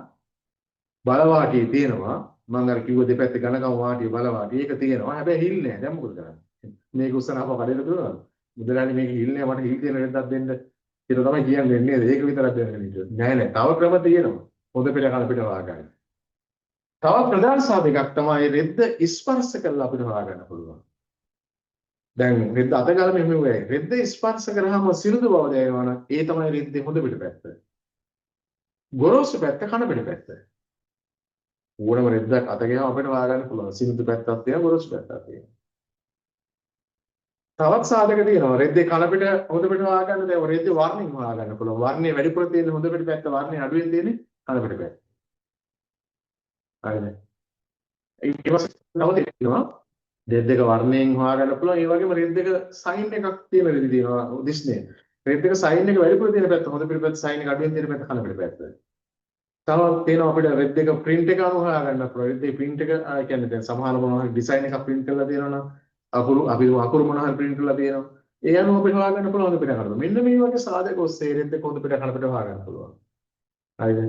බලවාටිය තියෙනවා. මම අර කිව්ව දෙපැත්තේ ඝනකම් වාටිය බලවාටිය ඒක තියෙනවා. හැබැයි හිල් නෑ. දැන් මොකද කරන්නේ? මේක උස්සනාව කඩේට දුවනවා. මුදලාලි මේක හිල් නෑ මට හිල් තියෙන රෙද්දක් දෙන්න කියලා තමයි කියන්නේ නේද? ඒක විතරක් දැනගෙන ඉන්න. නෑ නෑ. තව ක්‍රම තියෙනවා. හොඳ පිට කන පිට හොයාගන්න. තව ප්‍රධාන සාධකයක් තමයි රෙද්ද ස්පර්ශ කරලා අපිට හොයාගන්න පුළුවන්. දැන් රෙද්ද අත ගාලා මෙහෙම වෙයි. රෙද්ද ස්පර්ශ කරාම සිරුදු බව දැනෙනවා. ඒ තමයි රෙද්දේ හොඳ පිට පැත්ත. ගොරෝසු පැත්ත කන පිට පැත්ත. ඕනම රෙද්දක් අත ගියාම අපිට හොයාගන්න පුළුවන්. සිරුදු පැත්තක් තියෙනවා ගොරෝසු පැත්තක් තියෙනවා. තවත් සාධක තියෙනවා. රෙද්දේ කන පිට හොඳ පිට හොයාගන්න දැන් රෙද්දේ වර්ණින් හොයාගන්න පුළුවන්. වර්ණයේ වැඩිපුර තියෙන හොඳ පිට පැත්ත වර්ණයේ අඩුවෙන් තියෙන්නේ කන පිට පැත්ත. හරිද? ඊට පස්සේ තව තියෙනවා රෙද් එක වර්ණයෙන් හොයාගන්න පුළුවන්. ඒ වගේම රෙද් එක සයින් එකක් තියෙන රෙදි තියෙනවා දිස්නේ. රෙද් එක සයින් එක වැඩිපුර තියෙන පැත්ත හොඳ පිටපැත්ත සයින් එක අඩුවෙන් තියෙන පැත්ත කන පිටපැත්ත. තව තියෙනවා අපිට රෙද් එක print එක අනුව හොයාගන්න පුළුවන්. රෙද් එක print එක කියන්නේ දැන් සමහර මොනවා හරි ඩිසයින් එකක් print කරලා තියෙනවා නම් අකුරු මොනවා හරි print කරලා තියෙනවා. ඒ අනුව අපිට හොයාගන්න පුළුවන් හොඳ පිට කරලා. මෙන්න මේ වගේ සාධක ඔස්සේ රෙද් එක හොඳ පිට කන පිට හොයාගන්න පුළුවන්. හරිද?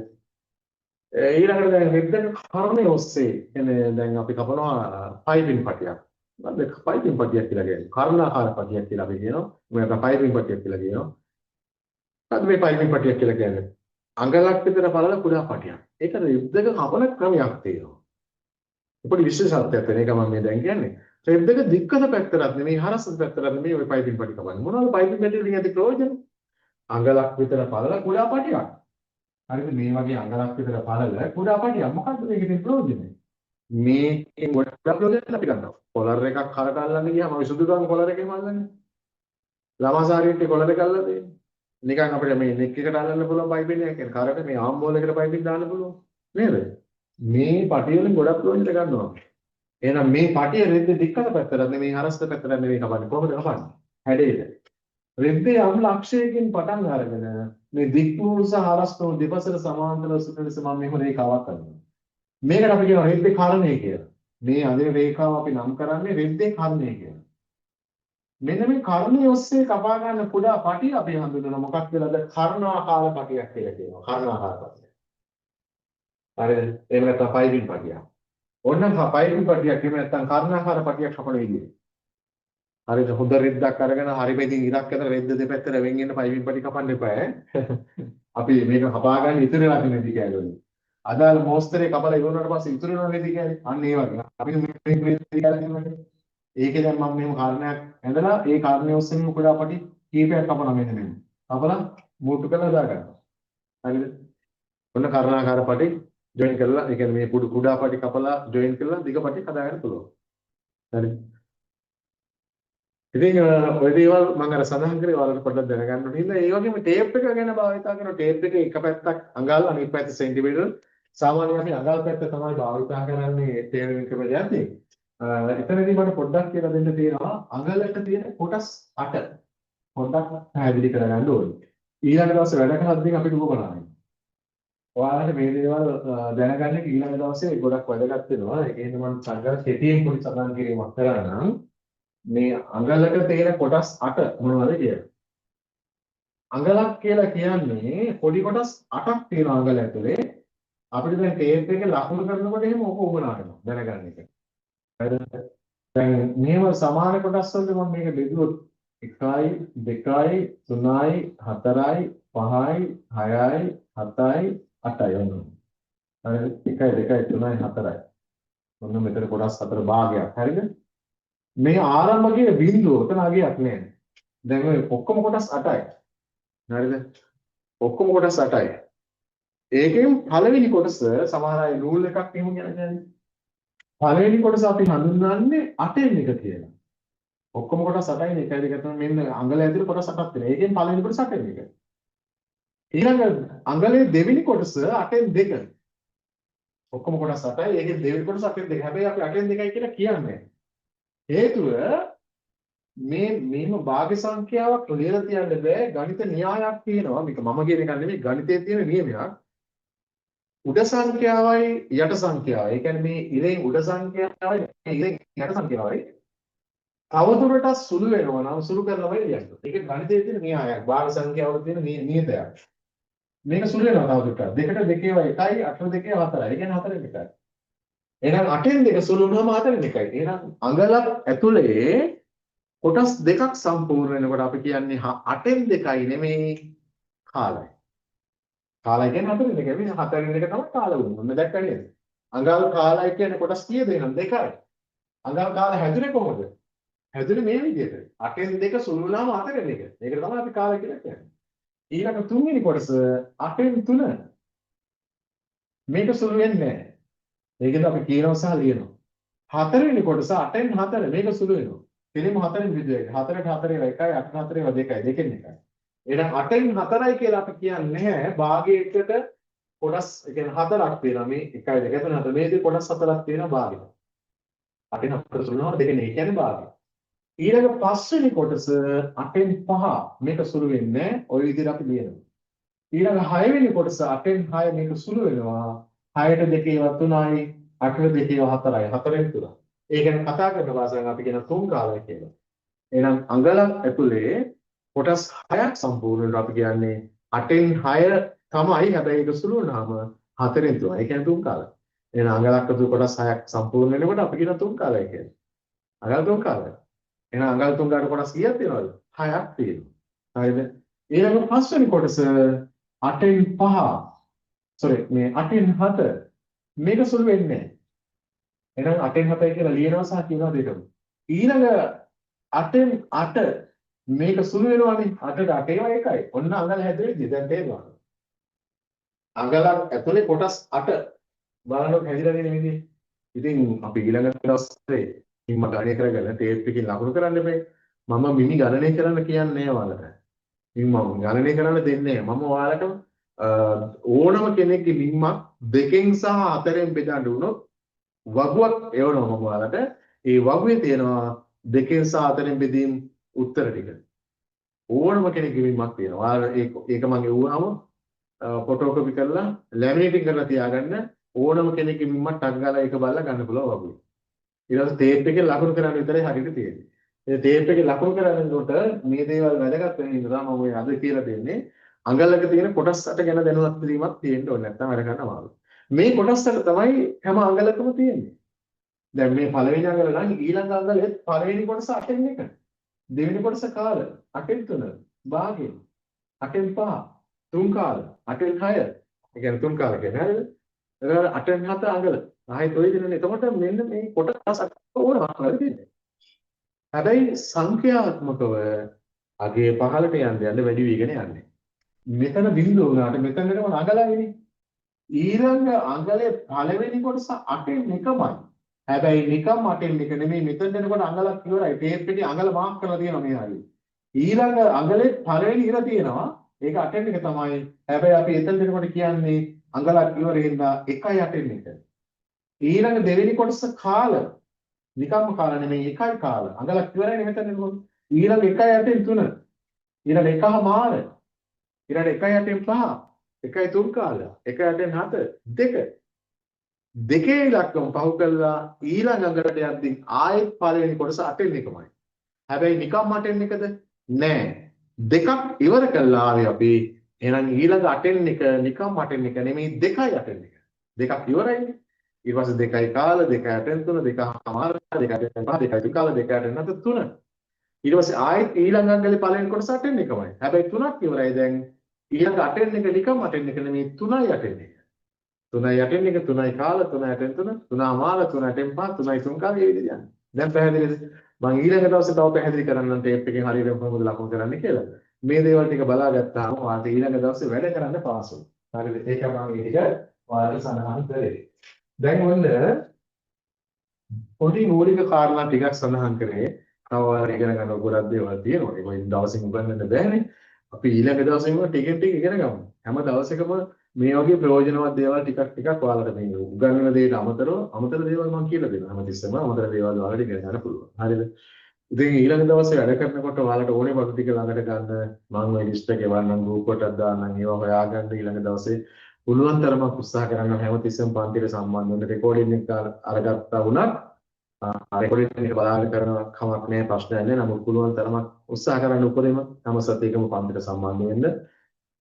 ඊළඟට දැන් රෙද් එක කර්ණය ඔස්සේ කියන්නේ දැන් අපි කපනවා පයිපින් පටියක්. මොකද පයිපින් පටියක් කියලා කියන්නේ කර්ණාකාර පටියක් කියලා අපි කියනවා. මේක පයිපින් පටියක් කියලා කියනවා. මොකද මේ පයිපින් පටියක් කියලා කියන්නේ? අඟලක් විතර පළල කුඩා පටියක්. ඒක රෙද් එක කපන ක්‍රමයක් තියෙනවා. පොඩි විශේෂත්වයක් වෙන එක මම මේ දැන් කියන්නේ. රෙද් එක දික්කත පැත්තට නෙමෙයි හරස් පැත්තට නෙමෙයි ওই පයිපින් පටි කපන්නේ. මොනවද පයිපින් පටි වලින් ඇති ප්‍රයෝජන? අඟලක් විතර පළල කුඩා පටියක්. හරිද? මේ වගේ අඟලක් විතර පළල කුඩා පටියක්. මොකද්ද මේකේ තියෙන ප්‍රයෝජනය? මේකෙන් ගොඩක් ප්‍රයෝජන අපි ගන්නවා. කොලර් එකක් කරට අල්ලන්න ගියාම අපි සුදු ගම් කොලර් එකෙන් අල්ලන්නේ. ළමාසාරියට කොලර් එක අල්ලලා දෙන්නේ. නිකන් අපිට මේ නෙක් එකට අල්ලන්න පුළුවන් පයිපින් එකක් කියන්නේ කරට මේ ආම් බෝල් එකට පයිපින් දාන්න පුළුවන්. නේද? මේ පටිය වලින් ගොඩක් ප්‍රයෝජන ගන්නවා. එහෙනම් මේ පටිය රෙද්ද දික්කත පැත්තට නෙමෙයි හරස්ත පැත්තට නෙමෙයි කපන්නේ. කොහොමද කපන්නේ? හැඩයට. රෙද්දේ යම් ලක්ෂයකින් පටන් අරගෙන මේ දික්නූල් සහ හරස් නූල් දෙපසට සමාන්තරව සිටින නිසා මම මෙහෙම රේඛාවක් අඳිනවා. මේකට අපි කියනවා රෙද්දේ කර්ණය කියලා. මේ අඳින රේඛාව අපි නම් කරන්නේ රෙද්දේ කර්ණය කියලා. මෙන්න මේ කර්ණය ඔස්සේ කපා ගන්න කුඩා පටිය අපි හඳුන්වන මොකක් කියලාද? කර්ණාකාර පටියක් කියලා කියනවා. කර්ණාකාර පටිය. හරිද? එහෙම නැත්නම් පයිපින් පටියක්. ඕනනම් පයිපින් පටියක් එහෙම නැත්නම් කර්ණාකාර පටියක් කපන විදිය. හරිද? හොඳ රෙද්දක් අරගෙන හරි මෙතින් ඉරක් අතර රෙද්ද දෙපැත්තට වෙන් වෙන්න පයිපින් පටි කපන්න එපා. අපි මේක කපා ගන්න ඉතුරුලා තියෙන රෙදි කෑලි වලින්. අදාළ මොස්තරේ කපලා ඉවරනට පස්සේ ඉතුරු වෙන රෙදි කෑලි. අන්න ඒ වගේ. අපි මේ රෙදි කෑලි තියෙනවා. ඒකේ දැන් මම මෙහෙම කාරණයක් ඇඳලා ඒ කාරණේ ඔස්සේම කුඩා පටි කීපයක් කපනවා මෙන්න මෙන්න. කපලා මූට්ටු කරලා දාගන්නවා. හරිද? ඔන්න කර්ණාකාර පටි ජොයින් කරලා ඒ කියන්නේ මේ කුඩා පටි කපලා ජොයින් කරලා දිග පටි හදාගන්න පුළුවන්. හරිද? ඉතින් ඔය දේවල් මම අර සඳහන් කරේ ඔයාලට පොඩ්ඩක් දැනගන්න ඕනේ. ඉතින් ඒ වගේම ටේප් එක ගැන භාවිතා කරන ටේප් එකේ එක පැත්තක් අඟල් අනිත් පැත්ත සෙන්ටිමීටර්. සාමාන්‍යයෙන් අපි අඟල් පැත්ත තමයි භාවිතා කරන්නේ ටේප් ක්‍රමයන්දී. එතනදී මට පොඩ්ඩක් කියලා දෙන්න තියෙනවා අඟලට තියෙන කොටස් 8 පොඩ්ඩක් පැහැදිලි කරගන්න ඕනේ. ඊළඟ දවසේ වැඩ කරද්දී අපිට උගමනායි. ඔයාලට මේ දේවල් දැනගන්න ඊළඟ දවසේ ගොඩක් වැදගත් වෙනවා. ඒ කියන්නේ මම සංග්‍රහ කෙටියෙන් පොඩි සඳහන් කිරීමක් කරා නම් මේ අඟලක තියෙන කොටස් 8 මොනවද කියලා. අඟලක් කියලා කියන්නේ පොඩි කොටස් 8ක් තියෙනවා අඟල ඇතුලේ. අපිට දැන් ටේප් එක ලකුණු කරනකොට එහෙම ඔක උගනා කරනවා දැනගන්න එක. හරිද? දැන් මේව සමාන කොටස් වලට මම මේක බෙදුවොත් 1යි 2යි 3යි 4යි 5යි 6යි 7යි 8යි ඔන්න. හරිද? 1යි 2යි 3යි 4යි. ඔන්න මෙතන කොටස් 4 භාගයක්. හරිද? මේ ආරම්භකයේ බිඳුව උතන අගයක් නෑ. දැන් ඔය ඔක්කොම කොටස් 8යි. හරිද? ඔක්කොම කොටස් 8යි. ඒකෙන් පළවෙනි කොටස සමහර අය රූල් එකක් එහෙම කියන්නේ. පළවෙනි කොටස අපි හඳුන්වන්නේ 8න් එක කියලා. ඔක්කොම කොටස් 8යි 1 2 3 මෙන්න අඟල ඇතුලේ කොටස් 8ක් තියෙනවා. ඒකෙන් පළවෙනි කොටස 8න් එක. ඊළඟ අඟලේ දෙවෙනි කොටස 8න් 2. ඔක්කොම කොටස් 8යි. ඒකෙන් දෙවෙනි කොටස 8න් 2. හැබැයි අපි 8න් 2යි කියලා කියන්නේ. හේතුව මේම භාග්‍ය සංඛ්‍යාවක් ලියලා තියන්න බෑ. ගණිත න්‍යායක් තියෙනවා. මේක මම කියන එක නෙමෙයි ගණිතයේ තියෙන නියමයක්. උඩ සංඛ්‍යාවයි යට සංඛ්‍යාවයි. ඒ කියන්නේ මේ ඉරෙන් උඩ සංඛ්‍යාවයි ඉරෙන් යට සංඛ්‍යාවයි තවදුරටත් සුළු වෙනවා නම් සුළු කරනවයි ලියන්නේ. ඒක ගණිතයේ තියෙන න්‍යායක්. භාග සංඛ්‍යාවල තියෙන නියතයක්. මේක සුළු වෙනවා තවදුරටත්. 2ට 2 1යි 8ට 2 4යි. ඒ කියන්නේ 4න් 1යි. එහෙනම් 8න් 2 සුළු වුණාම 4න් 1යි. එහෙනම් අඟලක් ඇතුලේ කොටස් දෙකක් සම්පූර්ණ වෙනකොට අපි කියන්නේ 8න් 2යි නෙමෙයි කාලයි. කාලය කියන්නේ 4න් 2යි. මේ 4න් 2 තමයි කාල වුනේ. මොන දැක්කද නේද? අඟල් කාලය කියන්නේ කොටස් කීයද එහෙනම් 2යි. අඟල් කාලය හැදුනේ කොහොමද? හැදුනේ මේ විදිහට. 8න් 2 සුළු වුණාම 4න් 1. ඒකට තමයි අපි කාලය කියලා කියන්නේ. ඊළඟ තුන්වෙනි කොටස 8න් 3. මේක සුළු වෙන්නේ නැහැ. ඒකද අපි කියනවා සහ ලියනවා. හතරවෙනි කොටස 8න් 4 මේක සුළු වෙනවා. කෙලින්ම 4න් විදිහට 4ට 4 1යි 8ට 4 2යි දෙකෙන් එකයි. එහෙනම් 8න් 4යි කියලා අපි කියන්නේ නැහැ. භාගයකට කොටස් ඒ කියන්නේ 4ක් තියෙනවා. මේ 1යි 2යි 3 4 මේ විදිහට කොටස් 4ක් තියෙනවා භාගෙට. 8න් 4 සුළු වෙනවා දෙකෙන් ඒ කියන්නේ භාගය. ඊළඟ පස්වෙනි කොටස 8න් 5 මේක සුළු වෙන්නේ නැහැ. ওই විදිහට අපි ලියනවා. ඊළඟ 6වෙනි කොටස 8න් 6 මේක සුළු වෙනවා. 6ට 2 3යි 8ට 2 4යි 4න් 3. ඒ කියන්නේ කතා කරන භාෂාවෙන් අපි කියන තුන් කාලය කියලා. එහෙනම් අඟලක් ඇතුලේ කොටස් 6ක් සම්පූර්ණ වෙනවා අපි කියන්නේ 8න් 6 තමයි. හැබැයි ඒක සුළු වුණාම 4න් 3. ඒ කියන්නේ තුන් කාලය. එහෙනම් අඟලක් ඇතුලේ කොටස් 6ක් සම්පූර්ණ වෙනකොට අපි කියන තුන් කාලය කියලා. අඟල් තුන් කාලය. එහෙනම් අඟල් තුන් ගාන කොටස් කීයක් තියෙනවද? 6ක් තියෙනවා. හරිද? ඊළඟ පස්වෙනි කොටස 8න් 5 මේ 8න් 7 මේක සුළු වෙන්නේ නැහැ. එහෙනම් 8න් 7යි කියලා ලියනවා සහ කියනවා දෙකම. ඊළඟ 8න් 8 මේක සුළු වෙනවානේ. 8ට 8 ඒවා එකයි. ඔන්න අඟල හැදෙන්නේ දැන් තේරෙනවා. අඟලක් ඇතුලේ කොටස් 8 බලනකොට හැදිලා තියෙන විදිහ. ඉතින් අපි ඊළඟ දවසේ මිනිම ගණනය කරගෙන ටේප් එකකින් ලකුණු කරන්න එපේ. මම මිනි ගණනය කරන්න කියන්නේ නැහැ ඔයාලට. මම ගණනය කරන්න දෙන්නේ නැහැ. මම ඔයාලට ඕනම කෙනෙක්ගේ මිනිමක් 2න් සහ 4න් බෙදන්න වුණොත් වගුවක් එවනවා මම ඔයාලට. ඒ වගුවේ තියෙනවා 2න් සහ 4න් බෙදීම් උත්තර ටික. ඕනම කෙනෙක්ගේ මිනිමක් තියෙනවා. ඔයාලා ඒක මම එවුවාම ෆොටෝකොපි කරලා ලැමිනේටින් කරලා තියාගන්න. ඕනම කෙනෙක්ගේ මිනිමක් ටක් ගාලා ඒක බලලා ගන්න පුළුවන් වගුවේ. ඊට පස්සේ ටේප් එකේ ලකුණු කරන්න විතරයි හරියට තියෙන්නේ. ඒ ටේප් එකේ ලකුණු කරනකොට මේ දේවල් වැදගත් වෙන නිසා මම ඔය අද කියලා දෙන්නේ අඟලක තියෙන කොටස් 8 ගැන දැනුවත් වීමක් තියෙන්න ඕනේ නැත්නම් වැඩ ගන්න අමාරුයි. මේ කොටස් 8 තමයි හැම අඟලකම තියෙන්නේ. දැන් මේ පළවෙනි අඟල නම් ඊළඟ අඟලෙත් පළවෙනි කොටස 8න් 1. දෙවෙනි කොටස කාල 8න් 3. භාගය 8න් 5. තුන් කාල 8න් 6. ඒ කියන්නේ තුන් කාල කියන්නේ හරියද? එතකොට 8න් 7 අඟල. ආයෙත් ඔය දිනනේ. එතකොට මෙන්න මේ කොටස් 8 ඕනවා හරිද? හැබැයි සංඛ්‍යාත්මකව අගේ පහළට යන්න වැඩි වීගෙන යන්නේ. මෙතන බිඳුව වුණාට මෙතන වෙනම අඟලයිනේ. ඊළඟ අඟලේ පළවෙනි කොටස 8න් 1මයි. හැබැයි නිකම් 8න් 1 නෙමෙයි මෙතන දෙනකොට අඟලක් ඉවරයි. ටේප් එකේ අඟල මාක් කරලා තියෙනවා මේ හරිය. ඊළඟ අඟලේ පළවෙනි ඉර තියෙනවා. ඒක 8න් 1 තමයි. හැබැයි අපි එතන දෙනකොට කියන්නේ අඟලක් ඉවරෙන්න 1යි 8න් 1. ඊළඟ දෙවෙනි කොටස කාල. නිකම්ම කාල නෙමෙයි 1යි කාල. අඟලක් ඉවරයිනේ මෙතන දෙනකොට. ඊළඟ 1යි 8න් 3. ඊළඟ 1 මාර. ඊළඟ 1යි 8න් 5. 1.3 කාලය 1.7 දෙක දෙකේ ඉලක්කම පහු කළා ඊළඟ අඟට යද්දී ආයෙත් පළවෙනි කොටස අටෙන් එකමයි. හැබැයි නිකම් අටෙන් එකද? නෑ. දෙකක් ඉවර කළා ආවේ අපි. එහෙනම් ඊළඟ අටෙන් එක නිකම් අටෙන් එක නෙමෙයි දෙකයි අටෙන් එක. දෙකක් ඉවරයිනේ. ඊට පස්සේ දෙකයි කාල දෙකයි අටෙන් තුන දෙකමාර දෙකයි අටෙන් පහ දෙකයි කාල දෙකයි අටෙන් නැත තුන. ඊට පස්සේ ආයෙත් ඊළඟ අංගලේ පළවෙනි කොටස අටෙන් එකමයි. හැබැයි තුනක් ඉවරයි දැන්. ඊළඟ අටෙන් එක නිකම් අටෙන් එක නෙමෙයි තුනයි අටෙන් එක. 3යි 8න් එක 3යි කාල 3යි 8න් 3 3 මාල 3 8න් 5 3යි 3 කාල මේ විදිහට යන්නේ. දැන් පැහැදිලිද? මම ඊළඟ දවසේ තව පැහැදිලි කරන්නම් ටේප් එකෙන් හරියට කොහොමද ලකුණු කරන්නේ කියලා. මේ දේවල් ටික බලාගත්තාම ඔයාලට ඊළඟ දවසේ වැඩ කරන්න පහසුයි. හරිද? ඒක මම මේ ටික ඔයාලට සඳහන් කරේ. දැන් ඔන්න පොඩි මූලික කාරණා ටිකක් සඳහන් කරේ. තව ඔයාලා ඉගෙන ගන්න ගොඩක් දේවල් තියෙනවා. ඒක මේ දවසින් උගන්වන්න බෑනේ. අපි ඊළඟ දවසේම ටිකෙන් ටික ඉගෙන ගමු. හැම දවසකම මේ වගේ ප්‍රයෝජනවත් දේවල් ටිකක් ඔයාලට මේ උගන්වන දේට අමතර දේවල් මම කියලා දෙනවා. හැමතිස්සෙම අමතර දේවල් ඔයාලට ඉගෙන ගන්න පුළුවන්. හරිද? ඉතින් ඊළඟ දවසේ වැඩ කරනකොට ඔයාලට ඕනේ බඩු ටික ළඟට ගන්න මම ওই ලිස්ට් එකේ වන්නම් ගෲප් එකකට දාන්නම් ඒවා හොයාගන්න ඊළඟ දවසේ පුළුවන් තරමක් උත්සාහ කරන්න හැමතිස්සෙම පන්තියට සම්බන්ධ වෙන්න රෙකෝඩින් එක අරගත්තා වුණත් රෙකෝඩින් එක බලාගෙන කරනවා කමක් නැහැ ප්‍රශ්නයක් නැහැ. නමුත් පුළුවන් තරමක් උත්සාහ කරන්න උපරිම හැම සතියකම පන්තියට සම්බන්ධ වෙන්න.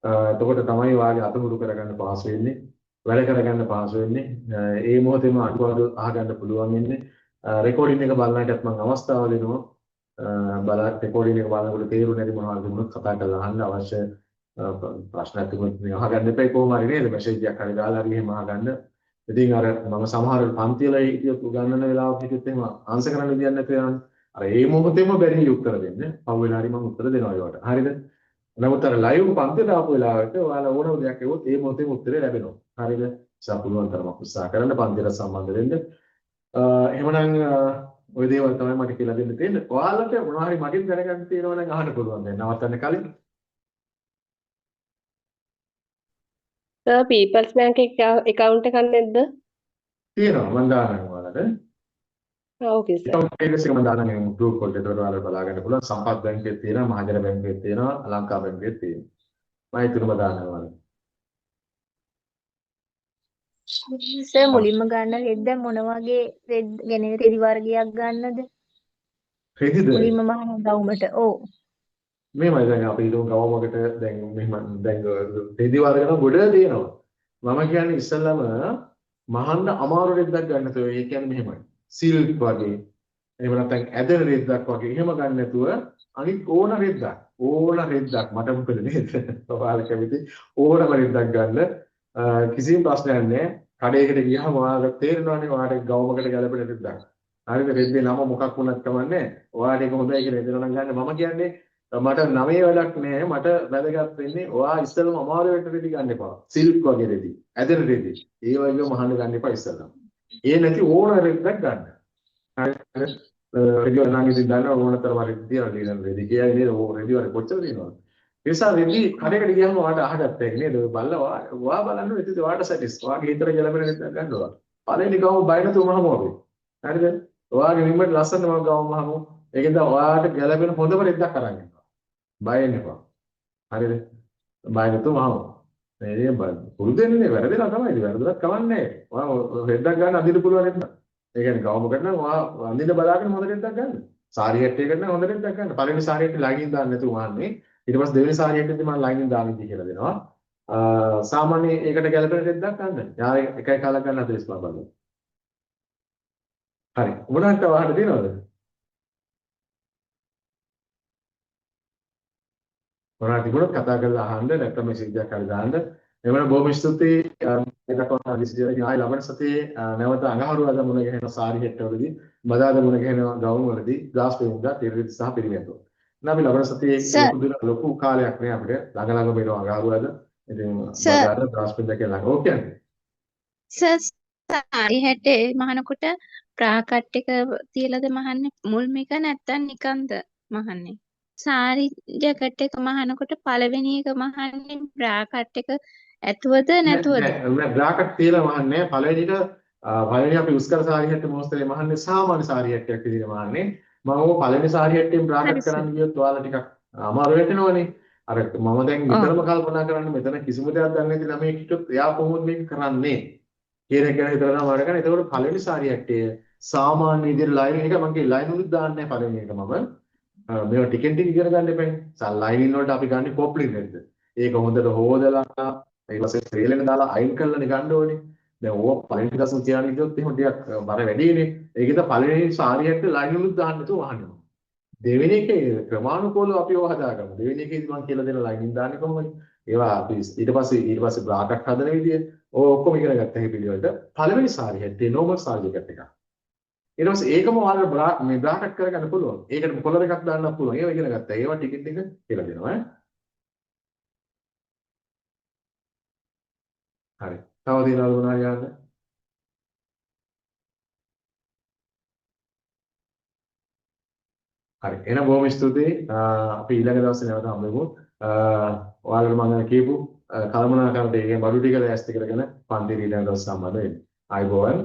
එතකොට තමයි වාගේ අතහුරු කරගන්න පහසු වෙන්නේ වැඩ කරගන්න පහසු වෙන්නේ ඒ මොහොතේම අඩුපාඩු අහගන්න පුළුවන් වෙන්නේ රෙකෝඩින් එක බලනකොටත් මම අවස්ථාව දෙනවා රෙකෝඩින් එක බලනකොට තේරුම් නැති මොනවද වුණත් කතා කරලා අහන්න අවශ්‍ය ප්‍රශ්නයක් තිබුණොත් මේ අහගන්න එපා කොහොම හරි නේද මෙසේජ් එකක් හරි දාලා හරි එහෙම අහගන්න. ඉතින් අර මම සමහර පන්තිවල හිටියොත් උගන්වන වෙලාවක හිටියොත් එහෙම ආන්සර් කරන්න දෙයක් නැතුව යනවා. අර ඒ මොහොතේම බැරි උත්තර දෙන්න. පහු වෙලා හරි මම උත්තර දෙනවා ඒවට. හරිද? නමුත් අර ලයිව් පන්තියට ආපු වෙලාවට ඔයාලා ඕනම දෙයක් ඇහුවොත් ඒ මොහොතේම උත්තරේ ලැබෙනවා. හරිද? නිසා පුළුවන් තරමක් උත්සාහ කරන්න පන්තියට සම්බන්ධ වෙන්න. එහෙමනම් ওই දේවල් තමයි මට කියලා දෙන්න තියෙන්නේ. ඔයාලට මොනවා හරි මගෙන් දැනගන්න තියෙනවා නම් අහන්න පුළුවන් දැන් නවත්තන්න කලින්. සර් පීපල්ස් බැංක් account එකක් නැද්ද? තියෙනවා මම දාන්නම් ඔයාලට. ඕකේ සර්. account එක මම දාන්නම් ගෲප් වලට ඔයාලට බලා ගන්න පුළුවන්. සම්පත් බැංකුවේ තියෙනවා, මහජන බැංකුවේ තියෙනවා, ලංකා බැංකුවේ තියෙනවා. මම ඒ තුනම දාන්නම් ඔයාලට. සර් මුලින්ම ගන්න රෙද්ද මොන වගේ රෙද්ද කියන්නේ රෙදි වර්ගයක් ගන්නද? රෙදිද? මුලින්ම මහන ගවුමට. ඔව්. මේමයි දැන් අපි හිතමු ගවමකට දැන් මෙහෙම දැන් රෙදි වර්ග නම් ගොඩ තියෙනවා. මම කියන්නේ ඉස්සෙල්ලාම මහන්න අමාරු රෙද්දක් ගන්න නැතුව ඒ කියන්නේ මෙහෙමයි. සිල්ක් වගේ එහෙම නැත්නම් ඇදෙන රෙද්දක් වගේ එහෙම ගන්න නැතුව අනිත් ඕන රෙද්දක් මට මොකද නේද? ඔයාලා කැමති ඕනම රෙද්දක් ගන්න කිසිම ප්‍රශ්නයක් නැහැ. කඩේකට ගියාම ඔයාලට තේරෙනවානේ ඔයාලට ගවමකට ගැලපෙන රෙද්දක්. හරිද? රෙද්දේ නම මොකක් වුණත් කමන්නේ. ඔයාලට ඒක හොඳයි කියලා හිතනවා නම් ගන්න. මම කියන්නේ මට නමේ වැඩක් නෑ. මට වැදගත් වෙන්නේ ඔයා ඉස්සෙල්ලාම අමාරු වෙට රෙදි ගන්න එපා. සිල්ක් වගේ රෙදි, ඇදෙන රෙදි. ඒ වගේ මහන්න ගන්න එපා ඉස්සෙල්ලාම. ඒ නැති ඕන රෙද්දක් ගන්න. හරිද? රෙදි වල නම් ඉතින් ගන්න ඕනතරම රෙදි තියනවා නේද? රෙදි කියන්නේ නේද? ඕ රෙදි වල කොච්චර තියෙනවද? ඒ නිසා රෙදි කඩේකට ගියාම ඔයාලට අහගත්ත එක නේද? ඔය බලලා ඔයා බලන්න ඉතින් ඔයාලට සැටිස්. ඔයාගේ හිතට ගැලපෙන රෙද්දක් ගන්නවා. පළවෙනි ගාම බය නැතුවම හමුවගේ. හරිද? ඔයාගේ නිම්මට ලස්සනම ගාම හමු. ඒකෙන්ද ඔයාලට ගැලපෙන හොඳම රෙද්දක් අරන් එන්න. බය වෙන්න එපා. හරිද? බය නැතුවම හමු. මේ පුරුදු වෙන්නේ වැරදිලා තමයි. ඉතින් වැරදුනත් කවන්නේ. ඔයා රෙද්දක් ගන්න අදින්න පුළුවන් නේද? ඒ කියන්නේ ගාමකට නම් ඔයා අඳින්න බලාගෙන හොඳ රෙද්දක් ගන්න. සාරි හැට්ටයකට නම් හොඳ රෙද්දක් ගන්න. පළවෙනි සාරි හැට්ටේ ලයිනින් දාන්න නැතුව වහන්නේ. ඊට පස්සේ දෙවෙනි සාරි හැට්ටේදී මම ලයිනින් දාන්නේ කියලා දෙනවා. සාමාන්‍ය ඒකට ගැලපෙන රෙද්දක් ගන්න. යා එකයි කාලක් ගන්න 45 බලන්න. හරි. උඹලන්ට වහන්න දෙනවද? මොනවා තිබුණත් කතා කරලා අහන්න නැත්නම් මෙසේජ් එකක් හරි දාන්න. එවන බොහොම ස්තුතියි. මේකට විශේෂයෙන් ආයි ලබන සතියේ නැවත අඟහරුවාදා මුණ ගැහෙන සාරි හෙට්ටවලදී බදාදා මුණ ගැහෙන ගවුම් වලදී ග්ලාස් පෙන්දා තිරවිද සහ පිරිමියතු. අපි ලබන සතියේ ලොකු කාලයක් නේ අපිට ළඟ වෙනවා අඟහරුවාදා. ඉතින් බදාදා ග්ලාස් පෙන්දා කියලා ඕකේ. සර් සාරි හැටේ මහනකොට ප්‍රාකට් එක තියලාද මහන්නේ මුල් මේක නැත්තම් නිකන්ද මහන්නේ? සාරි ජැකට් එක මහනකොට පළවෙනි එක මහන්නේ බ්‍රාකට් එක ඇතුවද නැතුවද? නෑ බ්‍රාකට් තියලා මහන්නේ පළවෙනි අපි යූස් කර සාරි හැට්ට මොස්තරේ මහන්නේ සාමාන්‍ය සාරි හැට්ටයක් විදිහට මහන්නේ. මම ඕක පළවෙනි සාරි හැට්ටෙන් බ්‍රාකට් කරන්න ගියොත් ඔයාලා ටිකක් අමාරු වෙටෙනවනේ. අර මම දැන් නිතරම කල්පනා කරන්නේ මෙතන කිසිම දෙයක් දන්නේ නැති ළමයෙක් හිටියොත් එයා කොහොමද මේක කරන්නේ කියන එක ගැන හිතලා තමයි කරන්නේ. එතකොට පළවෙනි සාරියට්ටය සාමාන්‍ය විදිහට ලයින් එක මම කිය ලයින් උනුත් දාන්නේ නැහැ පළවෙනි එක මම. මේවා ටිකෙන් ටික ඉගෙන ගන්න එපා. ලයින් වලට අපි ගන්නේ කොප්ලින් නේද? ඒක හොඳට හොදලා ඊට පස්සේ ෆ්‍රේලෙන් දාලා අයින් කරලානේ ගන්න ඕනේ. දැන් ඕක පළවෙනි දවස් තියාගෙන ඉඳියොත් එහෙම ටිකක් බර වැඩිනේ. ඒකද පළවෙනි සාරියට ලයින් උනුත් දාන්න නැතුව වහන්න. දෙවෙනි එකේ ක්‍රමානුකූලව අපි ඒවා හදාගමු. දෙවෙනි එකේදී මම කියලා දෙන ලයින් දාන්නේ කොහොමද? ඒවා අපි ඊට පස්සේ බ්‍රාකට් හදන විදිය ඔක්කොම ඉගෙන ගත්තා මේ පිළිවෙලට. පළවෙනි සාරියට නෝමල් සාරියකට එක. ඊට පස්සේ ඒකම ඔයාලට මේ බ්‍රාකට් කරගන්න පුළුවන්. ඒකට කොලර් එකක් දාන්නත් පුළුවන්. ඒවා ඉගෙන ගත්තා. ඒවා ටික ටික කියලා දෙනවා ඈ. හරි. තව දිනවල මොනවද යන්න? හරි. එහෙනම් බොහොම ස්තුතියි. අපි ඊළඟ දවසේ නැවත හම්බෙමු. ඔයාලට මම කියපු කල්පනා කරලා ඒ බඩු ටික ලෑස්ති කරගෙන පන්ති ඊළඟ දවස් සම්බන්ධ වෙන්න. ආයිබෝවන්.